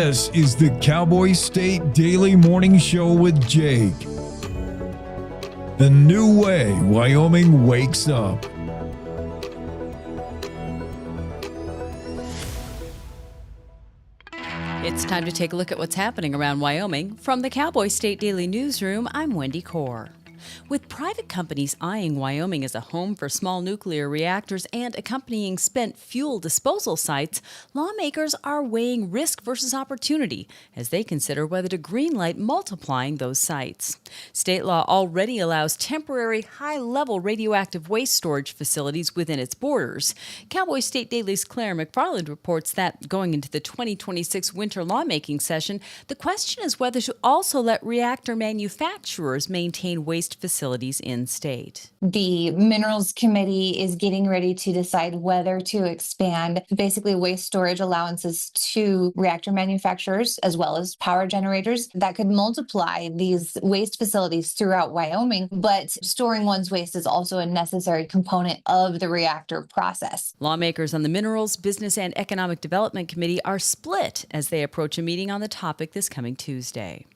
This is the Cowboy State Daily Morning Show with Jake. The new way Wyoming wakes up. It's time to take a look at what's happening around Wyoming. From the Cowboy State Daily Newsroom, I'm Wendy Core. With private companies eyeing Wyoming as a home for small nuclear reactors and accompanying spent fuel disposal sites, lawmakers are weighing risk versus opportunity as they consider whether to greenlight multiplying those sites. State law already allows temporary high-level radioactive waste storage facilities within its borders. Cowboy State Daily's Claire McFarland reports that going into the 2026 winter lawmaking session, the question is whether to also let reactor manufacturers maintain waste facilities in state. The Minerals Committee is getting ready to decide whether to expand basically waste storage allowances to reactor manufacturers as well as power generators that could multiply these waste facilities throughout Wyoming. But storing one's waste is also a necessary component of the reactor process. Lawmakers on the Minerals, Business, and Economic Development Committee are split as they approach a meeting on the topic this coming Tuesday.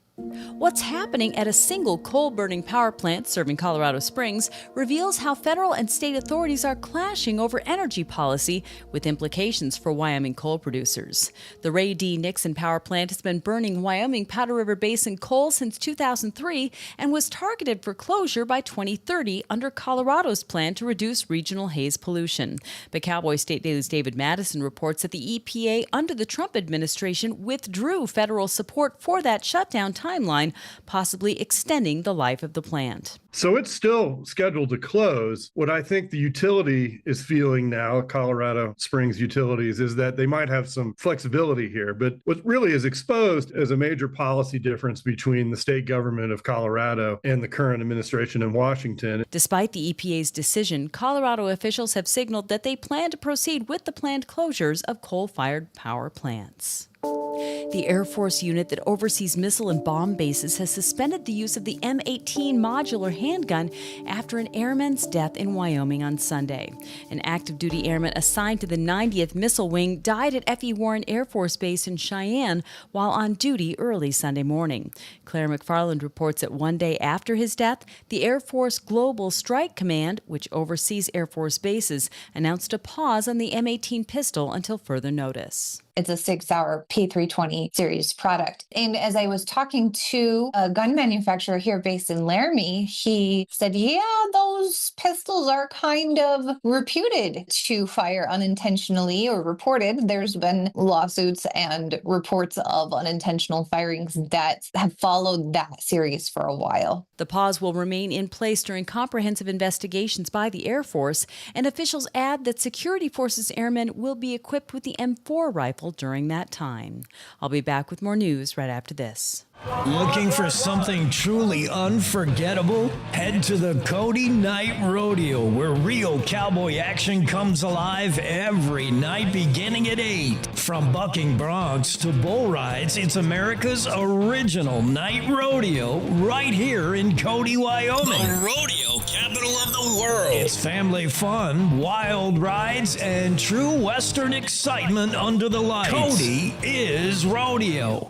What's happening at a single coal-burning power plant serving Colorado Springs reveals how federal and state authorities are clashing over energy policy with implications for Wyoming coal producers. The Ray D. Nixon power plant has been burning Wyoming Powder River Basin coal since 2003 and was targeted for closure by 2030 under Colorado's plan to reduce regional haze pollution. But Cowboy State Daily's David Madison reports that the EPA under the Trump administration withdrew federal support for that shutdown timeline, possibly extending the life of the plant. So it's still scheduled to close. What I think the utility is feeling now, Colorado Springs Utilities, is that they might have some flexibility here. But what really is exposed as a major policy difference between the state government of Colorado and the current administration in Washington. Despite the EPA's decision, Colorado officials have signaled that they plan to proceed with the planned closures of coal-fired power plants. The Air Force unit that oversees missile and bomb bases has suspended the use of the M18 modular handgun after an airman's death in Wyoming on Sunday. An active duty airman assigned to the 90th Missile Wing died at F.E. Warren Air Force Base in Cheyenne while on duty early Sunday morning. Claire McFarland reports that one day after his death, the Air Force Global Strike Command, which oversees Air Force bases, announced a pause on the M18 pistol until further notice. It's a 6-hour P320 series product. And as I was talking to a gun manufacturer here based in Laramie, he said, yeah, those pistols are kind of reputed to fire unintentionally or reported. There's been lawsuits and reports of unintentional firings that have followed that series for a while. The pause will remain in place during comprehensive investigations by the Air Force, and officials add that security forces airmen will be equipped with the M4 rifle during that time. I'll be back with more news right after this. Looking for something truly unforgettable? Head to the Cody Night Rodeo, where real cowboy action comes alive every night beginning at 8. From bucking broncs to bull rides, it's America's original night rodeo right here in Cody, Wyoming. The rodeo capital of the world. It's family fun, wild rides, and true Western excitement under the lights. Cody is rodeo.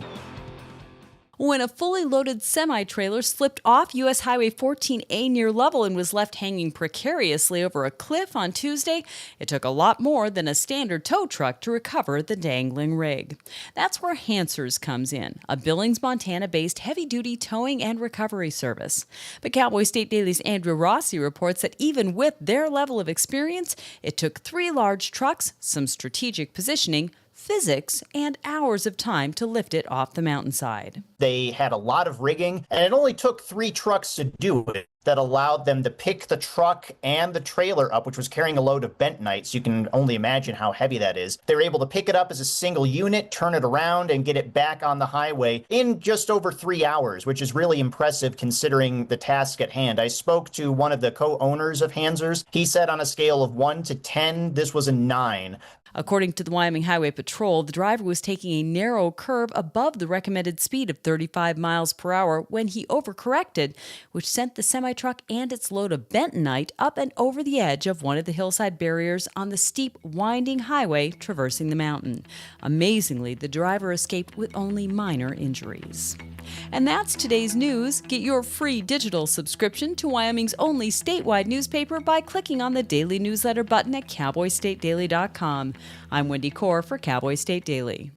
When a fully loaded semi-trailer slipped off U.S. Highway 14A near Lovell and was left hanging precariously over a cliff on Tuesday, it took a lot more than a standard tow truck to recover the dangling rig. That's where Hansers comes in, a Billings, Montana-based heavy-duty towing and recovery service. But Cowboy State Daily's Andrew Rossi reports that even with their level of experience, it took 3 large trucks, some strategic positioning, physics, and hours of time to lift it off the mountainside. They had a lot of rigging, and it only took 3 trucks to do it. That allowed them to pick the truck and the trailer up, which was carrying a load of bentonite, so you can only imagine how heavy that is. They were able to pick it up as a single unit, turn it around, and get it back on the highway in just over 3 hours, which is really impressive considering the task at hand. I spoke to one of the co-owners of Hansers. He said on a scale of 1 to 10, this was a 9. According to the Wyoming Highway Patrol, the driver was taking a narrow curve above the recommended speed of 35 miles per hour when he overcorrected, which sent the semi-truck and its load of bentonite up and over the edge of one of the hillside barriers on the steep, winding highway traversing the mountain. Amazingly, the driver escaped with only minor injuries. And that's today's news. Get your free digital subscription to Wyoming's only statewide newspaper by clicking on the daily newsletter button at cowboystatedaily.com. I'm Wendy Core for Cowboy State Daily.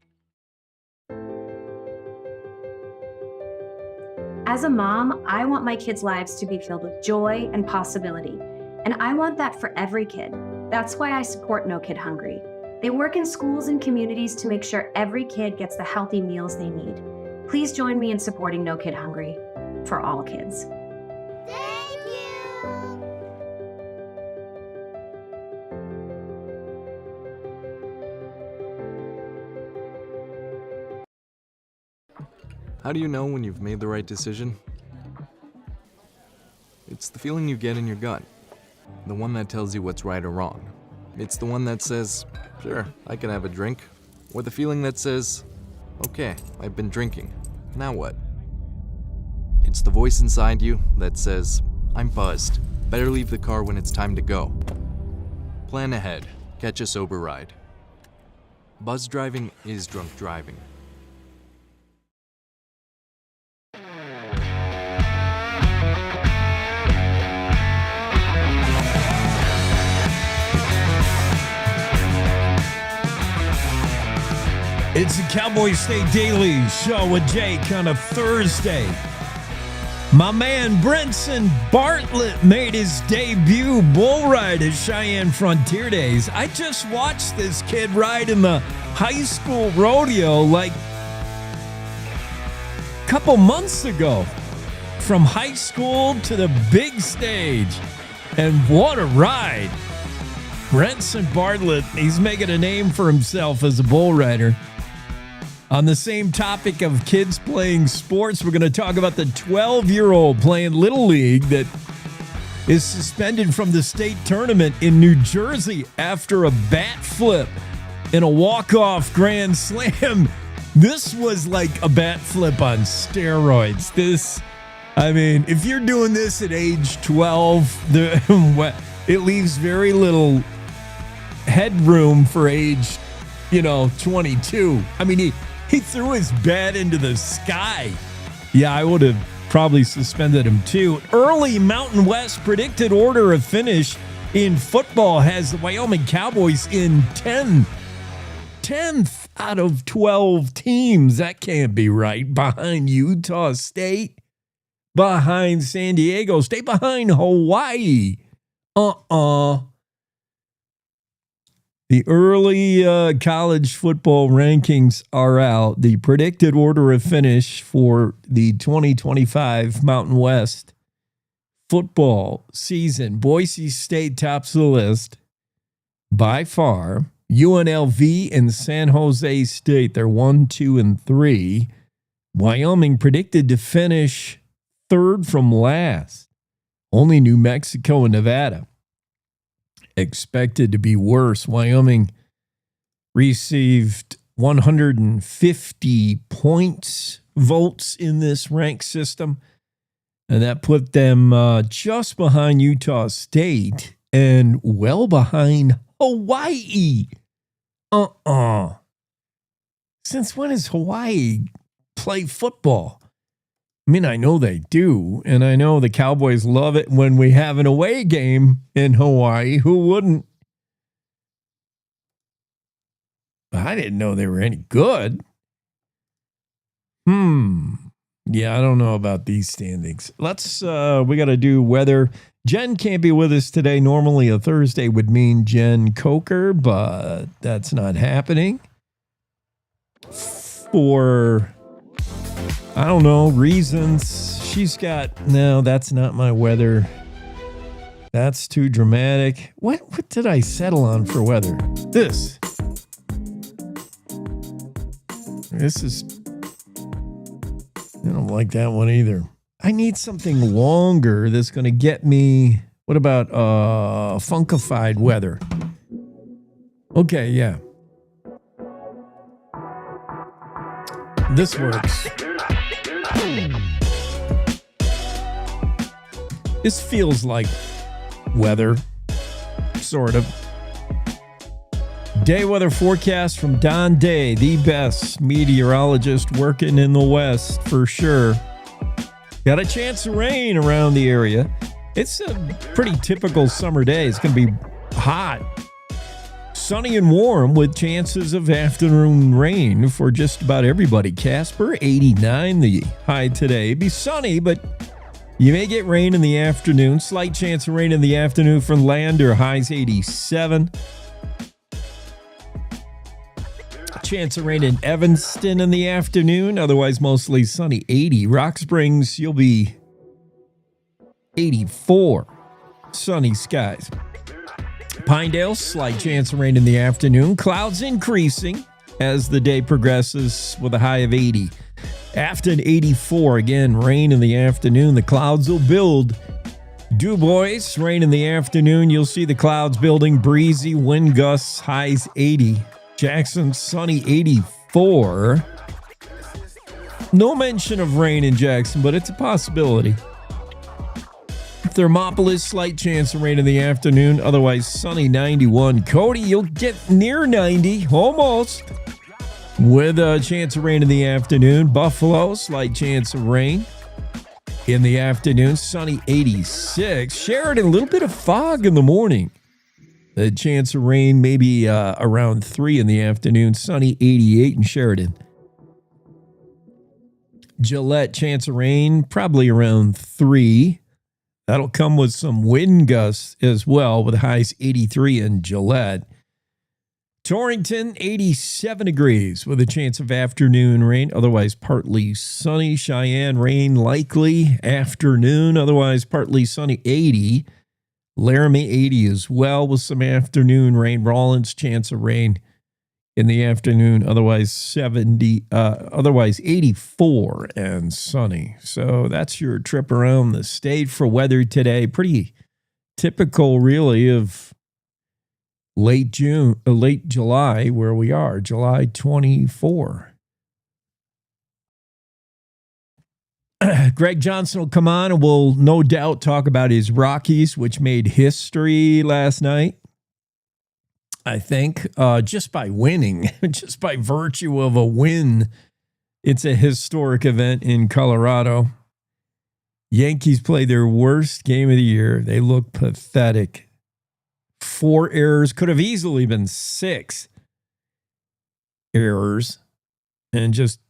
As a mom, I want my kids' lives to be filled with joy and possibility. And I want that for every kid. That's why I support No Kid Hungry. They work in schools and communities to make sure every kid gets the healthy meals they need. Please join me in supporting No Kid Hungry for all kids. Thank you! How do you know when you've made the right decision? It's the feeling you get in your gut. The one that tells you what's right or wrong. It's the one that says, sure, I can have a drink. Or the feeling that says, okay, I've been drinking. Now what? It's the voice inside you that says, I'm buzzed. Better leave the car when it's time to go. Plan ahead. Catch a sober ride. Buzz driving is drunk driving. It's the Cowboy State Daily Show with Jake on a Thursday. My man Brenson Bartlett made his debut bull ride at Cheyenne Frontier Days. I just watched this kid ride in the high school rodeo like a couple months ago. From high school to the big stage. And what a ride. Brenson Bartlett, he's making a name for himself as a bull rider. On the same topic of kids playing sports, we're going to talk about the 12-year-old playing Little League that is suspended from the state tournament in New Jersey after a bat flip in a walk-off grand slam. This was like a bat flip on steroids. If you're doing this at age 12, it leaves very little headroom for age, 22. He threw his bat into the sky. Yeah, I would have probably suspended him too. Early Mountain West predicted order of finish in football has the Wyoming Cowboys in 10th out of 12 teams. That can't be right. Behind Utah State, behind San Diego State, behind Hawaii. The early college football rankings are out. The predicted order of finish for the 2025 Mountain West football season. Boise State tops the list by far. UNLV and San Jose State, they're 1, 2, and 3. Wyoming predicted to finish third from last. Only New Mexico and Nevada expected to be worse. Wyoming received 150 votes in this rank system, and that put them just behind Utah State and well behind Hawaii. Since when does Hawaii play football? I know they do, and I know the Cowboys love it when we have an away game in Hawaii. Who wouldn't? I didn't know they were any good. Yeah, I don't know about these standings. We got to do weather. Jen can't be with us today. Normally a Thursday would mean Jen Coker, but that's not happening. For reasons. No, that's not my weather. That's too dramatic. What did I settle on for weather? This is, I don't like that one either. I need something longer that's going to get me. What about funkified weather? Okay, yeah. This works. This feels like weather, sort of. Day weather forecast from Don Day, the best meteorologist working in the West for sure. Got a chance of rain around the area. It's a pretty typical summer day. It's going to be hot, sunny and warm with chances of afternoon rain for just about everybody. Casper, 89 the high today. It'd be sunny, but you may get rain in the afternoon. Slight chance of rain in the afternoon for Lander, highs 87. Chance of rain in Evanston in the afternoon, otherwise mostly sunny, 80. Rock Springs, you'll be 84. Sunny skies. Pinedale, slight chance of rain in the afternoon. Clouds increasing as the day progresses with a high of 80. Afton, 84. Again, rain in the afternoon. The clouds will build. Du Bois, rain in the afternoon. You'll see the clouds building. Breezy, wind gusts, highs 80. Jackson, sunny, 84. No mention of rain in Jackson, but it's a possibility. Thermopolis, slight chance of rain in the afternoon. Otherwise, sunny, 91. Cody, you'll get near 90, almost, with a chance of rain in the afternoon. Buffalo, slight chance of rain in the afternoon. Sunny, 86. Sheridan, a little bit of fog in the morning. The chance of rain maybe around 3 in the afternoon. Sunny, 88 in Sheridan. Gillette, chance of rain probably around 3. That'll come with some wind gusts as well, with highs 83 in Gillette. Torrington, 87 degrees with a chance of afternoon rain. Otherwise, partly sunny. Cheyenne, rain likely. Afternoon, otherwise partly sunny, 80. Laramie, 80 as well with some afternoon rain. Rawlins, chance of rain in the afternoon. Otherwise 84 and sunny. So that's your trip around the state for weather today. Pretty typical, really, of late July, where we are, July 24. Greg Johnson will come on and we'll no doubt talk about his Rockies, which made history last night. I think just by winning, just by virtue of a win, it's a historic event in Colorado. Yankees played their worst game of the year. They look pathetic. 4 errors, could have easily been 6 errors, and just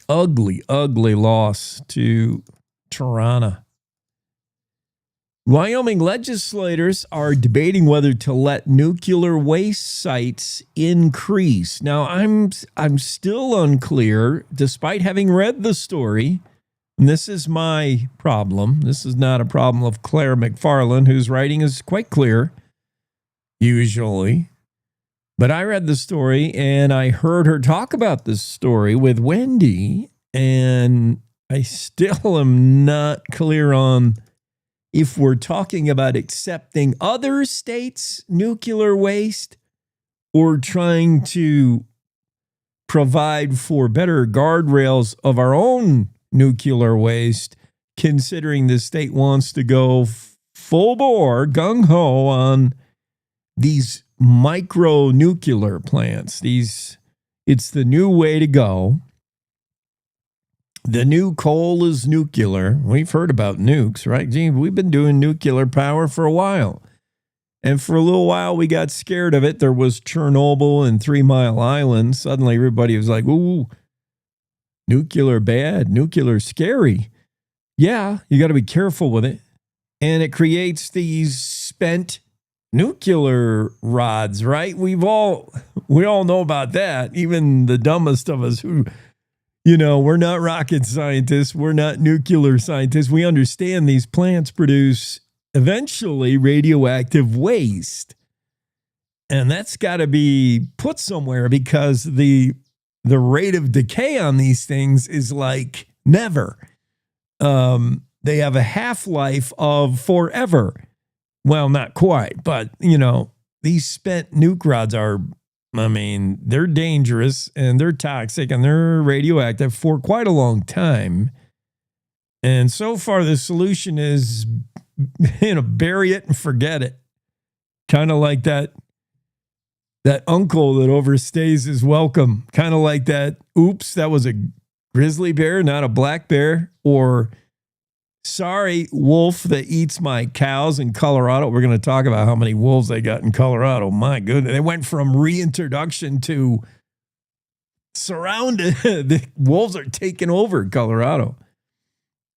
ugly loss to Toronto. Wyoming legislators are debating whether to let nuclear waste sites increase. Now, I'm still unclear, despite having read the story, and this is my problem. This is not a problem of Claire McFarland, whose writing is quite clear, usually. But I read the story and I heard her talk about this story with Wendy, and I still am not clear on if we're talking about accepting other states' nuclear waste or trying to provide for better guardrails of our own nuclear waste, considering the state wants to go full bore, gung-ho on these micro nuclear plants. It's the new way to go. The new coal is nuclear. We've heard about nukes, right? Gee, we've been doing nuclear power for a while. And for a little while, we got scared of it. There was Chernobyl and 3 Mile Island. Suddenly, everybody was like, ooh, nuclear bad, nuclear scary. Yeah, you got to be careful with it. And it creates these spent nuclear rods, right? We all know about that. Even the dumbest of us who, we're not rocket scientists. We're not nuclear scientists. We understand these plants produce eventually radioactive waste. And that's got to be put somewhere, because the rate of decay on these things is like never. They have a half-life of forever. Well, not quite, but, these spent nuke rods are I mean, they're dangerous and they're toxic and they're radioactive for quite a long time. And so far, the solution is, bury it and forget it. Kind of like that uncle that overstays his welcome. Kind of like that, oops, that was a grizzly bear, not a black bear. Or, sorry, wolf that eats my cows in Colorado. We're going to talk about how many wolves they got in Colorado. My goodness. They went from reintroduction to surrounded. The wolves are taking over Colorado.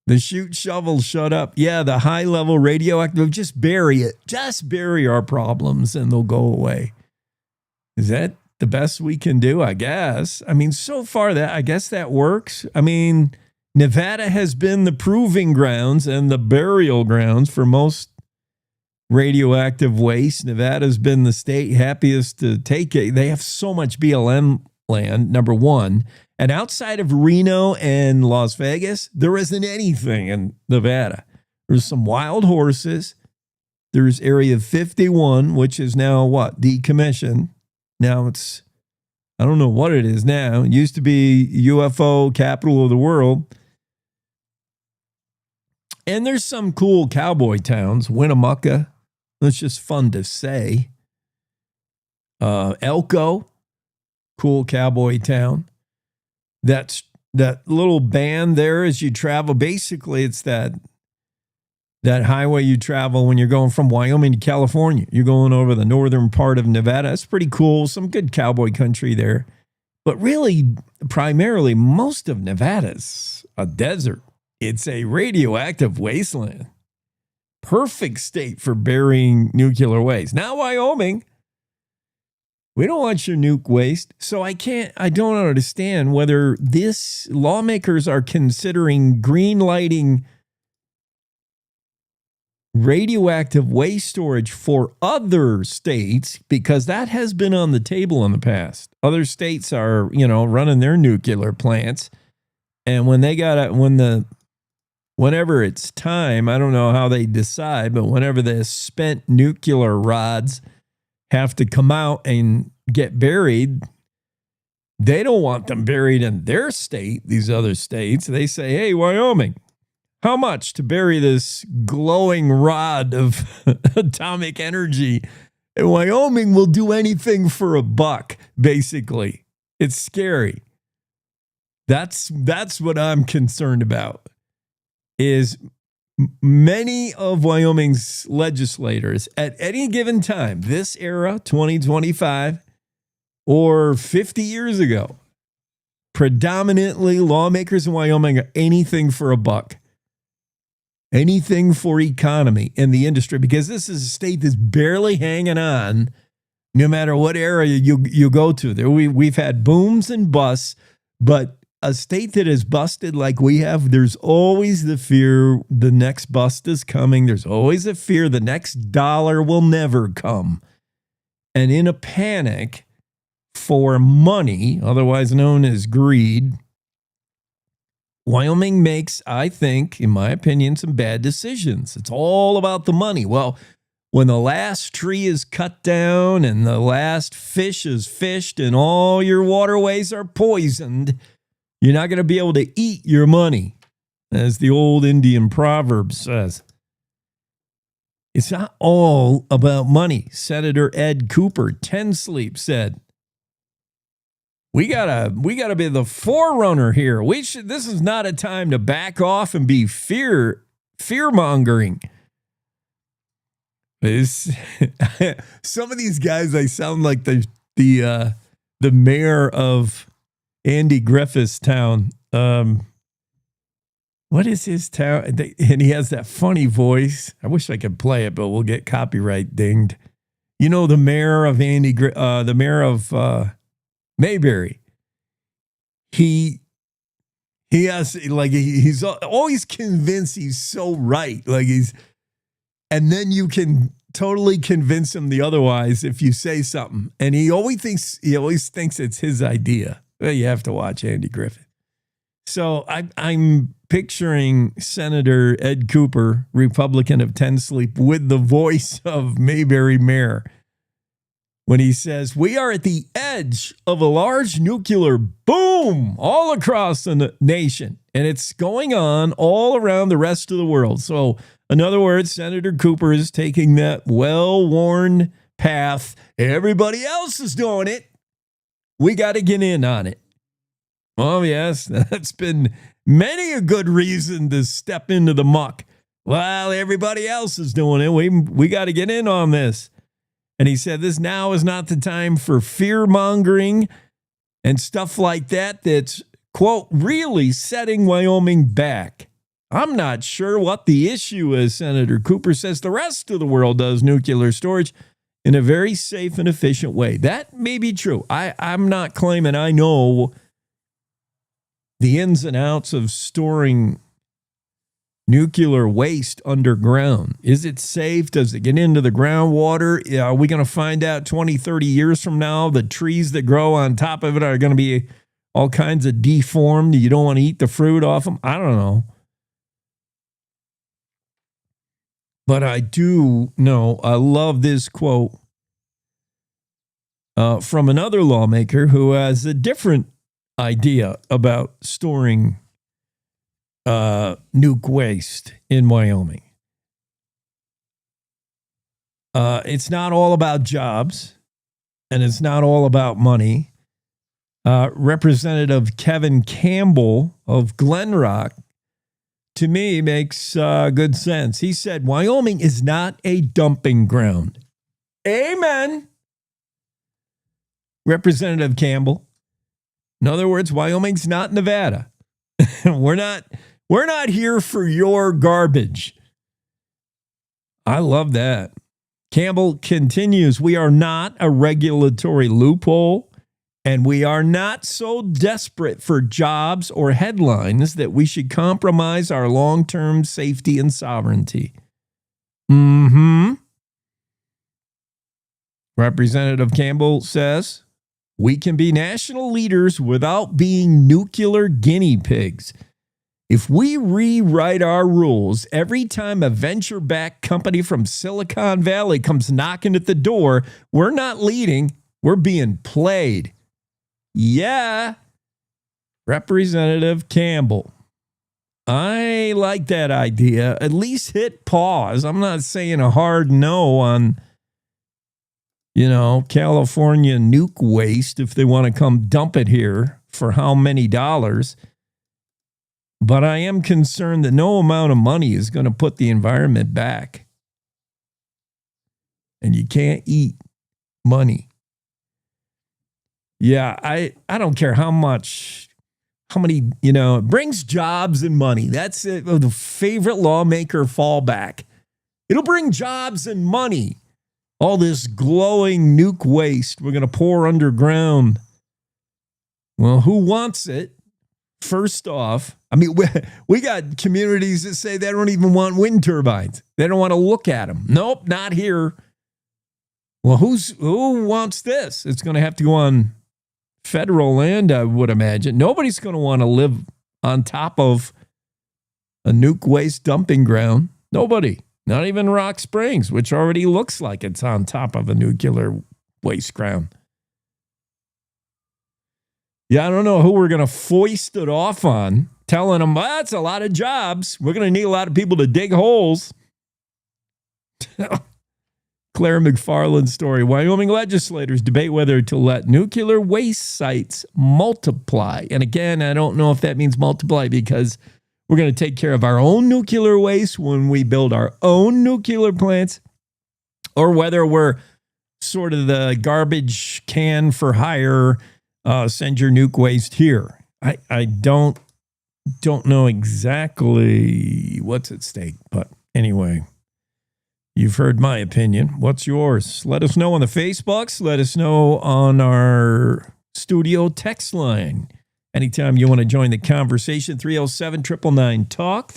The shoot, shovel, shut up. Yeah, the high-level radioactive, just bury it. Just bury our problems and they'll go away. Is that the best we can do? I guess. I mean, so far, I guess that works. I mean, Nevada has been the proving grounds and the burial grounds for most radioactive waste. Nevada's been the state happiest to take it. They have so much BLM land, number one. And outside of Reno and Las Vegas, there isn't anything in Nevada. There's some wild horses. There's Area 51, which is now what? Decommissioned. Now it's, I don't know what it is now. It used to be UFO capital of the world. And there's some cool cowboy towns. Winnemucca. That's just fun to say. Elko. Cool cowboy town. That little band there as you travel. Basically, it's that highway you travel when you're going from Wyoming to California. You're going over the northern part of Nevada. It's pretty cool. Some good cowboy country there. But really, primarily, most of Nevada's a desert. It's a radioactive wasteland. Perfect state for burying nuclear waste. Now, Wyoming, we don't want your nuke waste. So I don't understand whether this lawmakers are considering green lighting radioactive waste storage for other states, because that has been on the table in the past. Other states are, running their nuclear plants. And when whenever it's time, I don't know how they decide, but whenever the spent nuclear rods have to come out and get buried, they don't want them buried in their state, these other states. They say, hey, Wyoming, how much to bury this glowing rod of atomic energy? And Wyoming will do anything for $1, basically. It's scary. That's what I'm concerned about, is many of Wyoming's legislators at any given time, this era, 2025, or 50 years ago, predominantly lawmakers in Wyoming are anything for $1. Anything for economy and the industry, because this is a state that's barely hanging on no matter what area you go to. There we've had booms and busts, but a state that is busted like we have, there's always the fear the next bust is coming. There's always a fear the next dollar will never come. And in a panic for money, otherwise known as greed, Wyoming makes, I think, in my opinion, some bad decisions. It's all about the money. Well, when the last tree is cut down and the last fish is fished and all your waterways are poisoned, you're not going to be able to eat your money, as the old Indian proverb says. It's not all about money. Senator Ed Cooper, 10 Sleep, said, We gotta be the forerunner here. This is not a time to back off and be fear mongering. Some of these guys, I sound like the mayor of Andy Griffith's town. What is his town? And he has that funny voice. I wish I could play it, but we'll get copyright dinged. You know, the mayor of the mayor of Mayberry. He has, like, he's always convinced he's so right. And then you can totally convince him the otherwise if you say something. And he always thinks it's his idea. Well, you have to watch Andy Griffith. So I'm picturing Senator Ed Cooper, Republican of 10 Sleep, with the voice of Mayberry Mayor. when he says, we are at the edge of a large nuclear boom all across the nation. And it's going on all around the rest of the world. So, in other words, Senator Cooper is taking that well-worn path. Everybody else is doing it. We got to get in on it. Oh, yes, that's been many a good reason to step into the muck. Well, everybody else is doing it. We got to get in on this. And he said this now is not the time for fear-mongering and stuff like that that's, quote, really setting Wyoming back. I'm not sure what the issue is, Senator Cooper says. The rest of the world does nuclear storage in a very safe and efficient way. That may be true. I'm not claiming I know the ins and outs of storing nuclear waste underground. Is it safe? Does it get into the groundwater? Are we going to find out 20, 30 years from now the trees that grow on top of it are going to be all kinds of deformed? You don't want to eat the fruit off them? I don't know. But I do know, I love this quote from another lawmaker who has a different idea about storing nuke waste in Wyoming. It's not all about jobs, and it's not all about money. Representative Kevin Campbell of Glen Rock, to me, makes good sense. He said, Wyoming is not a dumping ground. Amen. Representative Campbell. In other words, Wyoming's not Nevada. We're not here for your garbage. I love that. Campbell continues, we are not a regulatory loophole, and we are not so desperate for jobs or headlines that we should compromise our long-term safety and sovereignty. Representative Campbell says, we can be national leaders without being nuclear guinea pigs. If we rewrite our rules every time a venture-backed company from Silicon Valley comes knocking at the door, we're not leading, we're being played. Yeah, Representative Campbell. I like that idea. At least hit pause. I'm not saying a hard no on, California nuke waste if they want to come dump it here for how many dollars. But I am concerned that no amount of money is going to put the environment back. And you can't eat money. Yeah, I don't care how many, it brings jobs and money. That's the favorite lawmaker fallback. It'll bring jobs and money. All this glowing nuke waste we're going to pour underground. Well, who wants it? First off, I mean, we got communities that say they don't even want wind turbines. They don't want to look at them. Nope, not here. Well, who wants this? It's going to have to go on federal land, I would imagine. Nobody's going to want to live on top of a nuke waste dumping ground. Nobody. Not even Rock Springs, which already looks like it's on top of a nuclear waste ground. Yeah, I don't know who we're going to foist it off on, telling them, well, that's a lot of jobs. We're going to need a lot of people to dig holes. Claire McFarland's story. Wyoming legislators debate whether to let nuclear waste sites multiply. And again, I don't know if that means multiply because we're going to take care of our own nuclear waste when we build our own nuclear plants, or whether we're sort of the garbage can for hire, send your nuke waste here. I don't know exactly what's at stake, but anyway, you've heard my opinion. What's yours? Let us know on the Facebooks. Let us know on our studio text line. Anytime you want to join the conversation, 307-999-TALK,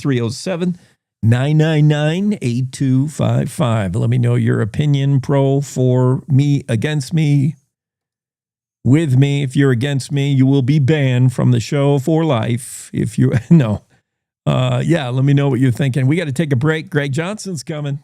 307-999-8255. Let me know your opinion, pro, for, me, against me, with me. If you're against me, you will be banned from the show for life. If you, no. Let me know what you're thinking. We got to take a break. Greg Johnson's coming.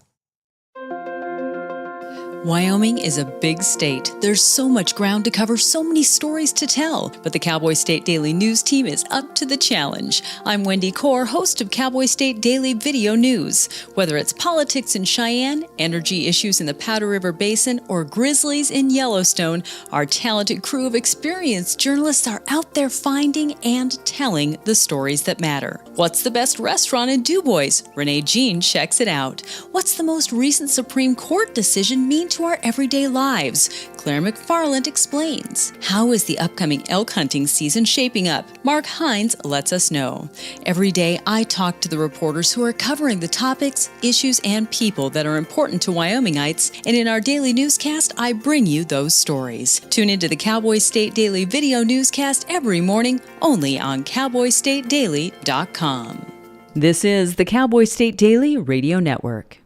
Wyoming is a big state. There's so much ground to cover, so many stories to tell. But the Cowboy State Daily News team is up to the challenge. I'm Wendy Core, host of Cowboy State Daily Video News. Whether it's politics in Cheyenne, energy issues in the Powder River Basin, or grizzlies in Yellowstone, our talented crew of experienced journalists are out there finding and telling the stories that matter. What's the best restaurant in DuBois? Renee Jean checks it out. What's the most recent Supreme Court decision mean to our everyday lives? Claire McFarland explains. How is the upcoming elk hunting season shaping up? Mark Hines lets us know. Every day, I talk to the reporters who are covering the topics, issues, and people that are important to Wyomingites, and in our daily newscast, I bring you those stories. Tune into the Cowboy State Daily Video Newscast every morning, only on CowboyStateDaily.com. This is the Cowboy State Daily Radio Network.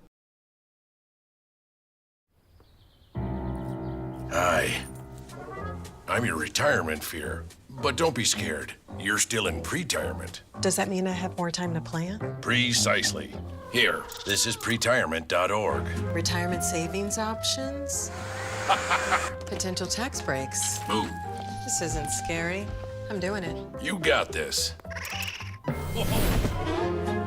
Hi. I'm your retirement fear, but don't be scared. You're still in pre-retirement. Does that mean I have more time to plan? Precisely. Here, this is pretirement.org. Retirement savings options? Potential tax breaks. Move. This isn't scary. I'm doing it. You got this.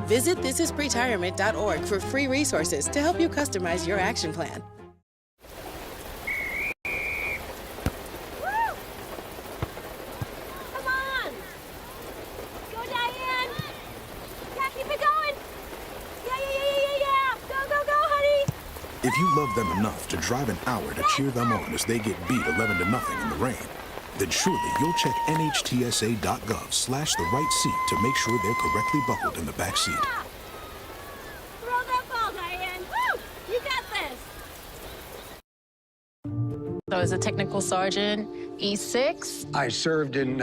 Visit thisispretirement.org for free resources to help you customize your action plan. If you love them enough to drive an hour to cheer them on as they get beat 11-0 in the rain, then surely you'll check nhtsa.gov/the right seat to make sure they're correctly buckled in the back seat. Throw that ball, Diane. Woo! You got this. So as a technical sergeant, E6. I served in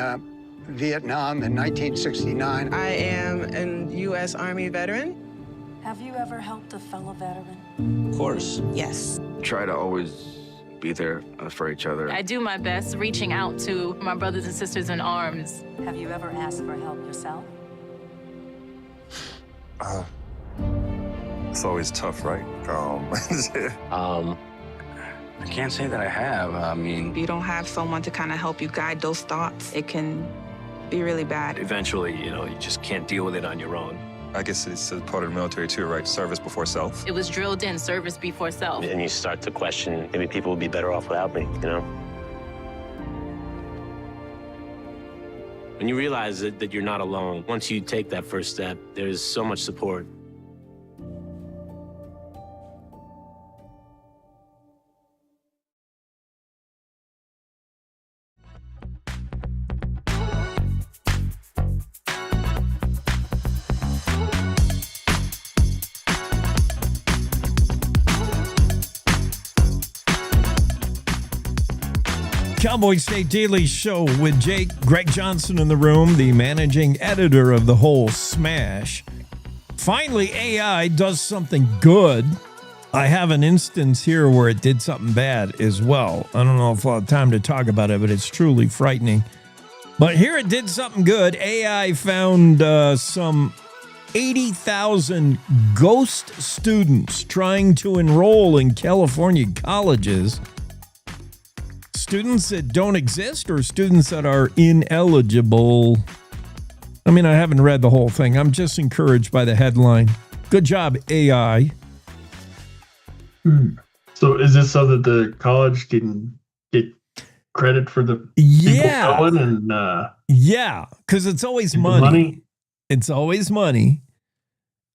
Vietnam in 1969. I am an U.S. Army veteran. Have you ever helped a fellow veteran? Of course. Yes. Try to always be there for each other. I do my best reaching out to my brothers and sisters in arms. Have you ever asked for help yourself? It's always tough, right? I can't say that I have. I mean, If you don't have someone to kind of help you guide those thoughts, it can be really bad. Eventually, you just can't deal with it on your own. I guess it's a part of the military too, right? Service before self. It was drilled in, service before self. And you start to question, maybe people would be better off without me, When you realize that you're not alone, once you take that first step, there's so much support. Cowboy State Daily Show with Jake, Greg Johnson in the room, the managing editor of the whole smash. Finally, AI does something good. I have an instance here where it did something bad as well. I don't know if I'll have time to talk about it, but it's truly frightening. But here it did something good. AI found some 80,000 ghost students trying to enroll in California colleges. Students that don't exist or students that are ineligible. I mean, I haven't read the whole thing. I'm just encouraged by the headline. Good job, AI. So is this so that the college can get credit for the yeah people going and yeah, because it's always money. It's always money.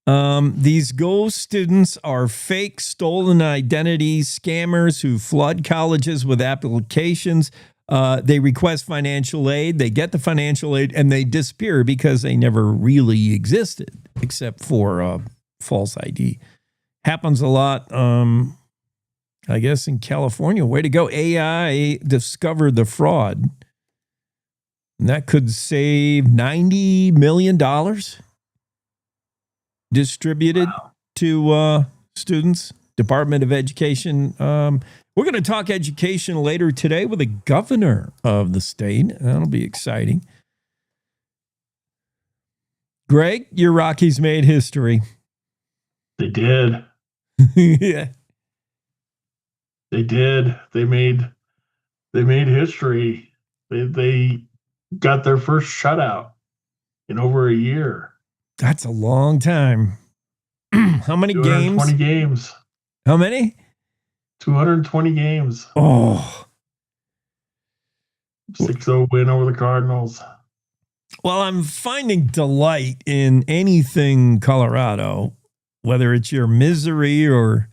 These ghost students are fake, stolen identities, scammers who flood colleges with applications. They request financial aid. They get the financial aid and they disappear because they never really existed, except for false ID. Happens a lot, I guess, in California. Way to go. AI discovered the fraud. And that could save $90 million. Distributed to students, Department of Education. We're going to talk education later today with the governor of the state. That'll be exciting. Greg, your Rockies made history. They did. Yeah. They did. They made history. They got their first shutout in over a year. That's a long time. How many games? 220 games. How many? 220 games. Oh. 6-0 win over the Cardinals. Well, I'm finding delight in anything Colorado, whether it's your misery or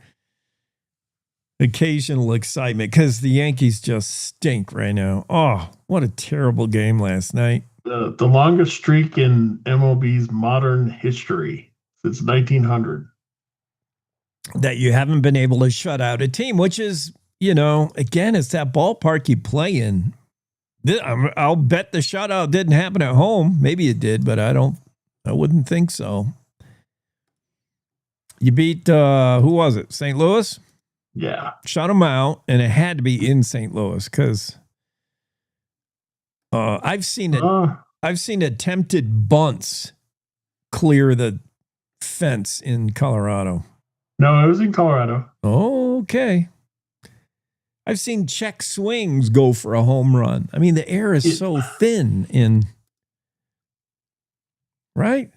occasional excitement, because the Yankees just stink right now. Oh, what a terrible game last night. The longest streak in MLB's modern history since 1900. That you haven't been able to shut out a team, which is, again, it's that ballpark you play in. I'll bet the shutout didn't happen at home. Maybe it did, but I wouldn't think so. You beat, who was it? St. Louis? Yeah. Shut them out, and it had to be in St. Louis because I've seen attempted bunts clear the fence in Colorado. No, it was in Colorado. Oh, okay. I've seen check swings go for a home run. I mean, the air is so thin right?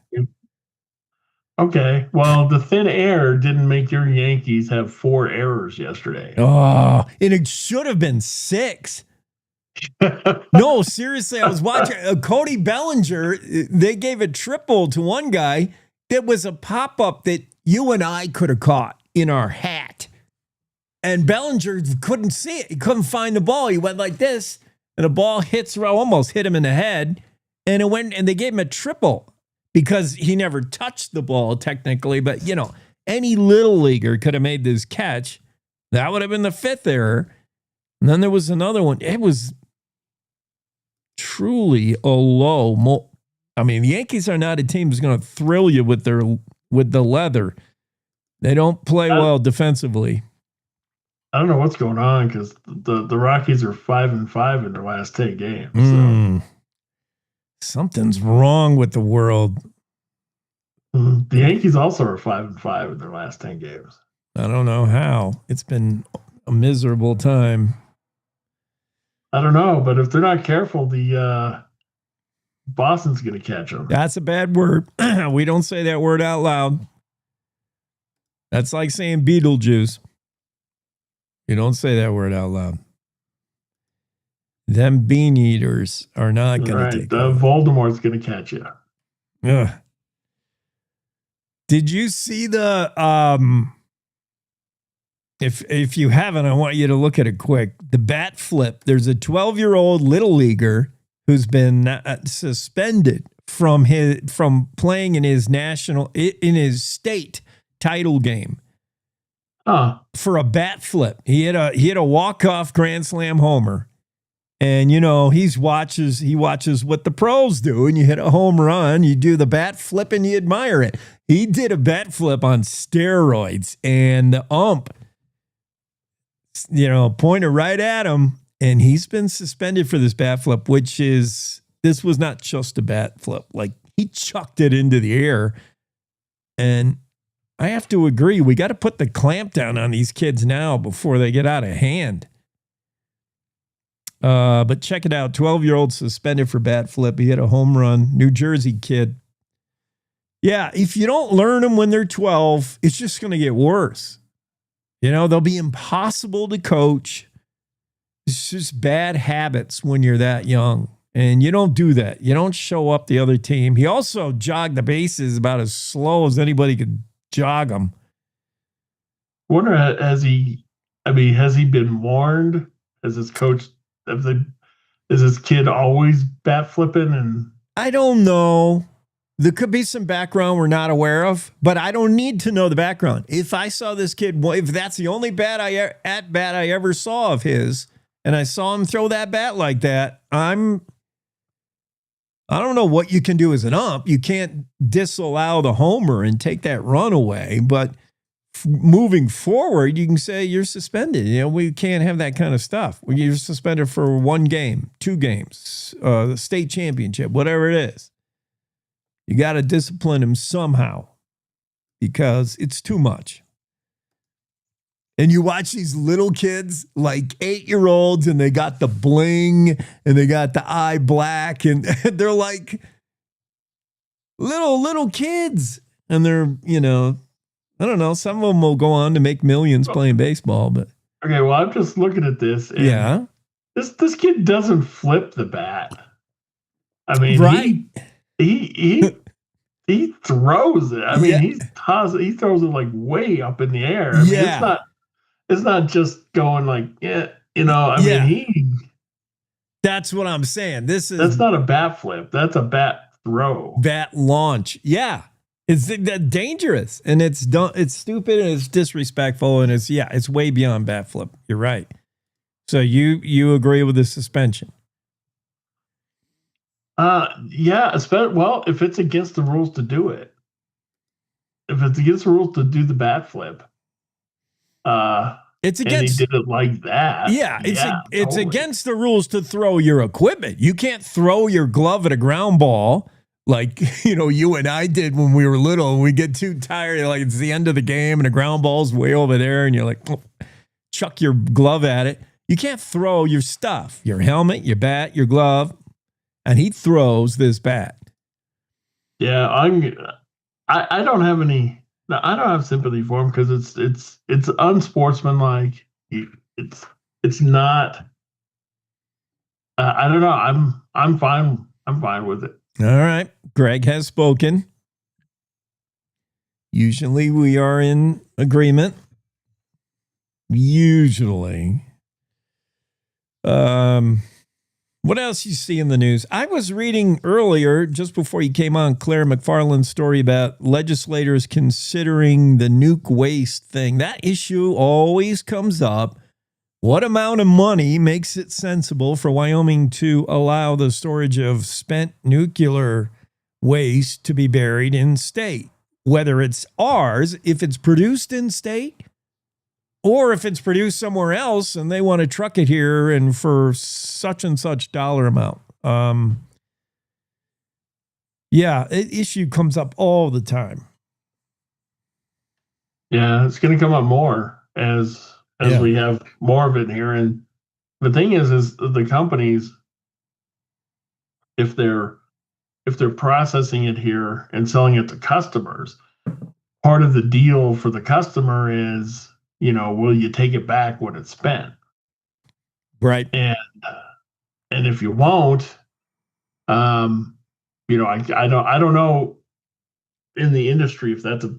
Okay. Well, the thin air didn't make your Yankees have 4 errors yesterday. Oh, and it should have been 6. No, seriously, I was watching Cody Bellinger. They gave a triple to one guy that was a pop-up that you and I could have caught in our hat. And Bellinger couldn't see it. He couldn't find the ball. He went like this, and the ball almost hit him in the head. And it went, and they gave him a triple because he never touched the ball technically. But, any little leaguer could have made this catch. That would have been the 5th error. And then there was another one. It was truly a low. The Yankees are not a team that's going to thrill you with the leather. They don't play well defensively. I don't know what's going on because the Rockies are 5-5 in their last 10 games. So. Something's wrong with the world. The Yankees also are 5-5 in their last 10 games. I don't know how. It's been a miserable time. I don't know, but if they're not careful, the Boston's going to catch them. That's a bad word. We don't say that word out loud. That's like saying Beetlejuice. You don't say that word out loud. Them bean eaters are not going to take it. Voldemort's going to catch you. Ugh. Did you see the if you haven't, I want you to look at it quick. The bat flip. There's a 12-year-old little leaguer who's been suspended from playing in his state title game. For a bat flip. He hit a walk-off grand slam homer. And he watches what the pros do, and you hit a home run, you do the bat flip and you admire it. He did a bat flip on steroids, and the ump pointed right at him, and he's been suspended for this bat flip, this was not just a bat flip. Like, he chucked it into the air. And I have to agree, we got to put the clamp down on these kids now before they get out of hand. But check it out. 12-year-old suspended for bat flip. He hit a home run. New Jersey kid. Yeah, if you don't learn them when they're 12, it's just going to get worse. They'll be impossible to coach. It's just bad habits when you're that young. And you don't do that. You don't show up the other team. He also jogged the bases about as slow as anybody could jog them. I wonder, has he been warned? Has his coach, is his kid always bat flipping? And I don't know. There could be some background we're not aware of, but I don't need to know the background. If I saw this kid, if that's the only bat I ever saw of his, and I saw him throw that bat like that, I don't know what you can do as an ump. You can't disallow the homer and take that run away, but moving forward, you can say you're suspended. We can't have that kind of stuff. You're suspended for 1 game, 2 games, the state championship, whatever it is. You got to discipline him somehow because it's too much. And you watch these little kids, like 8-year-olds, and they got the bling and they got the eye black, and they're like little kids. And they're, I don't know, some of them will go on to make millions playing baseball, but okay, well, I'm just looking at this. And yeah. This kid doesn't flip the bat. I mean, right. he throws it. I mean, Yeah. he throws it like way up in the air. I mean, it's not just going like, I mean, that's what I'm saying. That's not a bat flip. That's a bat throw. Bat launch. Yeah. It's dangerous, and it's stupid, and it's disrespectful, and it's way beyond bat flip. You're right. So you agree with the suspension? Yeah, well, if it's against the rules to do it. If it's against the rules to do the bat flip, it's against, and he did it like that. Yeah, it's totally. against the rules to throw your equipment. You can't throw your glove at a ground ball like, you and I did when we were little, and we get too tired, like it's the end of the game and the ground ball's way over there, and you're like, chuck your glove at it. You can't throw your stuff, your helmet, your bat, your glove, and he throws this bat. Yeah, I don't have any. I don't have sympathy for him because it's unsportsmanlike. It's not. I don't know. I'm fine. I'm fine with it. All right, Greg has spoken. Usually we are in agreement. Usually. What else you see in the news? I was reading earlier, just before you came on, Claire McFarland's story about legislators considering the nuke waste thing. That issue always comes up. What amount of money makes it sensible for Wyoming to allow the storage of spent nuclear waste to be buried in state? Whether it's ours, if it's produced in state, or if it's produced somewhere else and they want to truck it here and for such and such dollar amount. Issue comes up all the time. Yeah, it's going to come up more as we have more of it here. And the thing is the companies, if they're processing it here and selling it to customers, part of the deal for the customer is, will you take it back when it's spent? Right. And if you won't, I don't know in the industry if that's a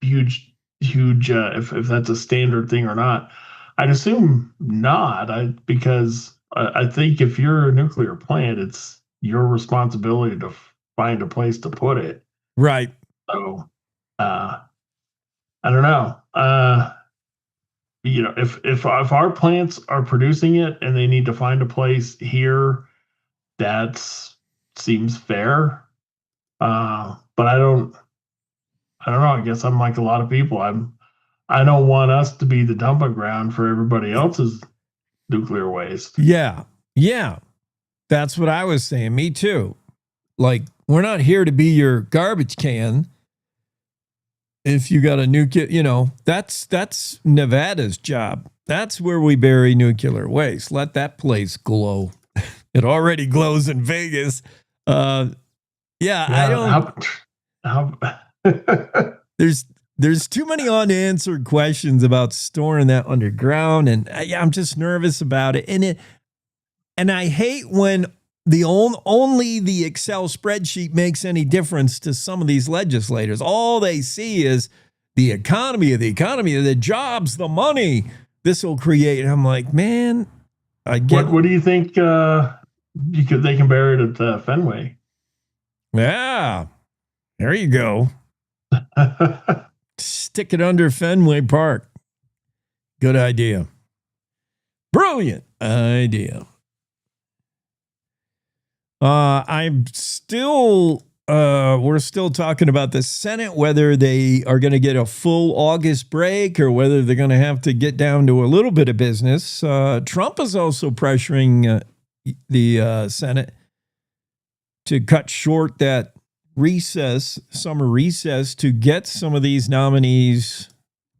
huge if that's a standard thing or not. I'd assume not. Because I think if you're a nuclear plant, it's your responsibility to find a place to put it. Right. So, I don't know. If our plants are producing it and they need to find a place here, that seems fair. But I don't know. I guess I'm like a lot of people. I don't want us to be the dumping ground for everybody else's nuclear waste. Yeah. That's what I was saying. Me too. Like, we're not here to be your garbage can. If you got a nuclear, that's Nevada's job. That's where we bury nuclear waste. Let that place glow. It already glows in Vegas. I don't. There's too many unanswered questions about storing that underground, and I'm just nervous about it. And I hate when only the Excel spreadsheet makes any difference to some of these legislators. All they see is the economy, the jobs, the money this will create. And I'm like, man, What do you think? They can bury it at Fenway. Yeah, there you go. Stick it under Fenway Park. Good idea. Brilliant idea. We're still talking about the Senate, whether they are going to get a full August break or whether they're going to have to get down to a little bit of business. Trump is also pressuring the Senate to cut short that summer recess, to get some of these nominees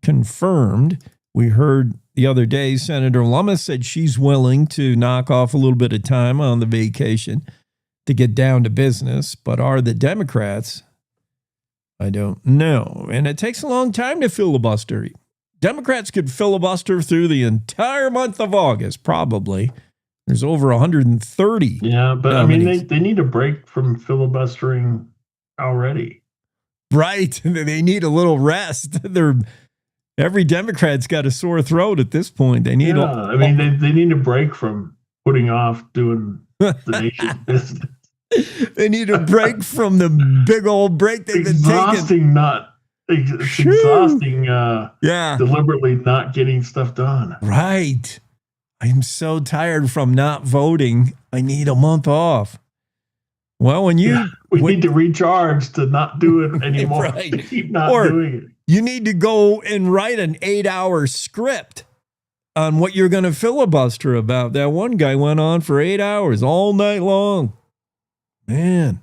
confirmed. We heard the other day Senator Lummis said she's willing to knock off a little bit of time on the vacation to get down to business. But are the Democrats? I don't know. And it takes a long time to filibuster. Democrats could filibuster through the entire month of August, probably. There's over 130. Yeah, but nominees. I mean, they need a break from filibustering already. Right. They need a little rest. Every Democrat's got a sore throat at this point. They need they need a break from putting off doing the nation's business. They need a break from the big old break they've been taking. It's exhausting. Deliberately not getting stuff done. Right. I'm so tired from not voting. I need a month off. Well, we need to recharge to not do it anymore. Right. To keep not doing it. You need to go and write an 8-hour script on what you're going to filibuster about. That one guy went on for 8 hours all night long. Man.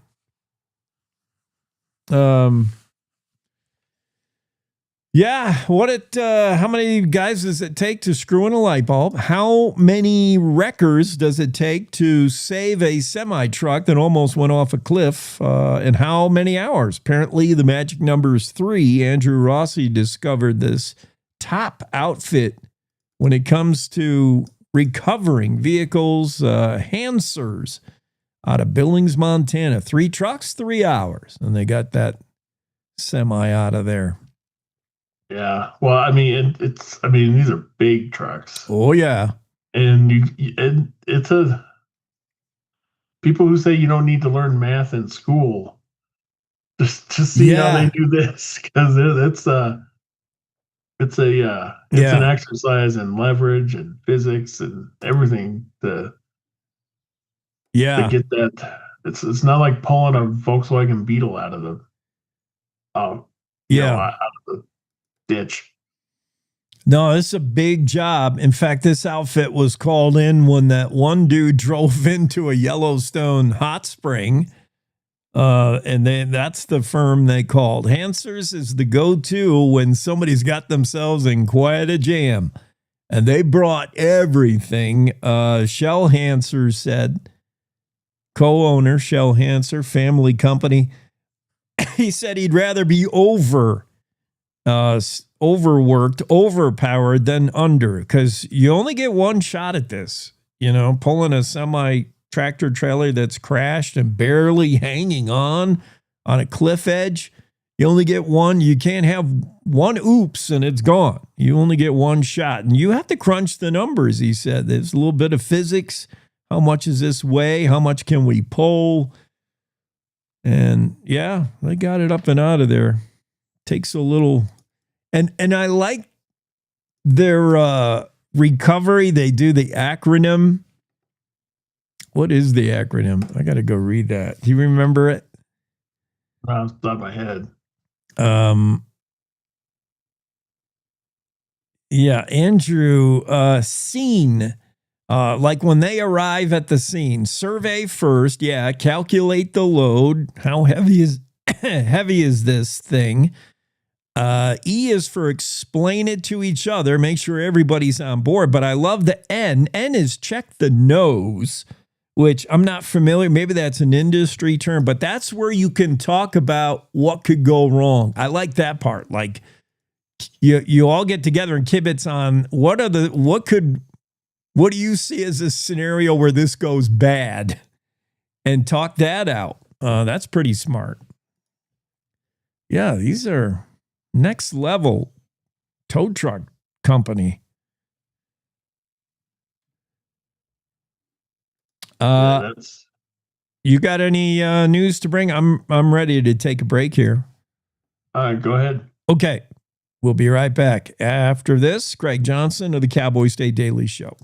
Yeah, how many guys does it take to screw in a light bulb? How many wreckers does it take to save a semi-truck that almost went off a cliff? And how many hours? Apparently, the magic number is 3. Andrew Rossi discovered this top outfit when it comes to recovering vehicles, Hansers, out of Billings, Montana. 3 trucks, 3 hours. And they got that semi out of there. Yeah, well, I mean, these are big trucks. Oh yeah, and it's people who say you don't need to learn math in school just to see how they do this, because it's an exercise in leverage and physics and everything to get that. It's not like pulling a Volkswagen Beetle out of the out of the ditch. No, it's a big job. In fact, this outfit was called in when that one dude drove into a Yellowstone hot spring. And that's the firm they called. Hansers is the go-to when somebody's got themselves in quite a jam. And they brought everything. Shell Hanser said, co-owner, Shell Hanser, family company. He said he'd rather be overworked, overpowered than under, because you only get one shot at this. Pulling a semi-tractor trailer that's crashed and barely hanging on a cliff edge. You only get one. You can't have one oops and it's gone. You only get one shot, and you have to crunch the numbers. He said there's a little bit of physics. How much does this weigh? How much can we pull? And they got it up and out of there. Takes a little. And I like their recovery. They do the acronym. What is the acronym? I got to go read that. Do you remember it? Off the top of my head. Andrew, scene. Like when they arrive at the scene, survey first. Calculate the load. How heavy is this thing? E is for explain it to each other, make sure everybody's on board. But I love the N. N is check the nose, which I'm not familiar. Maybe that's an industry term, but that's where you can talk about what could go wrong. I like that part. Like you all get together and kibitz on what do you see as a scenario where this goes bad, and talk that out. That's pretty smart. Yeah, these are next level tow truck company. You got any news to bring? I'm ready to take a break here. Go ahead. Okay. We'll be right back after this. Greg Johnson of the Cowboy State Daily Show.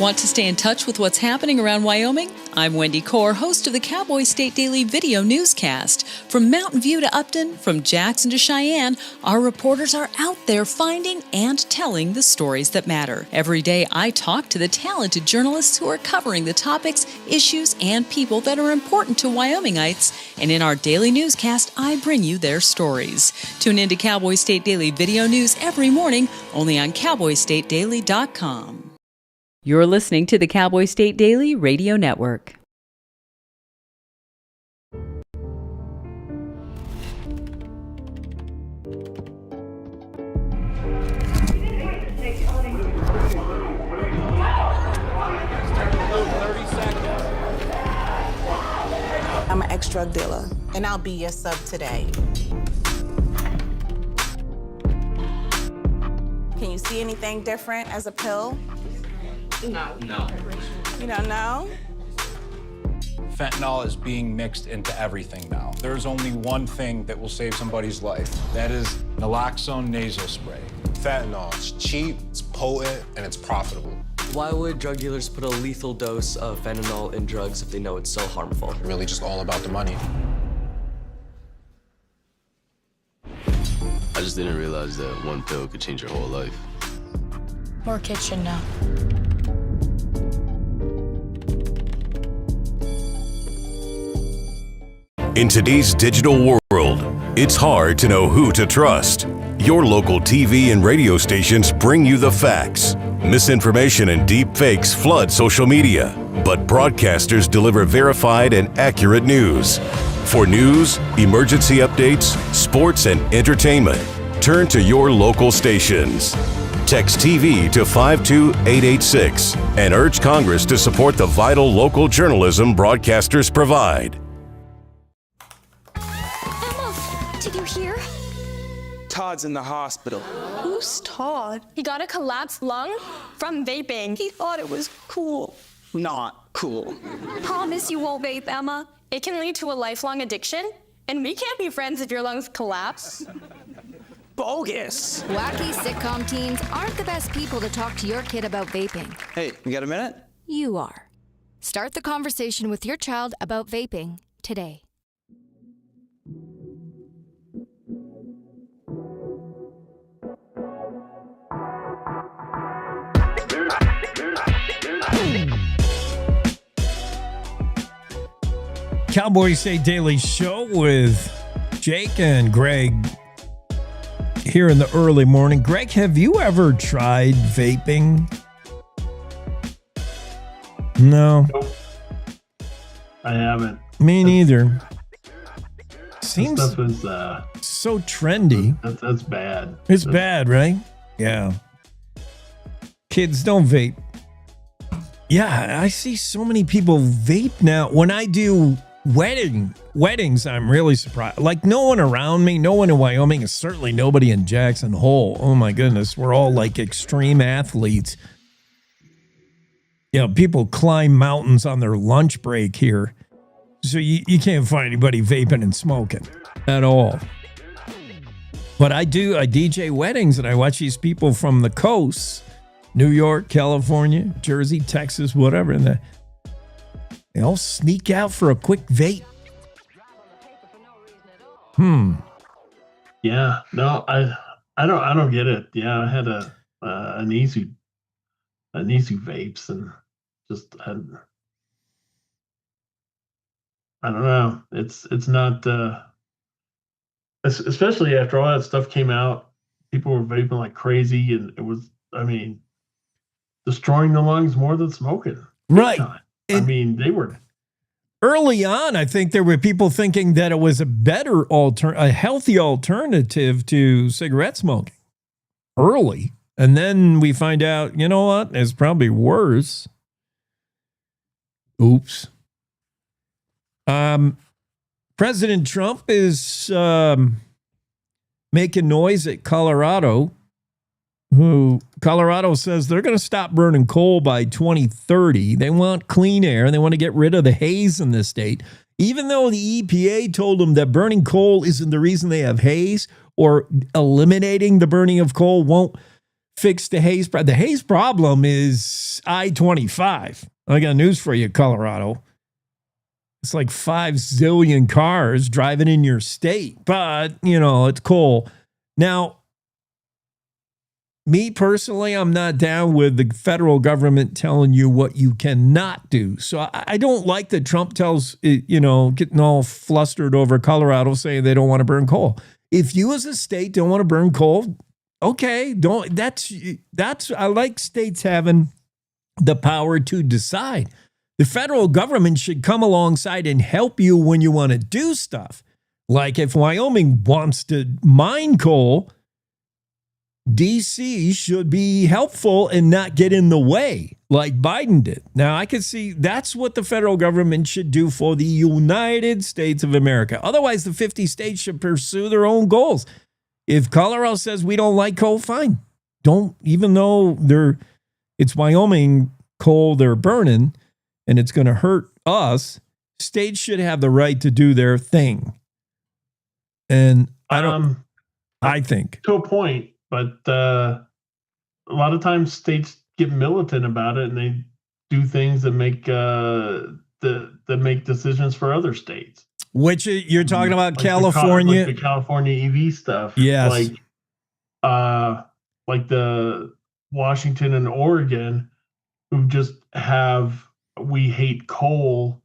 Want to stay in touch with what's happening around Wyoming? I'm Wendy Core, host of the Cowboy State Daily video newscast. From Mountain View to Upton, from Jackson to Cheyenne, our reporters are out there finding and telling the stories that matter. Every day, I talk to the talented journalists who are covering the topics, issues, and people that are important to Wyomingites. And in our daily newscast, I bring you their stories. Tune in to Cowboy State Daily video news every morning, only on CowboyStateDaily.com. You're listening to the Cowboy State Daily Radio Network. I'm an ex-drug dealer, and I'll be your sub today. Can you see anything different as a pill? No. You don't know? Fentanyl is being mixed into everything now. There's only one thing that will save somebody's life. That is naloxone nasal spray. Fentanyl, it's cheap, it's potent, and it's profitable. Why would drug dealers put a lethal dose of fentanyl in drugs if they know it's so harmful? Really just all about the money. I just didn't realize that one pill could change your whole life. More kids should know. In today's digital world, it's hard to know who to trust. Your local TV and radio stations bring you the facts. Misinformation and deep fakes flood social media, but broadcasters deliver verified and accurate news. For news, emergency updates, sports, and entertainment, turn to your local stations. Text TV to 52886 and urge Congress to support the vital local journalism broadcasters provide. Did you hear? Todd's in the hospital. Who's Todd? He got a collapsed lung from vaping. He thought it was cool. Not cool. Promise you won't vape, Emma. It can lead to a lifelong addiction, and we can't be friends if your lungs collapse. Bogus. Wacky sitcom teens aren't the best people to talk to your kid about vaping. Hey, you got a minute? You are. Start the conversation with your child about vaping today. Cowboy State Daily Show with Jake and Greg here in the early morning. Greg, have you ever tried vaping? No. Nope. I haven't. Me neither. Seems that stuff is, so trendy. That's bad. It's bad, right? Yeah. Kids don't vape. Yeah, I see so many people vape now. When I do weddings, I'm really surprised. Like, no one around me, no one in Wyoming, and certainly nobody in Jackson Hole. Oh my goodness, we're all like extreme athletes. You know, people climb mountains on their lunch break here. So you can't find anybody vaping and smoking at all. But I DJ weddings, and I watch these people from the coast, New York, California, Jersey, Texas, whatever, and they all sneak out for a quick vape. Yeah, no, I don't get it. Yeah, I had a niece who vapes and just had, I don't know. It's not especially after all that stuff came out, people were vaping like crazy, and it was, I mean, destroying the lungs more than smoking. Right. I mean, they were. Early on, I think there were people thinking that it was a healthy alternative to cigarette smoking. Early. And then we find out, you know what? It's probably worse. Oops. President Trump is making noise at Colorado. Colorado says they're going to stop burning coal by 2030. They want clean air. They want to get rid of the haze in this state. Even though the EPA told them that burning coal isn't the reason they have haze, or eliminating the burning of coal won't fix the haze problem. The haze problem is I-25. I got news for you, Colorado. It's like 5 zillion cars driving in your state, but, it's cool. Now, me personally, I'm not down with the federal government telling you what you cannot do. So I don't like that Trump tells, getting all flustered over Colorado saying they don't want to burn coal. If you as a state don't want to burn coal, okay, I like states having the power to decide. The federal government should come alongside and help you when you want to do stuff. Like if Wyoming wants to mine coal, DC should be helpful and not get in the way like Biden did. Now, I can see that's what the federal government should do for the United States of America. Otherwise, the 50 states should pursue their own goals. If Colorado says we don't like coal, fine. Don't, even though it's Wyoming coal they're burning and it's going to hurt us, states should have the right to do their thing. And I think. To a point. But a lot of times states get militant about it, and they do things that make make decisions for other states. Which you're talking about, like California, the California EV stuff. Yes, like the Washington and Oregon, who just have we hate coal.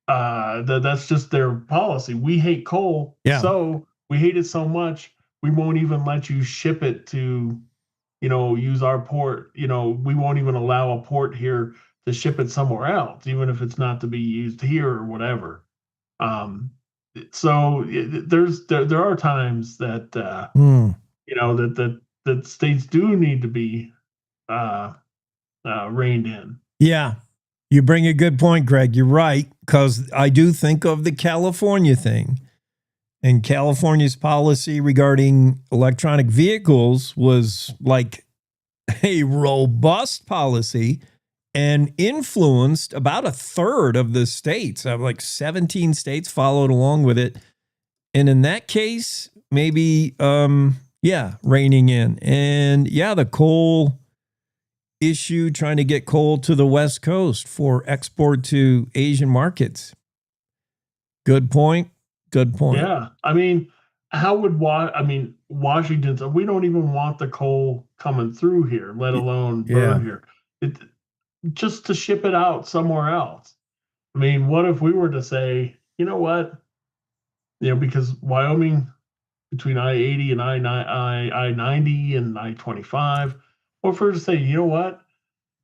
That's just their policy. We hate coal, so we hate it so much. We won't even let you ship it to, use our port. We won't even allow a port here to ship it somewhere else, even if it's not to be used here or whatever. So there are times that that states do need to be reined in. Yeah, you bring a good point, Greg. You're right, because I do think of the California thing. And California's policy regarding electronic vehicles was like a robust policy and influenced about a third of the states. Like 17 states followed along with it. And in that case, maybe, reining in. And the coal issue, trying to get coal to the West Coast for export to Asian markets. Good point. Good point. Yeah. I mean, Washington's, we don't even want the coal coming through here, let alone burn here. Just to ship it out somewhere else. I mean, what if we were to say, you know what? Because Wyoming, between I-80 and I-90 and I-25, what if we were to say, you know what?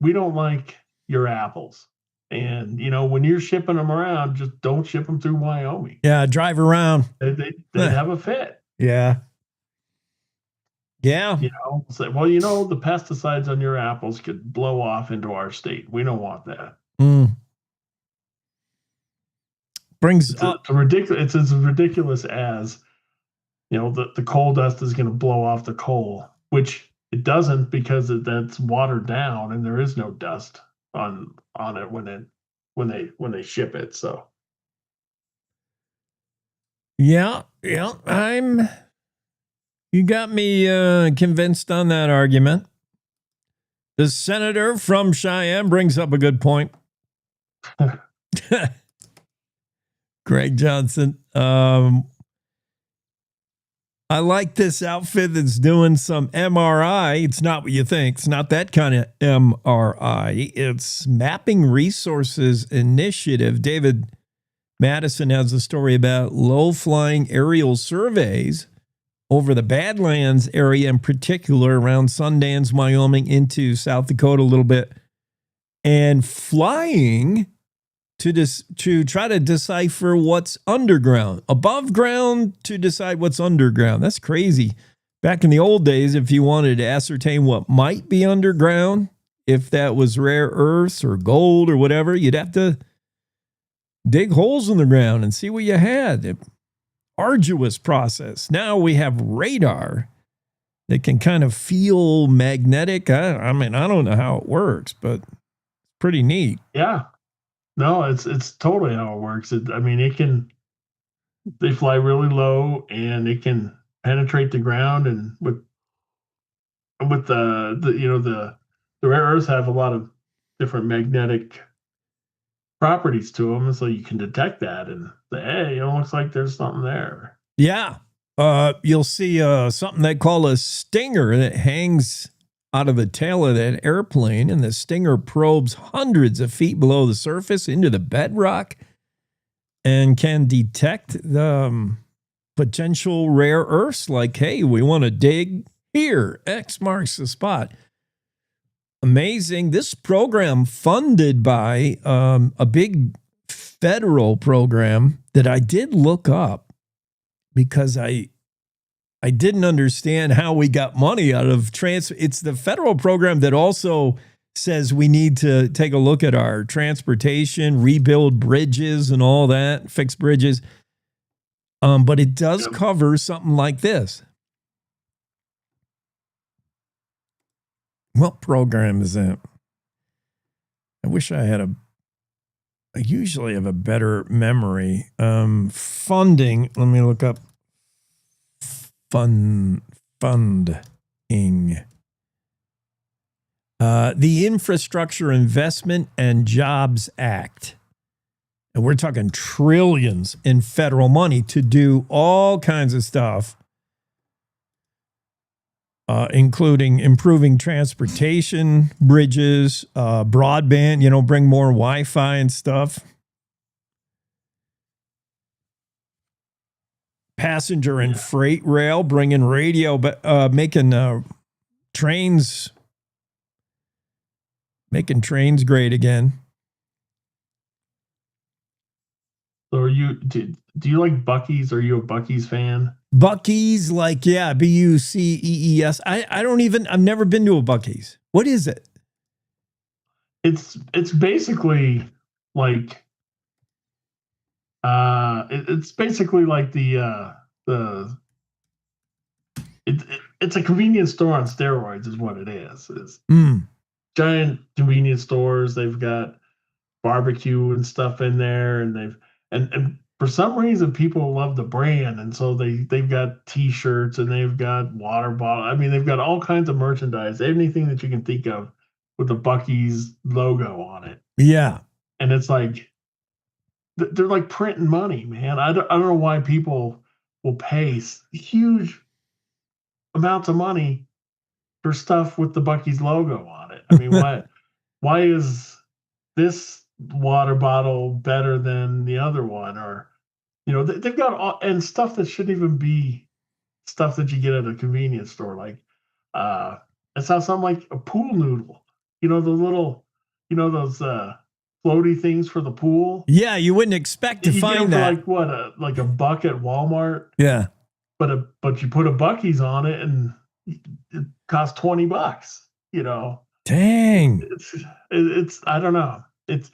We don't like your apples. And, when you're shipping them around, just don't ship them through Wyoming. Yeah, drive around. They have a fit. Yeah. Yeah. Say, well, the pesticides on your apples could blow off into our state. We don't want that. It's ridiculous. It's as ridiculous as, the coal dust is going to blow off the coal, which it doesn't, because that's watered down and there is no dust on it when they ship it. So you got me convinced on that argument. The senator from Cheyenne brings up a good point. Greg Johnson. I like this outfit that's doing some MRI. It's not what you think. It's not that kind of MRI. It's Mapping Resources Initiative. David Madison has a story about low-flying aerial surveys over the Badlands area, in particular around Sundance, Wyoming, into South Dakota a little bit, and flying to try to decipher what's underground, above ground to decide what's underground. That's crazy. Back in the old days, if you wanted to ascertain what might be underground, if that was rare earths or gold or whatever, you'd have to dig holes in the ground and see what you had. Arduous process. Now we have radar that can kind of feel magnetic. I mean, I don't know how it works, but it's pretty neat. Yeah. No, it's totally how it works. They fly really low and it can penetrate the ground, and with with the rare earths have a lot of different magnetic properties to them, so you can detect that and say, hey, it looks like there's something there. Yeah. You'll see something they call a stinger that hangs out of the tail of that airplane, and the stinger probes hundreds of feet below the surface into the bedrock and can detect the potential rare earths. Like, hey, we want to dig here. X marks the spot. Amazing. This program funded by a big federal program that I did look up because I didn't understand how we got money out of transfer. It's the federal program that also says we need to take a look at our transportation, rebuild bridges and all that, fix bridges. But it does cover something like this. What program is that? I wish I had I usually have a better memory. Funding. Let me look up funding. The Infrastructure Investment and Jobs Act. And we're talking trillions in federal money to do all kinds of stuff, including improving transportation, bridges, broadband, bring more Wi-Fi and stuff. Passenger and freight rail, bringing radio, but making trains great again. So do you like Buc-ee's? Are you a Buc-ee's fan? Buc-ee's, like, yeah, Bucees. I've never been to a Buc-ee's. What is it? It's basically like it's basically like it's a convenience store on steroids is what it is. It's giant convenience stores. They've got barbecue and stuff in there, and and for some reason people love the brand, and so they've got t-shirts and they've got water bottle. I mean, they've got all kinds of merchandise, anything that you can think of with the Buc-ee's logo on it. Yeah. And it's like they're like printing money, man. I don't know why people will pay huge amounts of money for stuff with the Buc-ee's logo on it. I mean, why is this water bottle better than the other one? Or, they've got and stuff that shouldn't even be stuff that you get at a convenience store. Like, it sounds something like a pool noodle. The little, those floaty things for the pool. Yeah, you wouldn't expect to find that. Like what, like a buck at Walmart. Yeah, but you put a Buc-ee's on it and it costs $20. Dang. It's I don't know. It's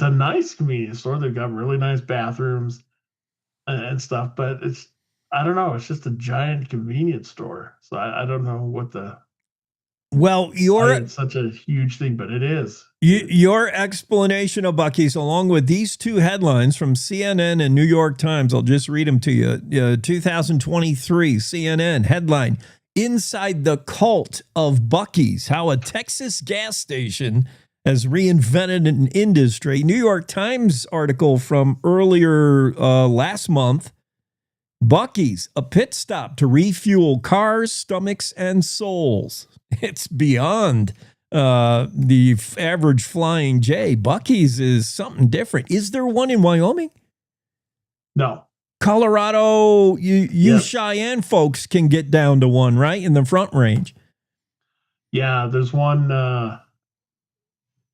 a nice convenience store. They've got really nice bathrooms and stuff, but I don't know. It's just a giant convenience store. So I don't know what the. Well, it's such a huge thing, but it is. Your explanation of Buc-ee's, along with these two headlines from CNN and New York Times, I'll just read them to you. 2023 CNN headline: Inside the Cult of Buc-ee's, how a Texas gas station has reinvented an industry. New York Times article from earlier last month. Buc-ee's, a pit stop to refuel cars, stomachs, and souls. It's beyond the average Flying J. Buc-ee's is something different. Is there one in Wyoming? No. Colorado, Cheyenne folks can get down to one, right? In the Front Range. Yeah, there's one.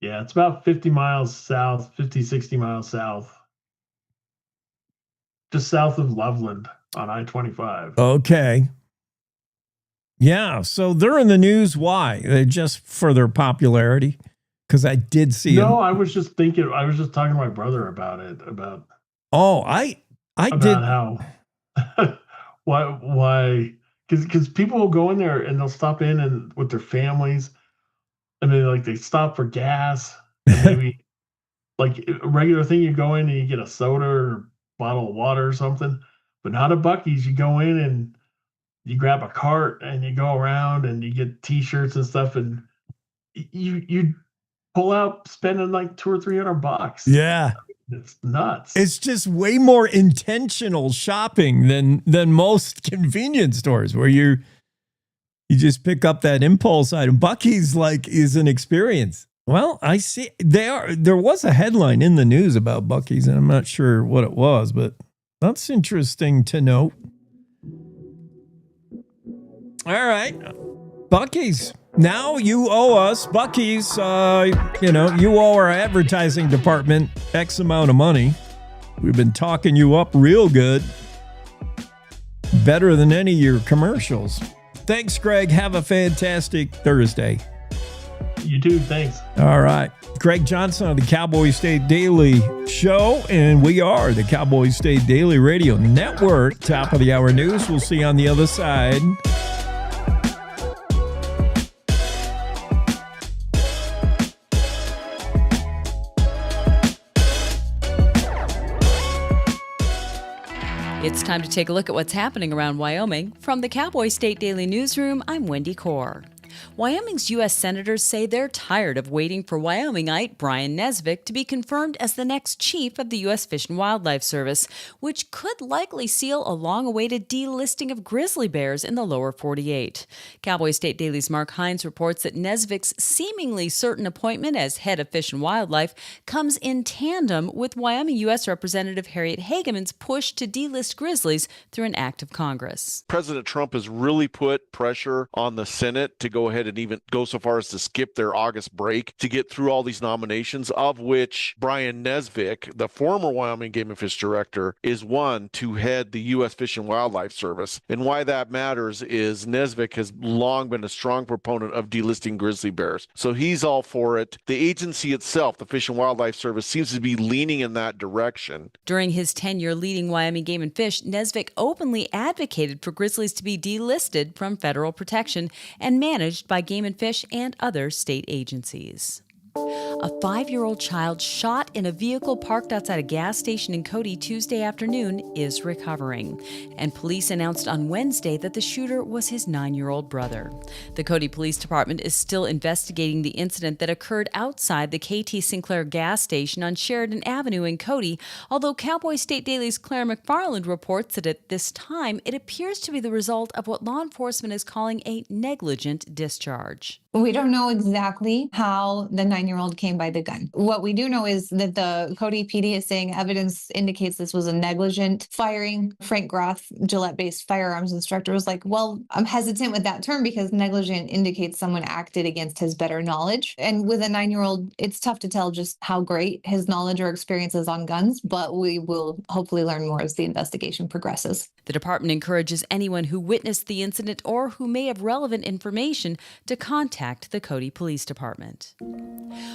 It's about 50 miles south, 50, 60 miles south. Just south of Loveland on I-25. Okay. Yeah, so they're in the news. Why? Just for their popularity? Because I did see No, I was just talking to my brother about it. I did. How why because people will go in there and they'll stop in and with their families, and they stop for gas, and maybe like a regular thing, you go in and you get a soda or bottle of water or something, but not a Buc-ee's. You go in and you grab a cart and you go around and you get T-shirts and stuff, and you pull out spending like $200 or $300. Yeah. It's nuts. It's just way more intentional shopping than most convenience stores where you just pick up that impulse item. Buc-ee's is an experience. Well, I see there was a headline in the news about Buc-ee's, and I'm not sure what it was, but that's interesting to know. All right. Buc-ee's. Now you owe us, Buc-ee's, you owe our advertising department X amount of money. We've been talking you up real good. Better than any of your commercials. Thanks, Greg. Have a fantastic Thursday. You too. Thanks. All right. Greg Johnson of the Cowboy State Daily Show, and we are the Cowboy State Daily Radio Network. Top of the hour news. We'll see you on the other side. It's time to take a look at what's happening around Wyoming. From the Cowboy State Daily Newsroom, I'm Wendy Kaur. Wyoming's U.S. senators say they're tired of waiting for Wyomingite Brian Nesvik to be confirmed as the next chief of the U.S. Fish and Wildlife Service, which could likely seal a long-awaited delisting of grizzly bears in the lower 48. Cowboy State Daily's Mark Hines reports that Nesvik's seemingly certain appointment as head of Fish and Wildlife comes in tandem with Wyoming U.S. Representative Harriet Hageman's push to delist grizzlies through an act of Congress. President Trump has really put pressure on the Senate to go ahead and even go so far as to skip their August break to get through all these nominations, of which Brian Nesvik, the former Wyoming Game and Fish Director, is one to head the U.S. Fish and Wildlife Service. And why that matters is Nesvik has long been a strong proponent of delisting grizzly bears. So he's all for it. The agency itself, the Fish and Wildlife Service, seems to be leaning in that direction. During his tenure leading Wyoming Game and Fish, Nesvik openly advocated for grizzlies to be delisted from federal protection and managed by Game and Fish and other state agencies. A 5-year-old child shot in a vehicle parked outside a gas station in Cody Tuesday afternoon is recovering, and police announced on Wednesday that the shooter was his 9-year-old brother. The Cody Police Department is still investigating the incident that occurred outside the KT Sinclair gas station on Sheridan Avenue in Cody, although Cowboy State Daily's Claire McFarland reports that at this time it appears to be the result of what law enforcement is calling a negligent discharge. We don't know exactly how the 9-year-old came by the gun. What we do know is that the Cody PD is saying evidence indicates this was a negligent firing. Frank Groth, Gillette-based firearms instructor, was like, well, I'm hesitant with that term because negligent indicates someone acted against his better knowledge. And with a 9-year-old, it's tough to tell just how great his knowledge or experience is on guns, but we will hopefully learn more as the investigation progresses. The department encourages anyone who witnessed the incident or who may have relevant information to contact the Cody Police Department.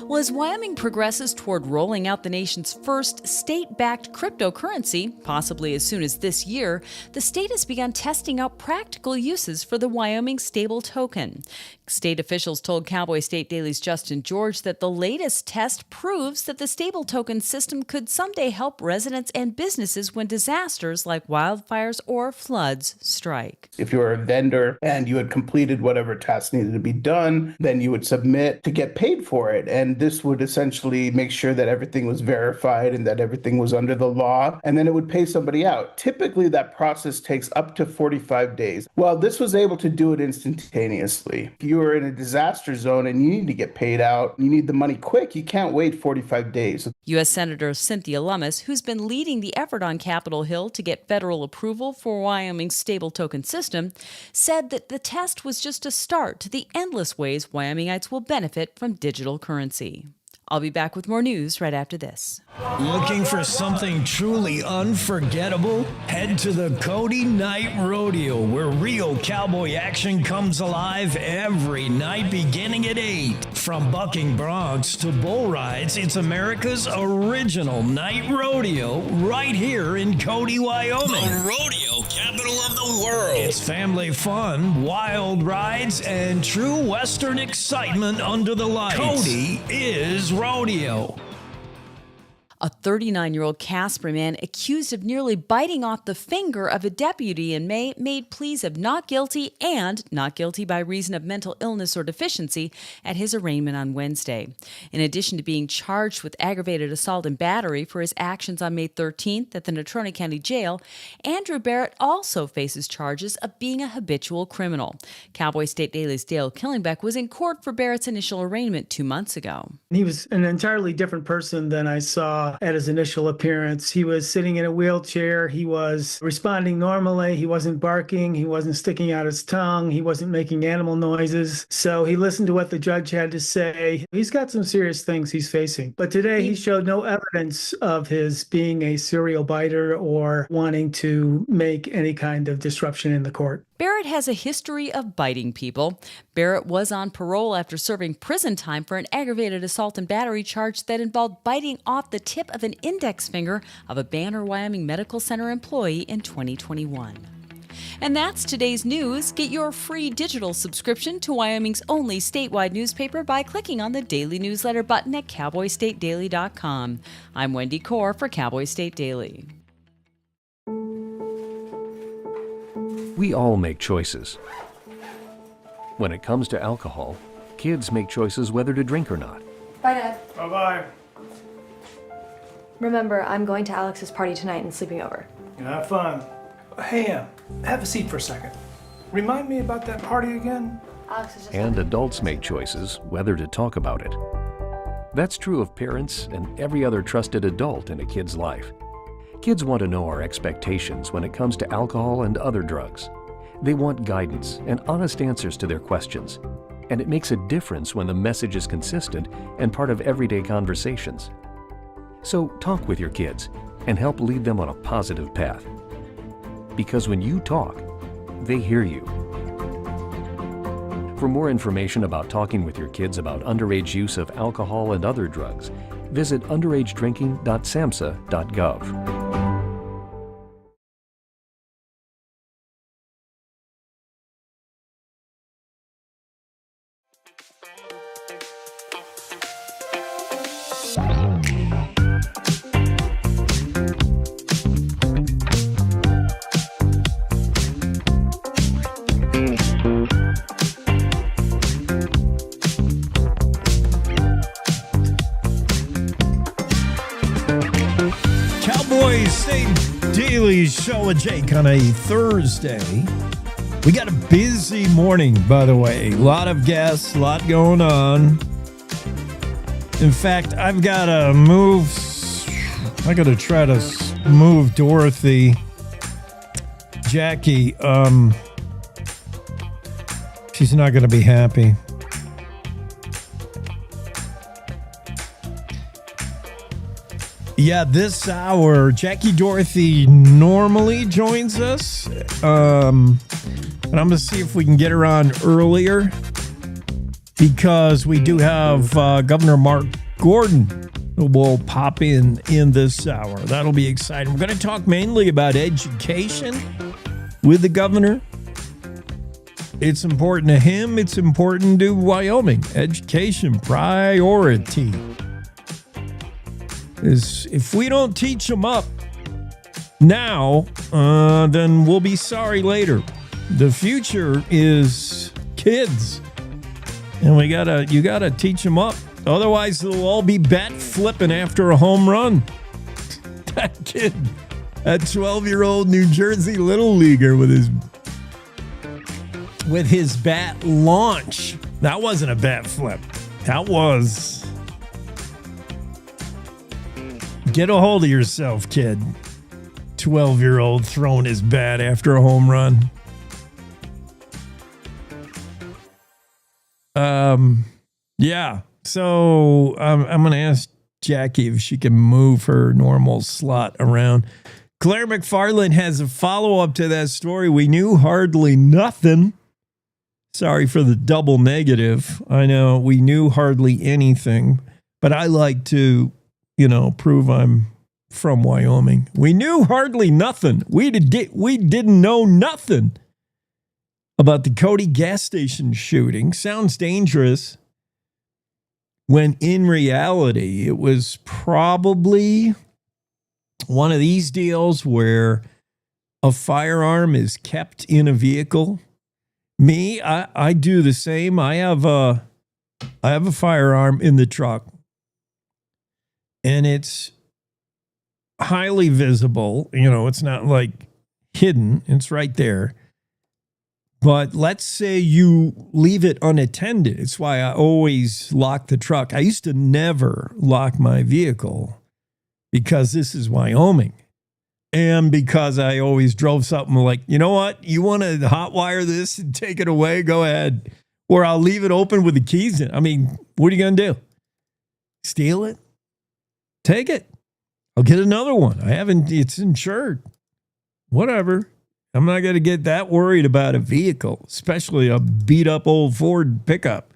Well, as Wyoming progresses toward rolling out the nation's first state-backed cryptocurrency, possibly as soon as this year, the state has begun testing out practical uses for the Wyoming stable token. State officials told Cowboy State Daily's Justin George that the latest test proves that the stable token system could someday help residents and businesses when disasters like wildfires or floods strike. If you were a vendor and you had completed whatever tasks needed to be done, then you would submit to get paid for it. And this would essentially make sure that everything was verified and that everything was under the law, and then it would pay somebody out. Typically, that process takes up to 45 days. Well, this was able to do it instantaneously. If you are in a disaster zone and you need to get paid out, you need the money quick, you can't wait 45 days. U.S. Senator Cynthia Lummis, who's been leading the effort on Capitol Hill to get federal approval for Wyoming's stable token system, said that the test was just a start to the endless ways Wyomingites will benefit from digital currency. I'll be back with more news right after this. Looking for something truly unforgettable? Head to the Cody Night Rodeo, where real cowboy action comes alive every night beginning at 8. From bucking broncs to bull rides, it's America's original night rodeo right here in Cody, Wyoming. The rodeo capital of the world. It's family fun, wild rides, and true Western excitement under the lights. Cody is rodeo. A 39-year-old Casper man accused of nearly biting off the finger of a deputy in May made pleas of not guilty and not guilty by reason of mental illness or deficiency at his arraignment on Wednesday. In addition to being charged with aggravated assault and battery for his actions on May 13th at the Natrona County Jail, Andrew Barrett also faces charges of being a habitual criminal. Cowboy State Daily's Dale Killingbeck was in court for Barrett's initial arraignment 2 months ago. He was an entirely different person than I saw at his initial appearance. He was sitting in a wheelchair. He was responding normally. He wasn't barking. He wasn't sticking out his tongue. He wasn't making animal noises. So he listened to what the judge had to say. He's got some serious things he's facing. But today he showed no evidence of his being a serial biter or wanting to make any kind of disruption in the court. Barrett has a history of biting people. Barrett was on parole after serving prison time for an aggravated assault and battery charge that involved biting off the tip of an index finger of a Banner, Wyoming Medical Center employee in 2021. And that's today's news. Get your free digital subscription to Wyoming's only statewide newspaper by clicking on the daily newsletter button at cowboystatedaily.com. I'm Wendy Core for Cowboy State Daily. We all make choices. When it comes to alcohol, kids make choices whether to drink or not. Bye, Dad. Bye-bye. Remember, I'm going to Alex's party tonight and sleeping over. Have fun. Hey, have a seat for a second. Remind me about that party again? Alex is just... And adults make choices whether to talk about it. That's true of parents and every other trusted adult in a kid's life. Kids want to know our expectations when it comes to alcohol and other drugs. They want guidance and honest answers to their questions. And it makes a difference when the message is consistent and part of everyday conversations. So talk with your kids and help lead them on a positive path. Because when you talk, they hear you. For more information about talking with your kids about underage use of alcohol and other drugs, visit underagedrinking.samhsa.gov. Cowboy State Daily Show with Jake on a Thursday. We got a busy morning, by the way. A lot of guests, a lot going on. In fact, I've got to move. I got to try to move Dorothy. Jackie, she's not going to be happy. Yeah, this hour, Jackie Dorothy normally joins us. And I'm going to see if we can get her on earlier because we do have Governor Mark Gordon who will pop in this hour. That'll be exciting. We're going to talk mainly about education with the governor. It's important to him. It's important to Wyoming. Education priority. Is if we don't teach them up now, then we'll be sorry later. The future is kids, and you gotta teach them up. Otherwise, they'll all be bat flipping after a home run. That kid, that 12-year-old New Jersey little leaguer with his bat launch. That wasn't a bat flip. That was. Get a hold of yourself, kid. 12-year-old throwing his bat after a home run. Yeah. So I'm going to ask Jackie if she can move her normal slot around. Claire McFarland has a follow-up to that story. We knew hardly nothing. Sorry for the double negative. I know we knew hardly anything, but I like to prove I'm from Wyoming. We knew hardly nothing. We didn't know nothing about the Cody gas station shooting. Sounds dangerous. when in reality, it was probably one of these deals where a firearm is kept in a vehicle. Me, I do the same. I have a firearm in the truck, and it's highly visible. You know, it's not like hidden. It's right there. But let's say you leave it unattended. It's why I always lock the truck. I used to never lock my vehicle because this is Wyoming. And because I always drove something like, you know what? You want to hotwire this and take it away? Go ahead. Or I'll leave it open with the keys in. I mean, what are you going to do? Steal it? Take it. I'll get another one. It's insured. Whatever. I'm not going to get that worried about a vehicle, especially a beat up old Ford pickup.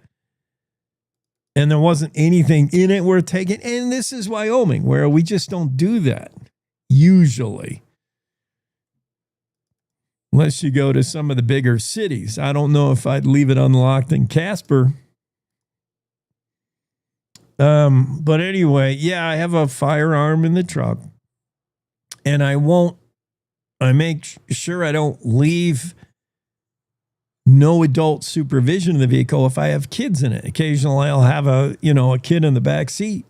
And there wasn't anything in it worth taking. And this is Wyoming, where we just don't do that, usually. Unless you go to some of the bigger cities. I don't know if I'd leave it unlocked in Casper. But anyway, yeah, I have a firearm in the truck. And I make sure I don't leave no adult supervision in the vehicle if I have kids in it. Occasionally I'll have a kid in the back seat.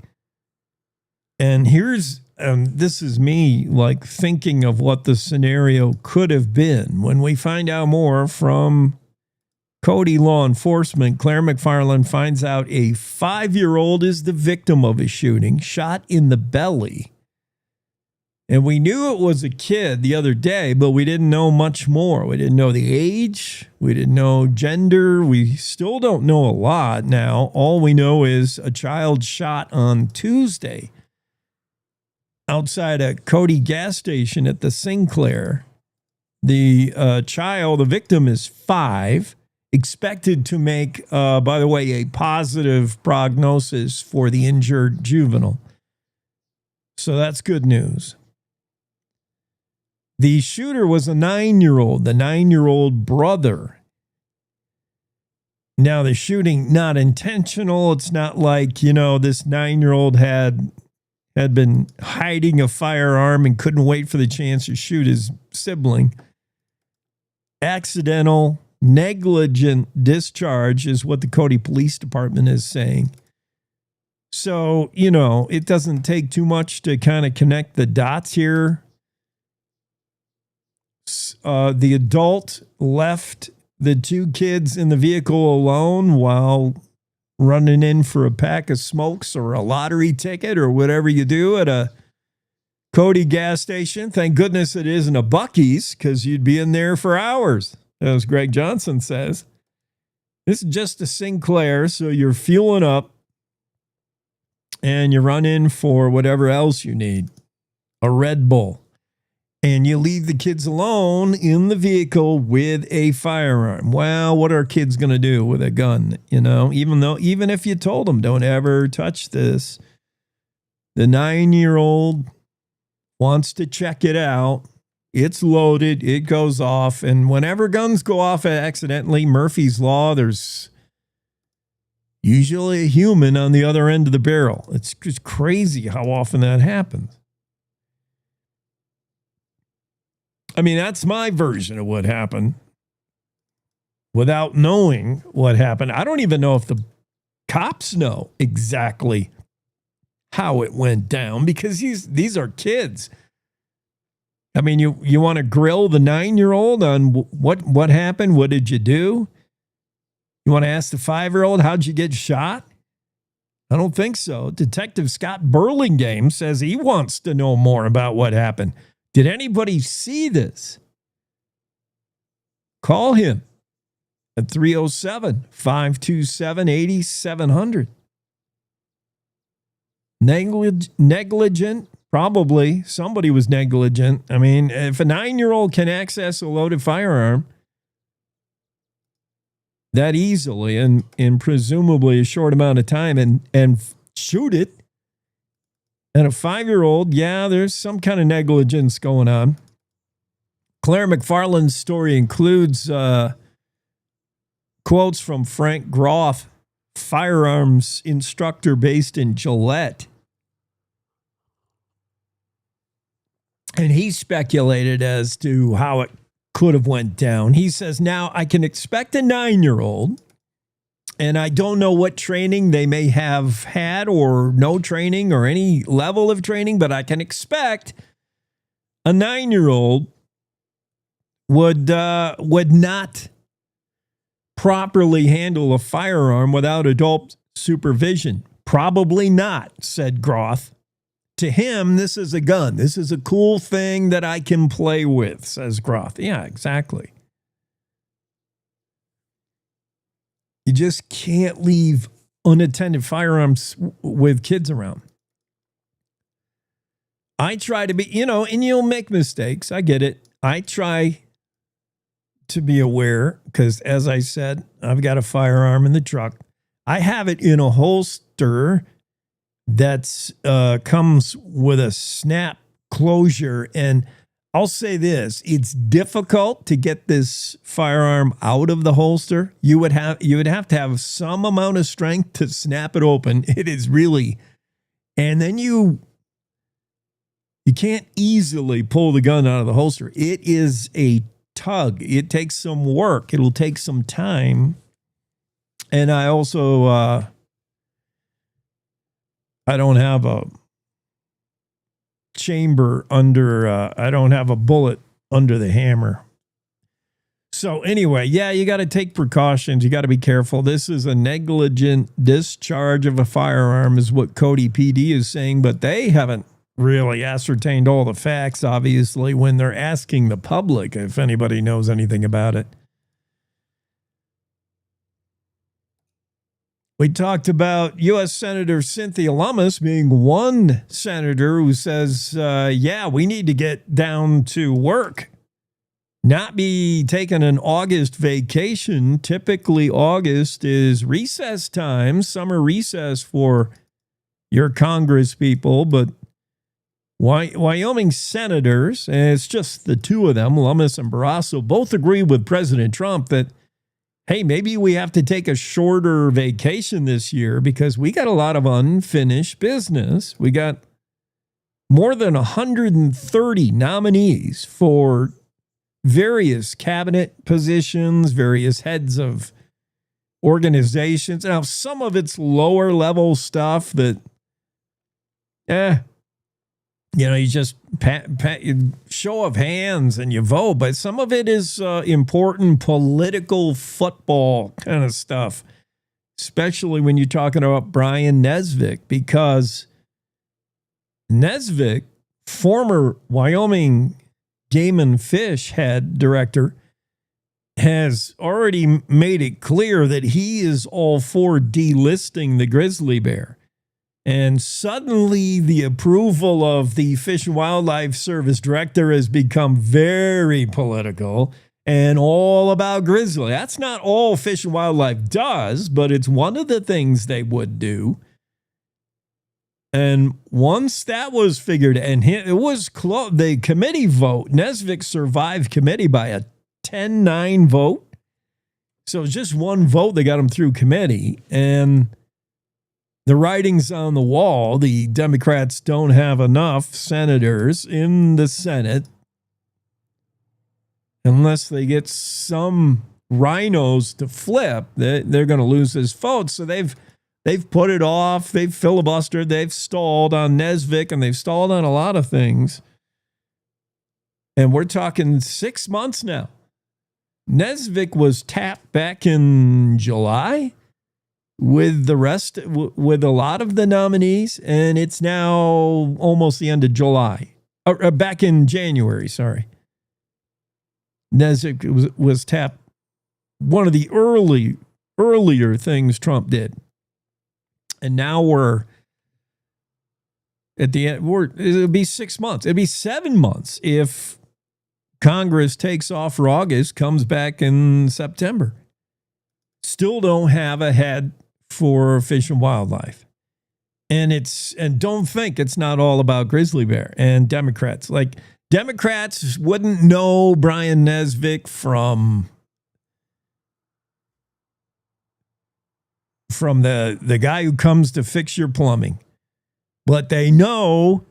And here's, this is me like thinking of what the scenario could have been. When we find out more from Cody law enforcement, Claire McFarland finds out a 5-year-old is the victim of a shooting, shot in the belly. And we knew it was a kid the other day, but we didn't know much more. We didn't know the age. We didn't know gender. We still don't know a lot now. All we know is a child shot on Tuesday outside a Cody gas station at the Sinclair. The the victim is 5, expected to make, by the way, a positive prognosis for the injured juvenile. So that's good news. The shooter was a 9-year-old, the 9-year-old brother. Now, the shooting, not intentional. It's not like, this 9-year-old had been hiding a firearm and couldn't wait for the chance to shoot his sibling. Accidental, negligent discharge is what the Cody Police Department is saying. So, it doesn't take too much to kind of connect the dots here. The adult left the 2 kids in the vehicle alone while running in for a pack of smokes or a lottery ticket or whatever you do at a Cody gas station. Thank goodness it isn't a Buc-ee's, because you'd be in there for hours, as Greg Johnson says. This is just a Sinclair, so you're fueling up and you run in for whatever else you need, a Red Bull. And you leave the kids alone in the vehicle with a firearm. Well, what are kids going to do with a gun? Even if you told them, don't ever touch this, the 9-year-old wants to check it out. It's loaded. It goes off. And whenever guns go off accidentally, Murphy's Law, there's usually a human on the other end of the barrel. It's just crazy how often that happens. I mean, that's my version of what happened without knowing what happened. I don't even know if the cops know exactly how it went down, because these are kids. I mean, you want to grill the 9-year-old on what happened? What did you do? You want to ask the 5-year-old, how'd you get shot? I don't think so. Detective Scott Burlingame says he wants to know more about what happened. Did anybody see this? Call him at 307-527-8700. Negligent? Probably. Somebody was negligent. I mean, if a 9-year-old can access a loaded firearm that easily and in presumably a short amount of time and shoot it, and a 5-year-old, yeah, there's some kind of negligence going on. Claire McFarland's story includes quotes from Frank Groff, firearms instructor based in Gillette. And he speculated as to how it could have went down. He says, now I can expect a 9-year-old, and I don't know what training they may have had or no training or any level of training, but I can expect a 9-year-old would not properly handle a firearm without adult supervision. Probably not, said Groth. To him, this is a gun. This is a cool thing that I can play with, says Groth. Yeah, exactly. You just can't leave unattended firearms with kids around. I try to be, and you'll make mistakes. I get it. I try to be aware because, as I said, I've got a firearm in the truck. I have it in a holster that's comes with a snap closure. And I'll say this, it's difficult to get this firearm out of the holster. You would have to have some amount of strength to snap it open. It is really, and then you can't easily pull the gun out of the holster. It is a tug. It takes some work. It'll take some time. And I also I don't have a chamber under, I don't have a bullet under the hammer. So anyway, yeah, you got to take precautions. You got to be careful. This is a negligent discharge of a firearm is what Cody PD is saying, but they haven't really ascertained all the facts, obviously, when they're asking the public if anybody knows anything about it. We talked about U.S. Senator Cynthia Lummis being one senator who says, yeah, we need to get down to work, not be taking an August vacation. Typically, August is recess time, summer recess for your Congress people, but Wyoming senators, and it's just the two of them, Lummis and Barrasso, both agree with President Trump that, hey, maybe we have to take a shorter vacation this year because we got a lot of unfinished business. We got more than 130 nominees for various cabinet positions, various heads of organizations. Now, some of it's lower level stuff that, you just show of hands and you vote, but some of it is important political football kind of stuff, especially when you're talking about Brian Nesvik, because Nesvik, former Wyoming Game and Fish head director, has already made it clear that he is all for delisting the grizzly bear. And suddenly the approval of the Fish and Wildlife Service director has become very political and all about grizzly. That's not all Fish and Wildlife does, but it's one of the things they would do. And once that was figured, and it was close, the committee vote, Nesvik survived committee by a 10-9 vote. So it's just one vote that got him through committee. And the writing's on the wall. The Democrats don't have enough senators in the Senate unless they get some rhinos to flip. They're going to lose this vote. So they've put it off. They've filibustered. They've stalled on Nesvik, and they've stalled on a lot of things. And we're talking 6 months now. Nesvik was tapped back in July with the rest, with a lot of the nominees, and it's now almost the end of July. Back in January, sorry. Nesvik was tapped. One of the earlier things Trump did. And now we're at the end. It'll be 6 months. It'll be 7 months if Congress takes off for August, comes back in September. Still don't have a head for Fish and Wildlife. And don't think it's not all about grizzly bear and Democrats. Like, Democrats wouldn't know Brian Nesvik from from the guy who comes to fix your plumbing. But they know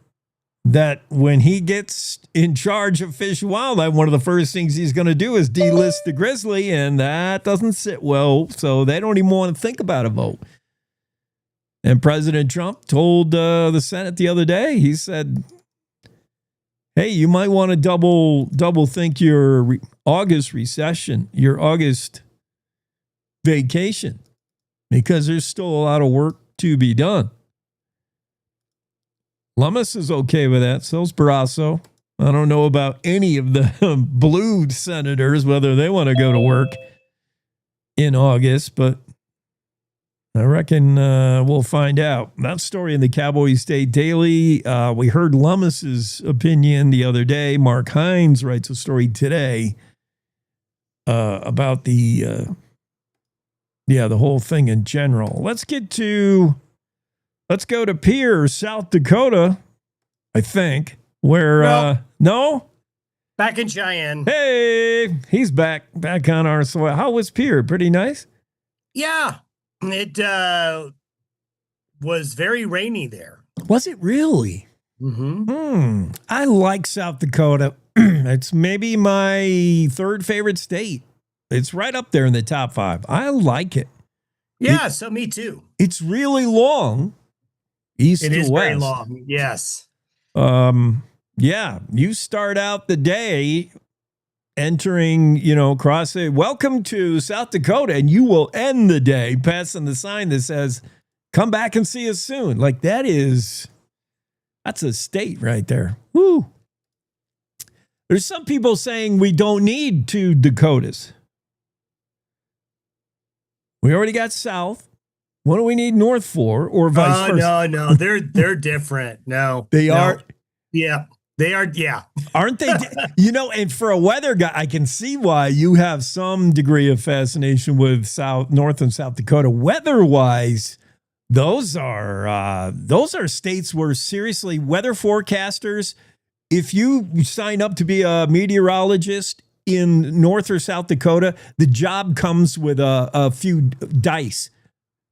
that when he gets in charge of Fish and Wildlife, one of the first things he's going to do is delist the grizzly, and that doesn't sit well. So they don't even want to think about a vote. And President Trump told the Senate the other day, he said, hey, you might want to double think your August recession, your August vacation, because there's still a lot of work to be done. Lummis is okay with that. So's Barrasso. I don't know about any of the blue senators, whether they want to go to work in August, but I reckon we'll find out. That story in the Cowboy State Daily. We heard Lummis's opinion the other day. Mark Hines writes a story today about the whole thing in general. Let's go to Pierre, South Dakota, I think, where, no? Back in Cheyenne. Hey, he's back on our soil. How was Pierre? Pretty nice? Yeah, it was very rainy there. Was it really? Mm-hmm. I like South Dakota. It's maybe my third favorite state. It's right up there in the top 5. I like it. Yeah, so me too. It's really long. East to west. It is very long, yes. Yeah, you start out the day entering, welcome to South Dakota, and you will end the day passing the sign that says, come back and see us soon. Like that's a state right there. Woo. There's some people saying we don't need 2 Dakotas. We already got South. What do we need North for, or vice versa? No, they're different. No, they are. Yeah, they are. Yeah, aren't they? And for a weather guy, I can see why you have some degree of fascination with North and South Dakota. Weather-wise, those are states where seriously weather forecasters. If you sign up to be a meteorologist in North or South Dakota, the job comes with a few dice.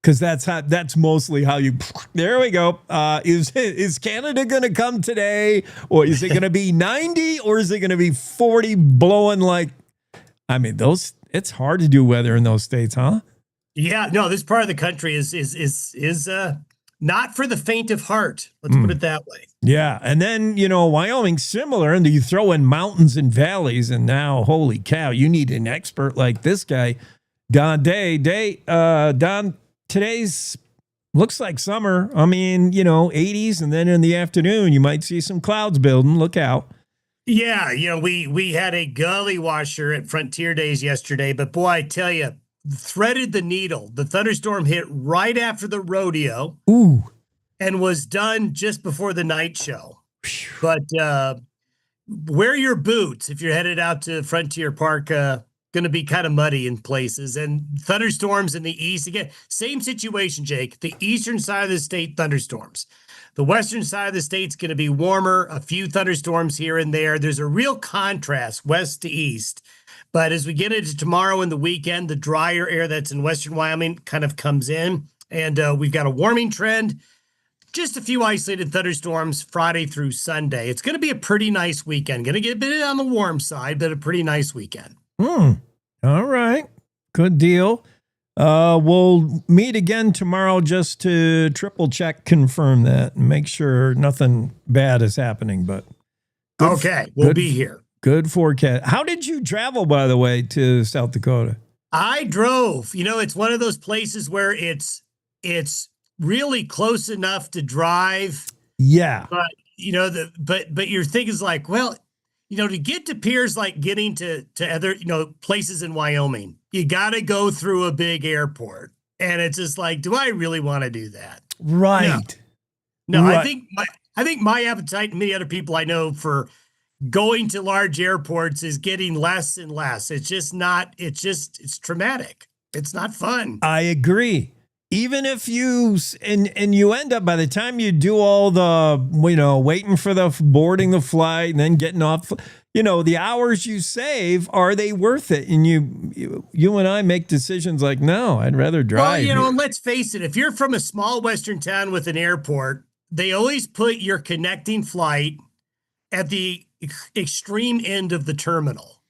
Because that's mostly how you. There we go. Is Canada going to come today, or is it going to be 90, or is it going to be 40 blowing like? I mean, it's hard to do weather in those states, huh? Yeah, no. This part of the country is not for the faint of heart. Let's put it that way. Yeah, and then Wyoming's similar, and you throw in mountains and valleys, and now holy cow, you need an expert like this guy, Don Don. Today's looks like summer. I mean, 80s, and then in the afternoon, you might see some clouds building. Look out. Yeah, we had a gully washer at Frontier Days yesterday, but boy, I tell you, threaded the needle. The thunderstorm hit right after the rodeo. Ooh. And was done just before the night show. But wear your boots if you're headed out to Frontier Park. Going to be kind of muddy in places, and thunderstorms in the east. Again, same situation, Jake. The eastern side of the state, thunderstorms. The western side of the state's going to be warmer, a few thunderstorms here and there. There's a real contrast west to east. But as we get into tomorrow and the weekend, the drier air that's in western Wyoming kind of comes in, and we've got a warming trend. Just a few isolated thunderstorms Friday through Sunday. It's going to be a pretty nice weekend. Going to get a bit on the warm side, but a pretty nice weekend. All right. Good deal. We'll meet again tomorrow just to triple check, confirm that, and make sure nothing bad is happening. But okay, we'll be here. Good forecast. How did you travel, by the way, to South Dakota? I drove. It's one of those places where it's really close enough to drive. Yeah. But but your thing is like, well, to get to Pierre's like getting to other, places in Wyoming, you got to go through a big airport. And it's just like, do I really want to do that? Right. No, right. I think my appetite and many other people I know for going to large airports is getting less and less. It's just not, it's traumatic. It's not fun. I agree. even if you and you end up, by the time you do all the, waiting for the boarding the flight and then getting off, the hours you save, are they worth it? And you and I make decisions like, no, I'd rather drive. Well, let's face it. If you're from a small Western town with an airport, they always put your connecting flight at the extreme end of the terminal,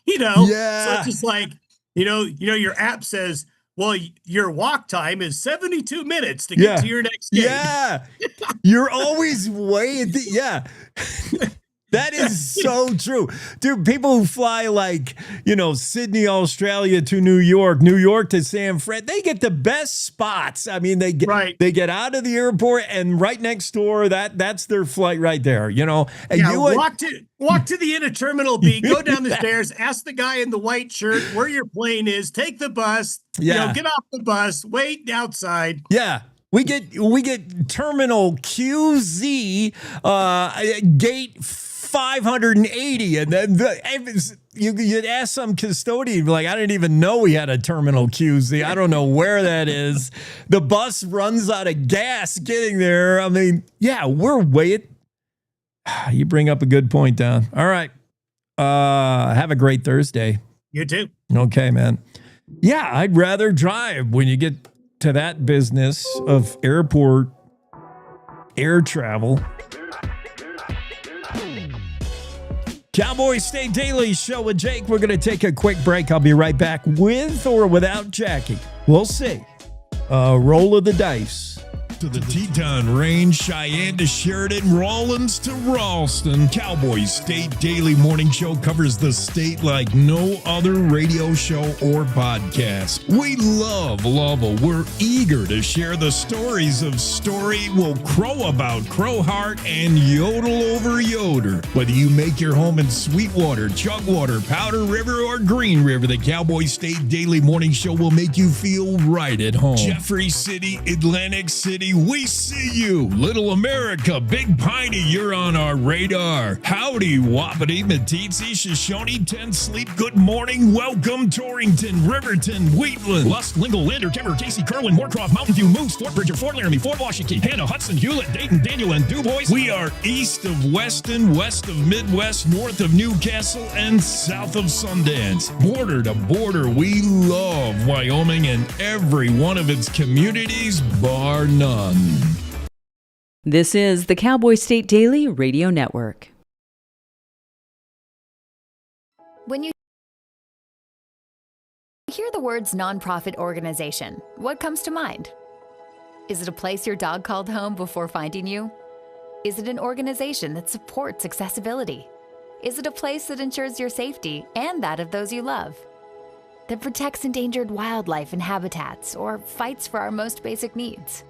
Yeah. So it's just like, your app says, well, your walk time is 72 minutes to get to your next gate. Yeah. You're always way at the, yeah. That is so true. Dude, people who fly like, Sydney, Australia to New York to San Fran, they get the best spots. I mean, they get out of the airport and right next door, that's their flight right there, And walk to the end of Terminal B, go down the stairs, ask the guy in the white shirt where your plane is, take the bus, get off the bus, wait outside. Yeah. We get Terminal QZ, gate 580, and then you'd ask some custodian, like, I didn't even know we had a Terminal QZ. I don't know where that is. The bus runs out of gas getting there. I mean, yeah, we're way. You bring up a good point, Don. All right. Have a great Thursday. You too. Okay, man. Yeah, I'd rather drive when you get to that business of airport air travel. Cowboy State Daily Show with Jake. We're going to take a quick break. I'll be right back with or without Jackie. We'll see. Roll of the dice. To the Teton Range, Cheyenne to Sheridan, Rawlins to Ralston. Cowboy State Daily Morning Show covers the state like no other radio show or podcast. We love Lovell. We're eager to share the stories of Story Will Crow About, Crowheart, and Yodel Over Yoder. Whether you make your home in Sweetwater, Chugwater, Powder River, or Green River, the Cowboy State Daily Morning Show will make you feel right at home. Jeffrey City, Atlantic City, we see you. Little America, Big Piney, you're on our radar. Howdy, Wapiti, Meeteetse, Shoshone, Ten Sleep, good morning, welcome, Torrington, Riverton, Wheatland, Lusk, Lingle, Lander, Timber, Casey, Kerwin, Moorcroft, Mountain View, Moose, Fort Bridger, Fort Laramie, Fort Washington, Hannah, Hudson, Hewlett, Dayton, Daniel, and DuBois. We are east of Weston, west of Midwest, north of Newcastle, and south of Sundance. Border to border, we love Wyoming and every one of its communities, bar none. This is the Cowboy State Daily Radio Network. When you hear the words nonprofit organization, what comes to mind? Is it a place your dog called home before finding you? Is it an organization that supports accessibility? Is it a place that ensures your safety and that of those you love? That protects endangered wildlife and habitats or fights for our most basic needs?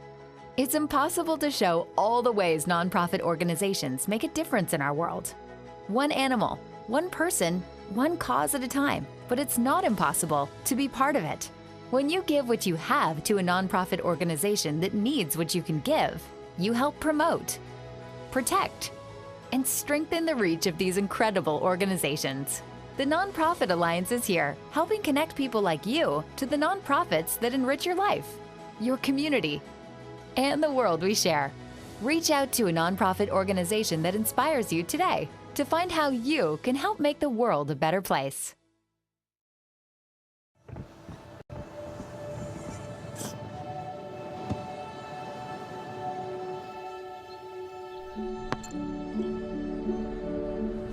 It's impossible to show all the ways nonprofit organizations make a difference in our world. One animal, one person, one cause at a time, but it's not impossible to be part of it. When you give what you have to a nonprofit organization that needs what you can give, you help promote, protect, and strengthen the reach of these incredible organizations. The Nonprofit Alliance is here, helping connect people like you to the nonprofits that enrich your life, your community, and the world we share. Reach out to a nonprofit organization that inspires you today to find how you can help make the world a better place.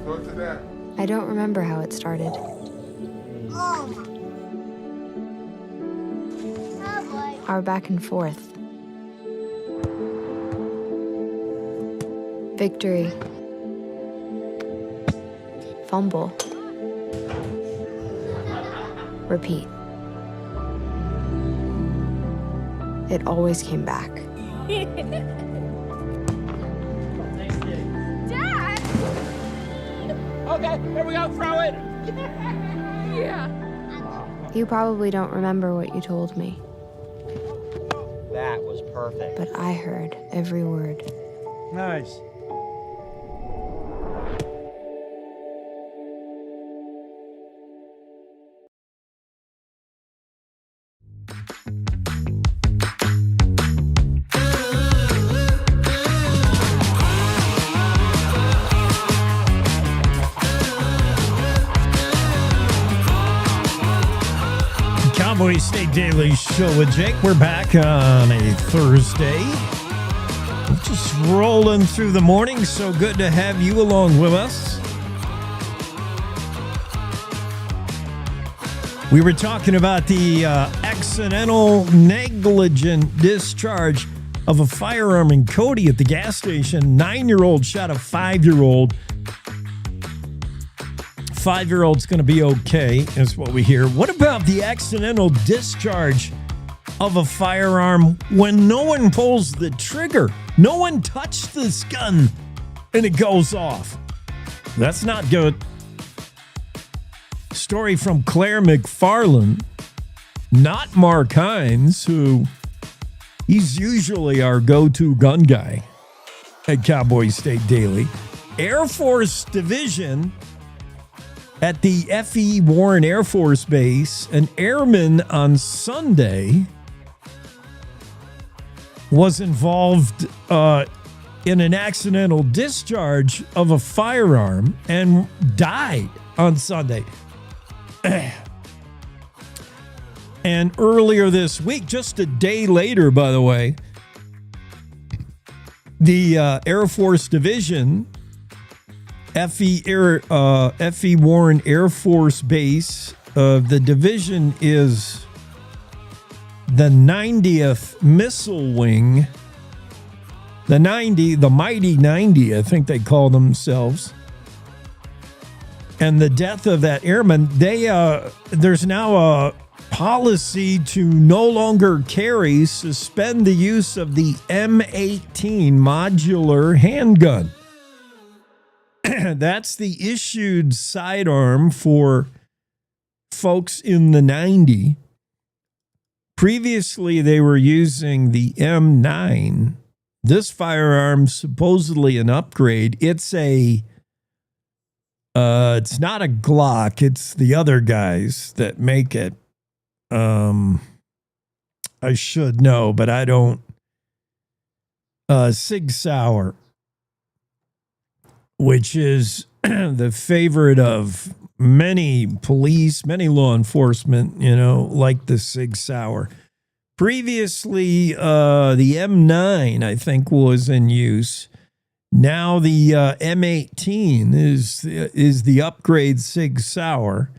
Go to that. I don't remember how it started. Our back and forth. Victory. Fumble. Repeat. It always came back. Dad! Okay, here we go, throw it! Yeah. You probably don't remember what you told me, That was perfect. but I heard every word. Nice. Cowboy State Daily Show with Jake. We're back on a Thursday. We're just rolling through the morning. So good to have you along with us. We were talking about the accidental negligent discharge of a firearm in Cody at the gas station. 9-year-old shot a 5-year-old. 5-year-old's going to be okay, is what we hear. What about the accidental discharge of a firearm when no one pulls the trigger? No one touched this gun and it goes off. That's not good. Story from Claire McFarland, not Mark Hines, who he's usually our go-to gun guy at Cowboy State Daily. Air Force Division at the F.E. Warren Air Force Base, an airman on Sunday was involved in an accidental discharge of a firearm and died on Sunday. And earlier this week, just a day later, by the way, the Air Force Division, F.E. Warren Air Force Base, the division is the 90th Missile Wing, the Mighty 90, I think they call themselves. And the death of that airman, there's now a policy to no longer suspend the use of the M18 modular handgun. That's the issued sidearm for folks in the 90. Previously, they were using the M9. This firearm, supposedly an upgrade. It's not a Glock. It's the other guys that make it. I should know, but I don't. Sig Sauer, which is the favorite of many police, many law enforcement, like the Sig Sauer. Previously, the M9, I think, was in use. Now the M18 is the upgrade Sig Sauer.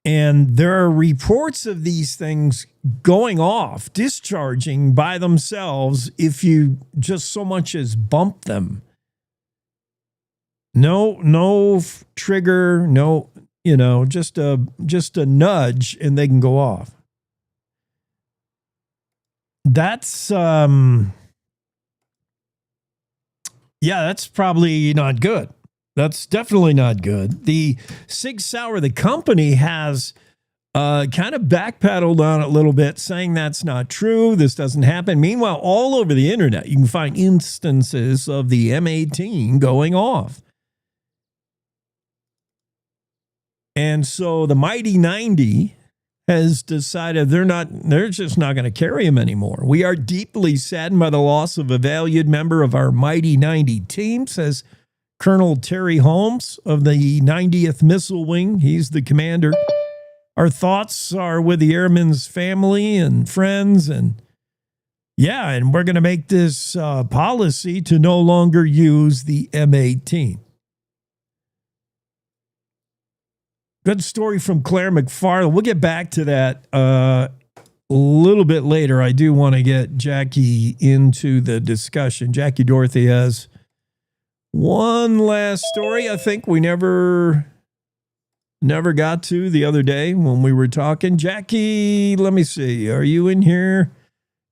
And there are reports of these things going off, discharging by themselves if you just so much as bump them. No trigger, no, just a nudge and they can go off. That's that's probably not good. That's definitely not good. The Sig Sauer, the company, has kind of backpedaled on it a little bit, saying that's not true. This doesn't happen. Meanwhile, all over the internet, you can find instances of the M18 going off. And so the Mighty 90 has decided they're just not going to carry him anymore. We are deeply saddened by the loss of a valued member of our Mighty 90 team, says Colonel Terry Holmes of the 90th Missile Wing. He's the commander. Our thoughts are with the airman's family and friends. And we're going to make this policy to no longer use the M18. Good story from Claire McFarland. We'll get back to that a little bit later. I do want to get Jackie into the discussion. Jackie Dorothy has one last story I think we never got to the other day when we were talking. Jackie, let me see. Are you in here?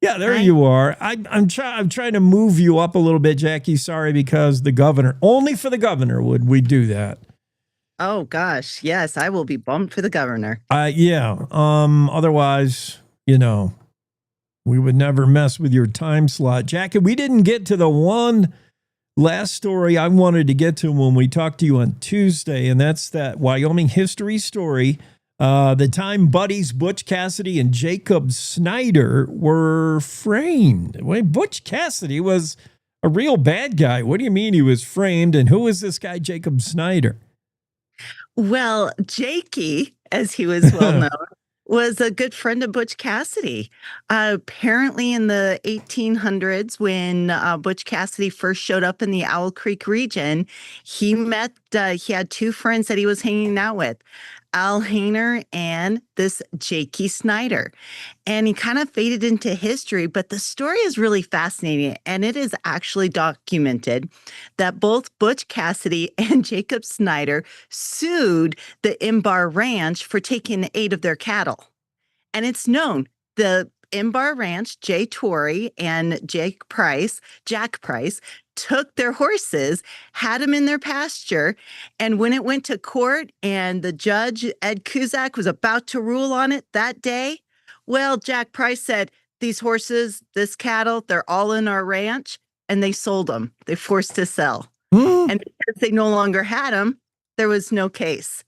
Yeah, there you are. I'm trying to move you up a little bit, Jackie. Sorry, because the governor, only for the governor would we do that. Oh, gosh. Yes, I will be bumped for the governor. Otherwise, we would never mess with your time slot. Jackie, we didn't get to the one last story I wanted to get to when we talked to you on Tuesday, and that's that Wyoming history story. The time buddies Butch Cassidy and Jacob Snyder were framed. Butch Cassidy was a real bad guy. What do you mean he was framed? And who is this guy, Jacob Snyder? Well, Jakey, as he was well known, was a good friend of Butch Cassidy. Apparently in the 1800s, when Butch Cassidy first showed up in the Owl Creek region, he had two friends that he was hanging out with, Al Hayner and this Jakey Snyder. And he kind of faded into history, but the story is really fascinating. And it is actually documented that both Butch Cassidy and Jacob Snyder sued the Imbar Ranch for taking 8 of their cattle. And it's known the Imbar Ranch, Jay Torrey and Jack Price, took their horses, had them in their pasture, and when it went to court and the judge, Ed Cusack, was about to rule on it that day, well, Jack Price said, these horses, this cattle, they're all in our ranch, and they sold them. They forced to sell. And because they no longer had them, there was no case.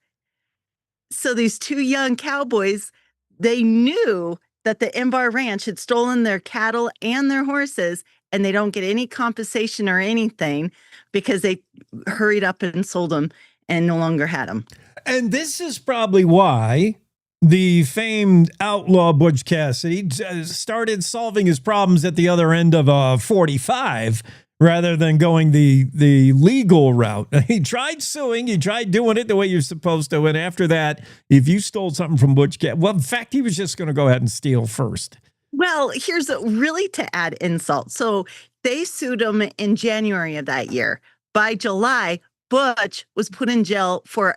So these two young cowboys, they knew that the Imbar Ranch had stolen their cattle and their horses, and they don't get any compensation or anything because they hurried up and sold them and no longer had them. And this is probably why the famed outlaw Butch Cassidy started solving his problems at the other end of 45 rather than going the legal route. He tried suing, he tried doing it the way you're supposed to, and after that, if you stole something from Butch Cassidy, well, in fact, he was just going to go ahead and steal first. Well, here's really to add insult. So they sued him in January of that year. By July, Butch was put in jail for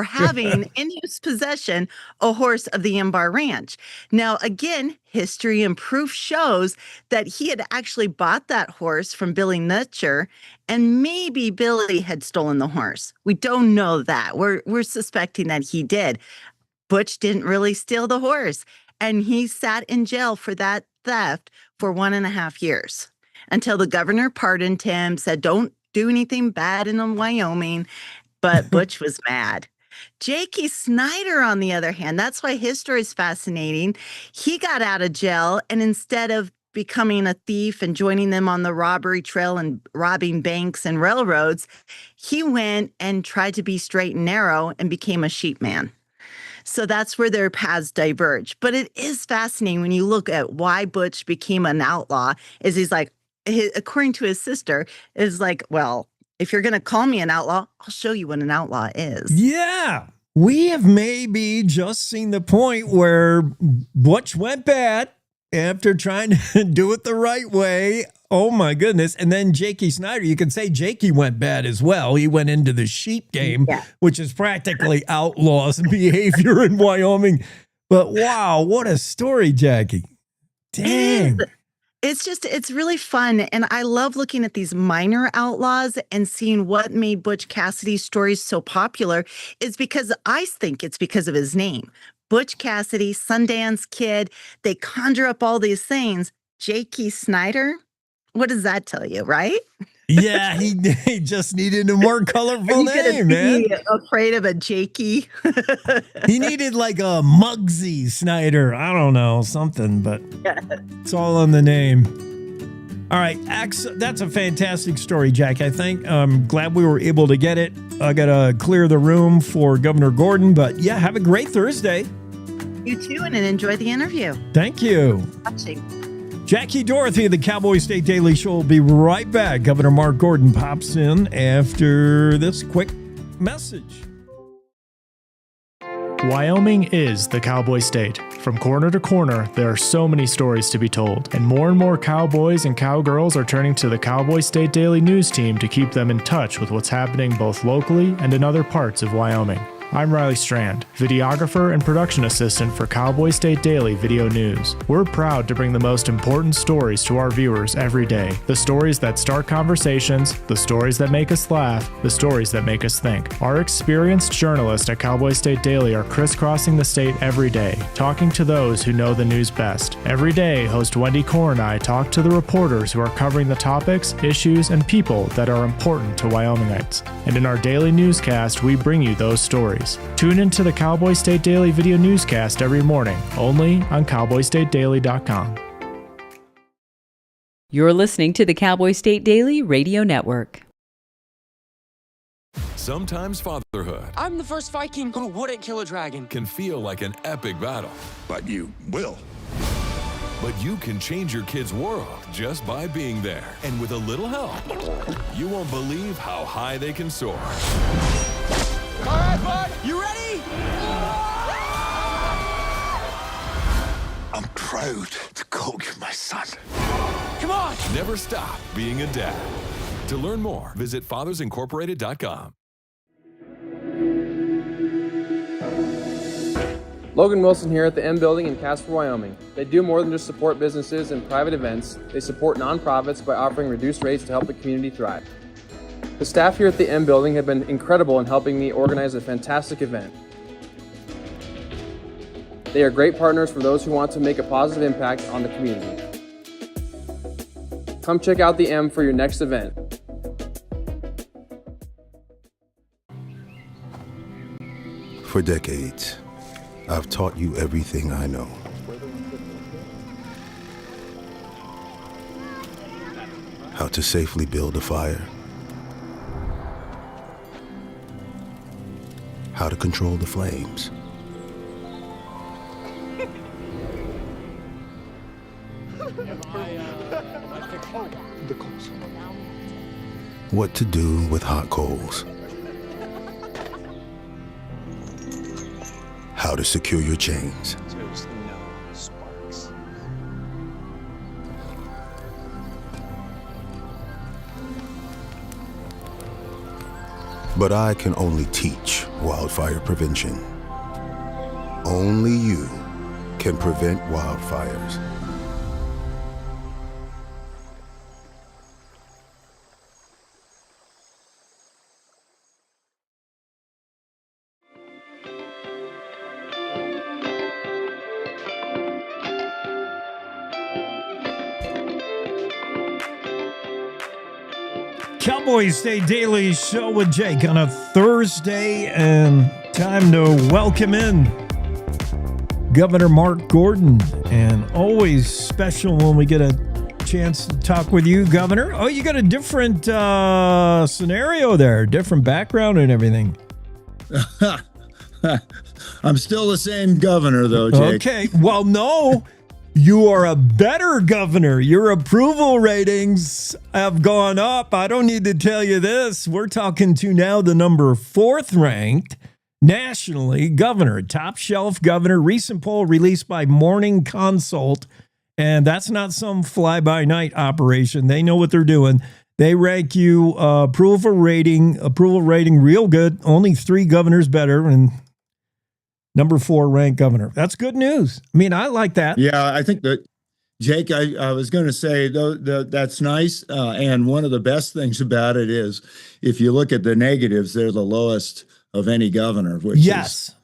having in his possession a horse of the Imbar Ranch. Now, again, history and proof shows that he had actually bought that horse from Billy Nutcher, and maybe Billy had stolen the horse. We don't know that. We're suspecting that he did. Butch didn't really steal the horse, and he sat in jail for that theft for 1.5 years until the governor pardoned him, said, don't do anything bad in Wyoming. But Butch was mad. Jakey Snyder, on the other hand, that's why his story is fascinating. He got out of jail, and instead of becoming a thief and joining them on the robbery trail and robbing banks and railroads, he went and tried to be straight and narrow and became a sheep man. So that's where their paths diverge. But it is fascinating when you look at why Butch became an outlaw, is he's like, according to his sister, is like, well, if you're going to call me an outlaw, I'll show you what an outlaw is. Yeah. We have maybe just seen the point where Butch went bad after trying to do it the right way. Oh, my goodness. And then Jakey Snyder, you could say Jakey went bad as well. He went into the sheep game, which is practically outlaws behavior in Wyoming. But wow, what a story, Jackie. Dang. It's really fun. And I love looking at these minor outlaws and seeing what made Butch Cassidy's stories so popular is because I think it's because of his name. Butch Cassidy, Sundance Kid, they conjure up all these things. Jakey Snyder, what does that tell you, right? Yeah, he just needed a more colorful name, man. Afraid of a Jakey. He needed like a Muggsy Snyder. I don't know, something, but it's all in the name. All right, that's a fantastic story, Jack, I think. I'm glad we were able to get it. I got to clear the room for Governor Gordon, but yeah, have a great Thursday. You too, and enjoy the interview. Thank you. Watching. Jackie Dorothy of the Cowboy State Daily Show will be right back. Governor Mark Gordon pops in after this quick message. Wyoming is the cowboy state. From corner to corner, there are so many stories to be told, and more cowboys and cowgirls are turning to the Cowboy State Daily News team to keep them in touch with what's happening both locally and in other parts of Wyoming. I'm Riley Strand, videographer and production assistant for Cowboy State Daily Video News. We're proud to bring the most important stories to our viewers every day. The stories that start conversations, the stories that make us laugh, the stories that make us think. Our experienced journalists at Cowboy State Daily are crisscrossing the state every day, talking to those who know the news best. Every day, host Wendy Core and I talk to the reporters who are covering the topics, issues, and people that are important to Wyomingites. And in our daily newscast, we bring you those stories. Tune into the Cowboy State Daily Video Newscast every morning, only on cowboystatedaily.com. You're listening to the Cowboy State Daily Radio Network. sometimes fatherhood I'm the first Viking who wouldn't kill a dragon. can feel like an epic battle. But you will. But you can change your kid's world just by being there. And with a little help, you won't believe how high they can soar. All right, bud, you ready? I'm proud to call you my son. Come on! Never stop being a dad. To learn more, visit fathersincorporated.com. Logan Wilson here at the M Building in Casper, Wyoming. They do more than just support businesses and private events. They support nonprofits by offering reduced rates to help the community thrive. The staff here at the M Building have been incredible in helping me organize a fantastic event. They are great partners for those who want to make a positive impact on the community. Come check out the M for your next event. For decades, I've taught you everything I know. How to safely build a fire. How to control the flames. What to do with hot coals. How to secure your chains. But I can only teach wildfire prevention. Only you can prevent wildfires. Cowboy State Daily Show with Jake on a Thursday, and time to welcome in Governor Mark Gordon. And always special when we get a chance to talk with you, Governor. Oh, you got a different scenario there, different background and everything. I'm still the same governor, though, Jake. Okay. Well, no. You are a better governor. Your approval ratings have gone up. I don't need to tell you this. We're talking to now the number 4th ranked nationally governor, top shelf governor. Recent poll released by Morning Consult. And that's not some fly-by-night operation. They know what they're doing. They rank you approval rating real good. Only 3 governors better, and number 4 ranked governor. That's good news. I mean, I like that. Yeah, I think that, Jake, I was going to say, though, that's nice. And one of the best things about it is if you look at the negatives, they're the lowest of any governor. Which yes.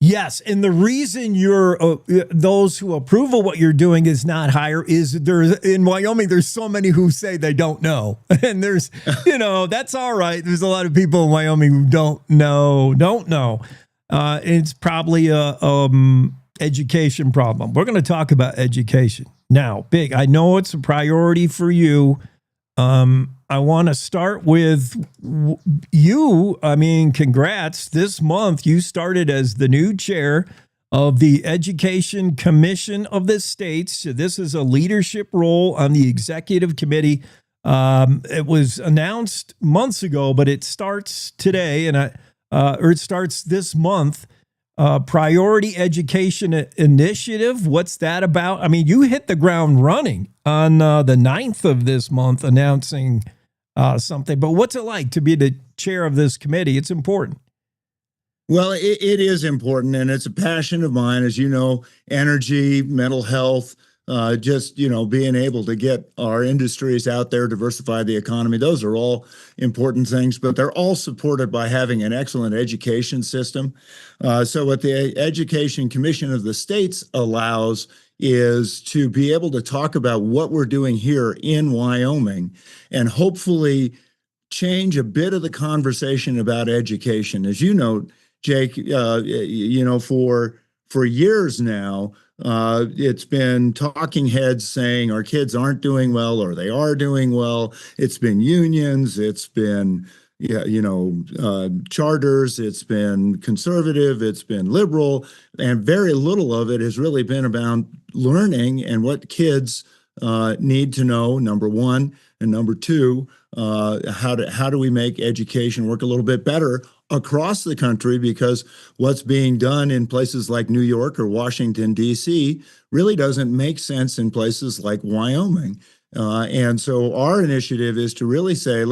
Yes. And the reason you're those who approve of what you're doing is not higher is there's in Wyoming, there's so many who say they don't know. And there's, that's all right. There's a lot of people in Wyoming who don't know. It's probably a education problem. We're going to talk about education now. Big. I know it's a priority for you. I want to start with you. I mean, congrats. This month, you started as the new chair of the Education Commission of the states. So this is a leadership role on the executive committee. It was announced months ago, but it starts today, and it starts this month. Priority Education Initiative. What's that about? I mean, you hit the ground running on the 9th of this month announcing something. But what's it like to be the chair of this committee? It's important. Well, it is important, and it's a passion of mine, as you know, energy, mental health, just, being able to get our industries out there, diversify the economy. Those are all important things, but they're all supported by having an excellent education system. So what the Education Commission of the states allows is to be able to talk about what we're doing here in Wyoming and hopefully change a bit of the conversation about education. As you know, Jake, for years now, it's been talking heads saying our kids aren't doing well or they are doing well. It's been unions. It's been, yeah, charters, it's been conservative, it's been liberal, and very little of it has really been about learning and what kids need to know, number one, and number two, how do we make education work a little bit better across the country, because what's being done in places like New York or Washington, D.C. really doesn't make sense in places like Wyoming. And so our initiative is to really say,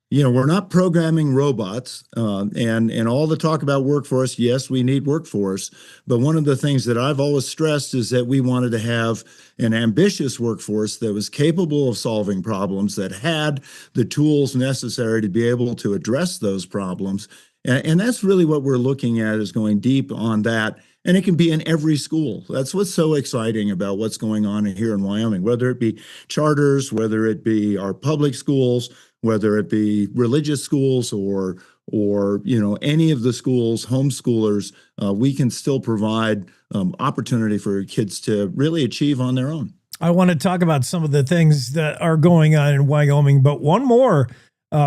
we're not programming robots, and all the talk about workforce. Yes, we need workforce, but one of the things that I've always stressed is that we wanted to have an ambitious workforce that was capable of solving problems, that had the tools necessary to be able to address those problems. And that's really what we're looking at, is going deep on that. And it can be in every school. That's what's so exciting about what's going on here in Wyoming, whether it be charters, whether it be our public schools, whether it be religious schools or any of the schools, homeschoolers, we can still provide opportunity for kids to really achieve on their own. I want to talk about some of the things that are going on in Wyoming, but one more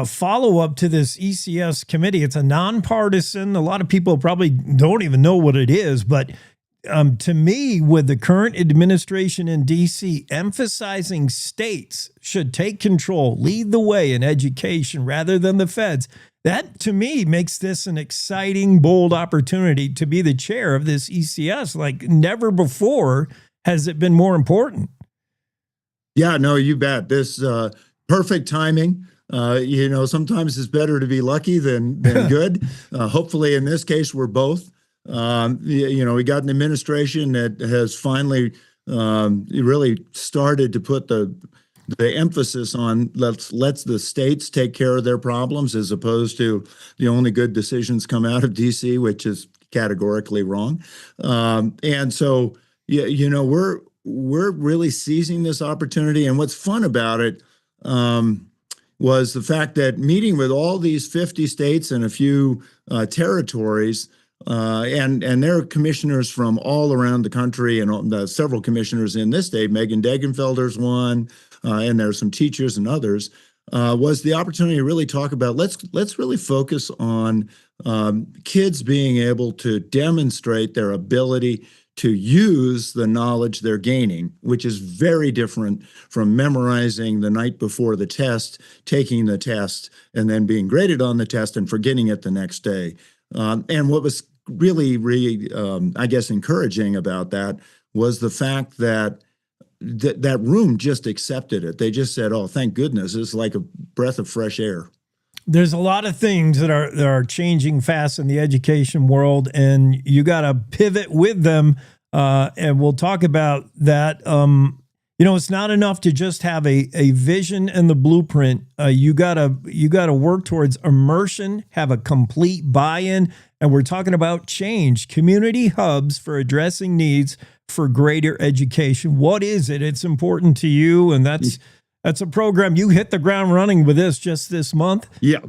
follow-up to this ECS committee. It's a nonpartisan. A lot of people probably don't even know what it is, but to me, with the current administration in D.C. emphasizing states should take control, lead the way in education rather than the feds, that to me makes this an exciting, bold opportunity to be the chair of this ECS. Like never before has it been more important. Yeah, no, you bet. This perfect timing. Sometimes it's better to be lucky than good. Hopefully, in this case, we're both. We got an administration that has finally really started to put the emphasis on let's the states take care of their problems, as opposed to the only good decisions come out of DC, which is categorically wrong. And so, we're really seizing this opportunity. And what's fun about it was the fact that meeting with all these 50 states and a few territories, and there are commissioners from all around the country, and several commissioners in this state. Megan Degenfelder's one, and there's some teachers and others. Was the opportunity to really talk about let's really focus on kids being able to demonstrate their ability to use the knowledge they're gaining, which is very different from memorizing the night before the test, taking the test, and then being graded on the test and forgetting it the next day. And what was really, I guess, encouraging about that was the fact that that room just accepted it. They just said, "Oh, thank goodness! It's like a breath of fresh air." There's a lot of things that are changing fast in the education world, and you got to pivot with them. And we'll talk about that. It's not enough to just have a vision and the blueprint. You gotta work towards immersion, have a complete buy-in, and we're talking about change, community hubs for addressing needs for greater education. What is it? It's important to you, and that's a program you hit the ground running with just this month. Yeah.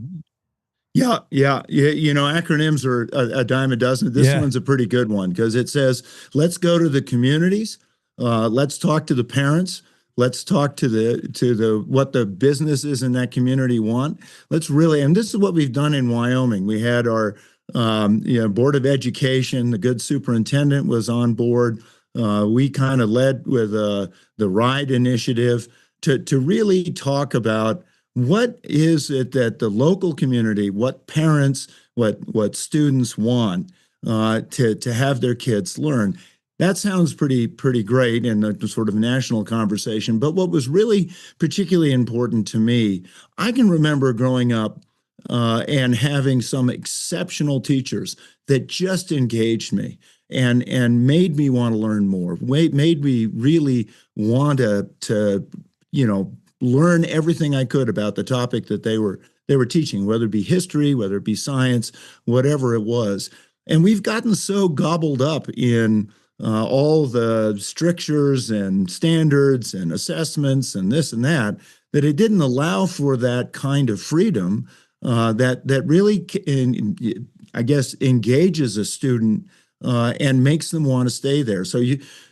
Acronyms are a dime a dozen. This one's a pretty good one, because it says, let's go to the communities. Let's talk to the parents. Let's talk to the what the businesses in that community want. Let's really, and this is what we've done in Wyoming. We had our Board of Education. The good superintendent was on board. We kind of led with the RIDE initiative to really talk about what is it that the local community, what parents, what students want to have their kids learn. That sounds pretty great in a sort of national conversation. But what was really particularly important to me, I can remember growing up and having some exceptional teachers that just engaged me and made me want to learn more, made me really want to learn everything I could about the topic that they were teaching, whether it be history, whether it be science, whatever it was. And we've gotten so gobbled up in all the strictures and standards and assessments and this and that it didn't allow for that kind of freedom that really, I guess, engages a student and makes them want to stay there. So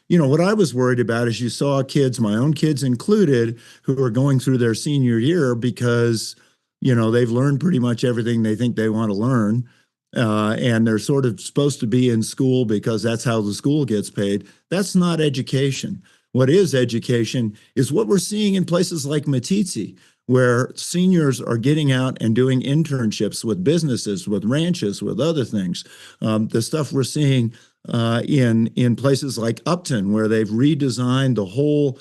what I was worried about is you saw kids, my own kids included, who are going through their senior year because they've learned pretty much everything they think they want to learn. And they're sort of supposed to be in school because that's how the school gets paid. That's not education. What is education is what we're seeing in places like Matitsi, where seniors are getting out and doing internships with businesses, with ranches, with other things. The stuff we're seeing in places like Upton, where they've redesigned the whole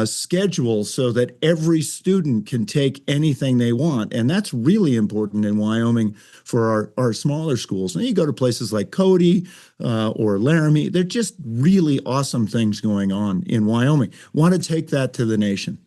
schedule so that every student can take anything they want. And that's really important in Wyoming for our smaller schools. And you go to places like Cody or Laramie, they're just really awesome things going on in Wyoming. Want to take that to the nation.